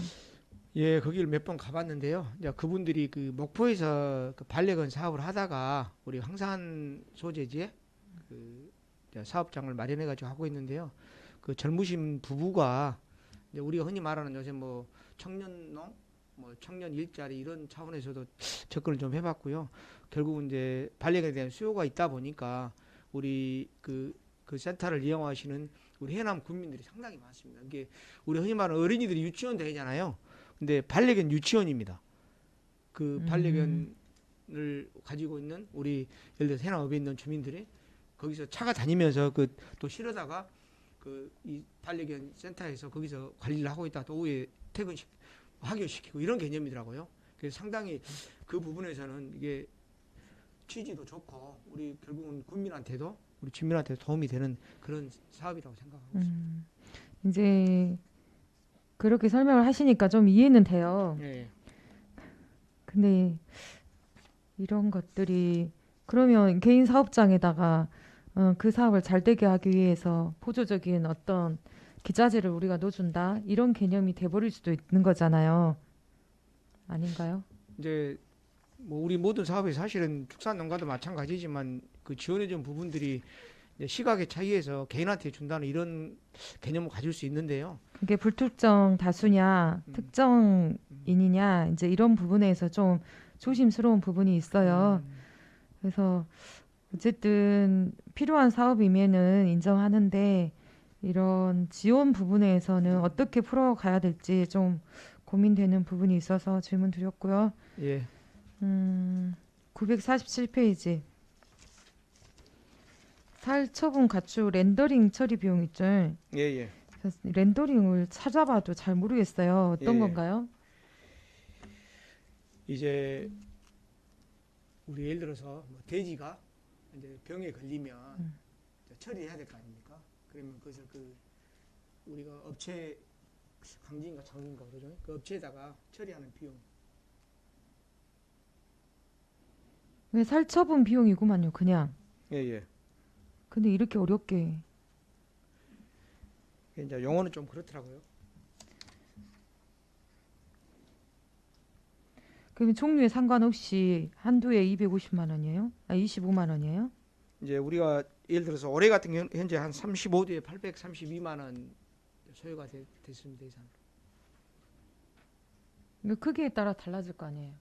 예, 거기를 몇 번 가봤는데요. 이제 그분들이 그 목포에서 그 반려견 사업을 하다가 우리 황산 소재지에 그 이제 사업장을 마련해가지고 하고 있는데요. 그 젊으신 부부가 이제 우리가 흔히 말하는 요새 뭐 청년농, 뭐 청년 일자리 이런 차원에서도 접근을 좀 해봤고요. 결국은 이제 반려견에 대한 수요가 있다 보니까 우리 그 센터를 이용하시는 우리 해남 군민들이 상당히 많습니다. 이게 우리 흔히 말하는 어린이들이 유치원 다니잖아요. 근데 반려견 유치원입니다. 그 반려견을 가지고 있는 우리 예를 들어 해남읍에 있는 주민들이 거기서 차가 다니면서 그 또 실어다가 그 이 반려견 센터에서 거기서 관리를 하고 있다 또 오후에 하교시키고 이런 개념이더라고요. 그래서 상당히 그 부분에서는 이게 취지도 좋고 우리 결국은 국민한테도 우리 주민한테 도움이 되는 그런 사업이라고 생각하고 있습니다. 이제 그렇게 설명을 하시니까 좀 이해는 돼요. 예. 근데 이런 것들이 그러면 개인 사업장에다가 그 사업을 잘 되게 하기 위해서 보조적인 어떤 기자재를 우리가 넣어준다 이런 개념이 돼버릴 수도 있는 거잖아요. 아닌가요? 이제 뭐 우리 모든 사업이 사실은 축산농가도 마찬가지지만 그 지원해준 부분들이 이제 시각의 차이에서 개인한테 준다는 이런 개념을 가질 수 있는데요. 그게 불특정 다수냐 특정인이냐 이제 이런 부분에서 좀 조심스러운 부분이 있어요. 그래서 어쨌든 필요한 사업이면은 인정하는데 이런 지원 부분에서는 어떻게 풀어가야 될지 좀 고민되는 부분이 있어서 질문 드렸고요. 예. 947페이지 살처분 가축 렌더링 처리 비용 있죠. 예, 예. 그래서 렌더링을 찾아봐도 잘 모르겠어요. 어떤 예, 예. 건가요? 이제 우리 예를 들어서 뭐 돼지가 이제 병에 걸리면 이제 처리해야 될 거 아닙니까? 그러면 그것을 그 우리가 업체 강진인가 장인가 그러죠? 그 업체에다가 처리하는 비용. 왜 살처분 비용이구만요. 그냥. 예, 예. 근데 이렇게 어렵게 이제 용어는 좀 그렇더라고요. 그러면 종류에 상관없이 한두에 250만 원이에요? 25만 원이에요? 이제 우리가 예를 들어서 올해 같은 경우 현재 한 35대에 832만 원 소요가 됐습니다. 이상. 이거 크기에 따라 달라질 거 아니에요?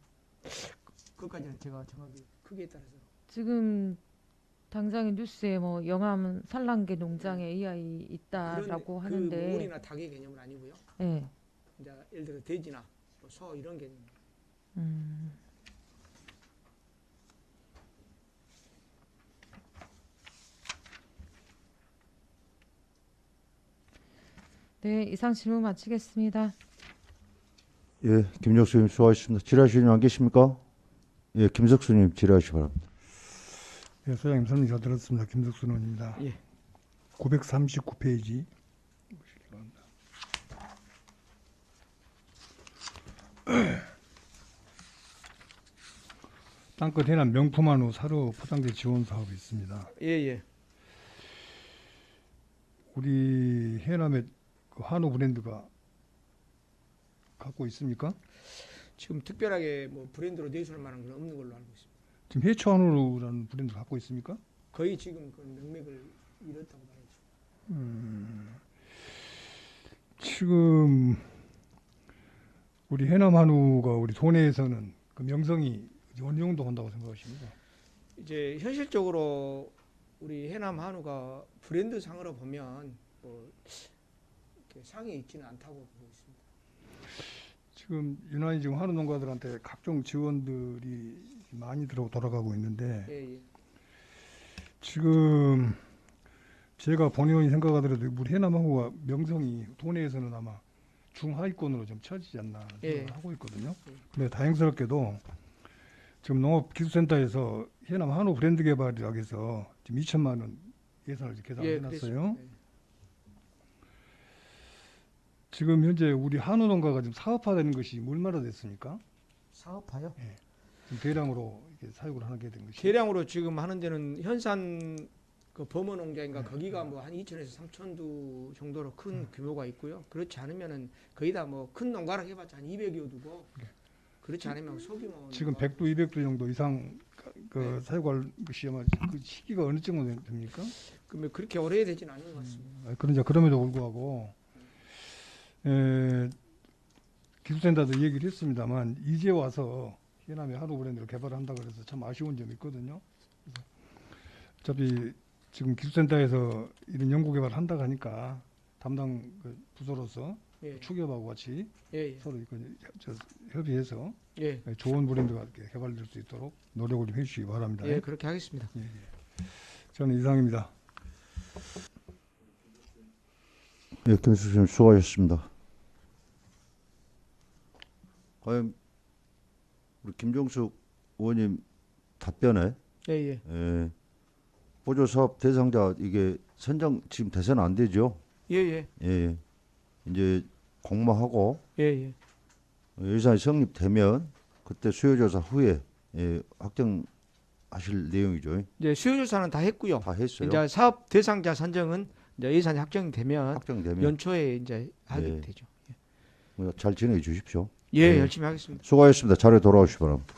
그것까지는 제가 정확히 크기에 따라서. 지금 당장에 뉴스에 뭐 영암 산란계 농장에 AI 있다라고 하는데 그 오리나 닭의 개념은 아니고요. 예. 이제 예를 들어 돼지나 뭐 소 이런 개념. 네, 이상 질문 마치겠습니다. 예, 김정수님 수고하셨습니다. 질의하시는 안 계십니까? 예, 김석수님 질의하시기 바랍니다. 예, 소장님 설명 잘 들었습니다. 김석수 의원입니다. 예. 939페이지. 땅끝 해남 명품 한우 사료 포장재 지원 사업이 있습니다. 예, 예. 우리 해남의 그 한우 브랜드가 갖고 있습니까? 지금 특별하게 뭐 브랜드로 내줄 만한 건 없는 걸로 알고 있습니다. 지금 해초 한우라는 브랜드 갖고 있습니까? 거의 지금 그 명맥을 잃었다고 말하죠. 지금 우리 해남 한우가 우리 도내에서는 그 명성이 어느 정도 한다고 생각하십니까? 이제 현실적으로 우리 해남 한우가 브랜드 상으로 보면 뭐 이렇게 상에 있지는 않다고 보고 있습니다. 지금 유난히 지금 한우 농가들한테 각종 지원들이 많이 돌아가고 있는데 예, 예. 지금 제가 본의원이 생각하더라도 우리 해남 한우가 명성이 도내에서는 아마 중하위권으로 좀 처지지 않나 예. 생각하고 있거든요. 근데 다행스럽게도 지금 농업기술센터에서 해남 한우 브랜드 개발이라고 해서 지금 2천만 원 예산을 계산해놨어요. 그랬습니다. 예. 지금 현재 우리 한우 농가가 지금 사업화되는 것이 얼마나 됐습니까? 사업화요? 지금 대량으로 이렇게 사육을 하게 된 것이. 대량으로 지금 하는 데는 현산 그 범어 농장인가 거기가 뭐 한 2천에서 3천 두 정도로 큰 규모가 있고요. 그렇지 않으면은 거의 다 뭐 큰 농가라 해봤자 한 200여 두고 그렇지 않으면 소규모 지금 농가. 100두, 200두 정도 이상 그 사육할 것이 아마 그 시기가 어느 정도 됩니까? 그러면 그렇게 오래 되지는 않은 것 같습니다. 그럼에도 불구하고 기술센터도 얘기를 했습니다만 이제 와서 해남에 한우 브랜드를 개발한다 그래서 참 아쉬운 점이 있거든요. 그래서 어차피 지금 기술센터에서 이런 연구 개발을 한다고 하니까 담당 그 부서로서 예. 추기업하고 같이 예, 예. 서로 협의해서 예. 좋은 브랜드가 이렇게 개발될 수 있도록 노력을 좀 해주시기 바랍니다. 예, 그렇게 하겠습니다. 저는 이상입니다. 예, 김수님 수고하셨습니다. 과연 우리 김종숙 의원님 답변에 예, 예. 예, 보조 사업 대상자 이게 선정 지금 대선 안 되죠? 예, 예. 예, 이제 공모하고 예, 예. 예산이 성립되면 그때 수요조사 후에 예, 확정하실 내용이죠. 이제 수요조사는 다 했고요. 다 했어요. 이제 사업 대상자 선정은 이제 예산이 확정이 되면 확정되면 연초에 이제 하게 예. 되죠. 잘 진행해 주십시오. 예, 예. 열심히 하겠습니다. 수고하셨습니다. 자리에 돌아오시기 바랍니다.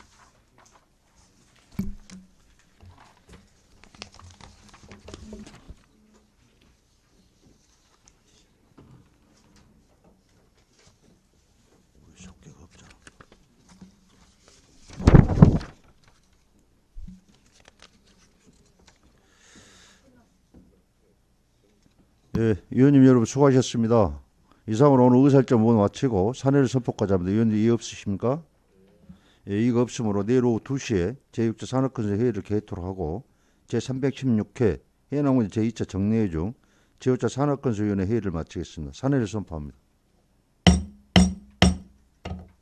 예, 위원님 여러분 수고하셨습니다. 이상으로 오늘 의사일정 모두 마치고 사내를 선포까지 합니다. 위원님 이해 없으십니까? 예, 이거 없으므로 내일 오후 2시에 제6차 산업건설 회의를 개토록 하고 제316회 해남군제 제2차 정례회 중 제5차 산업건설위원회 회의를 마치겠습니다. 사내를 선포합니다.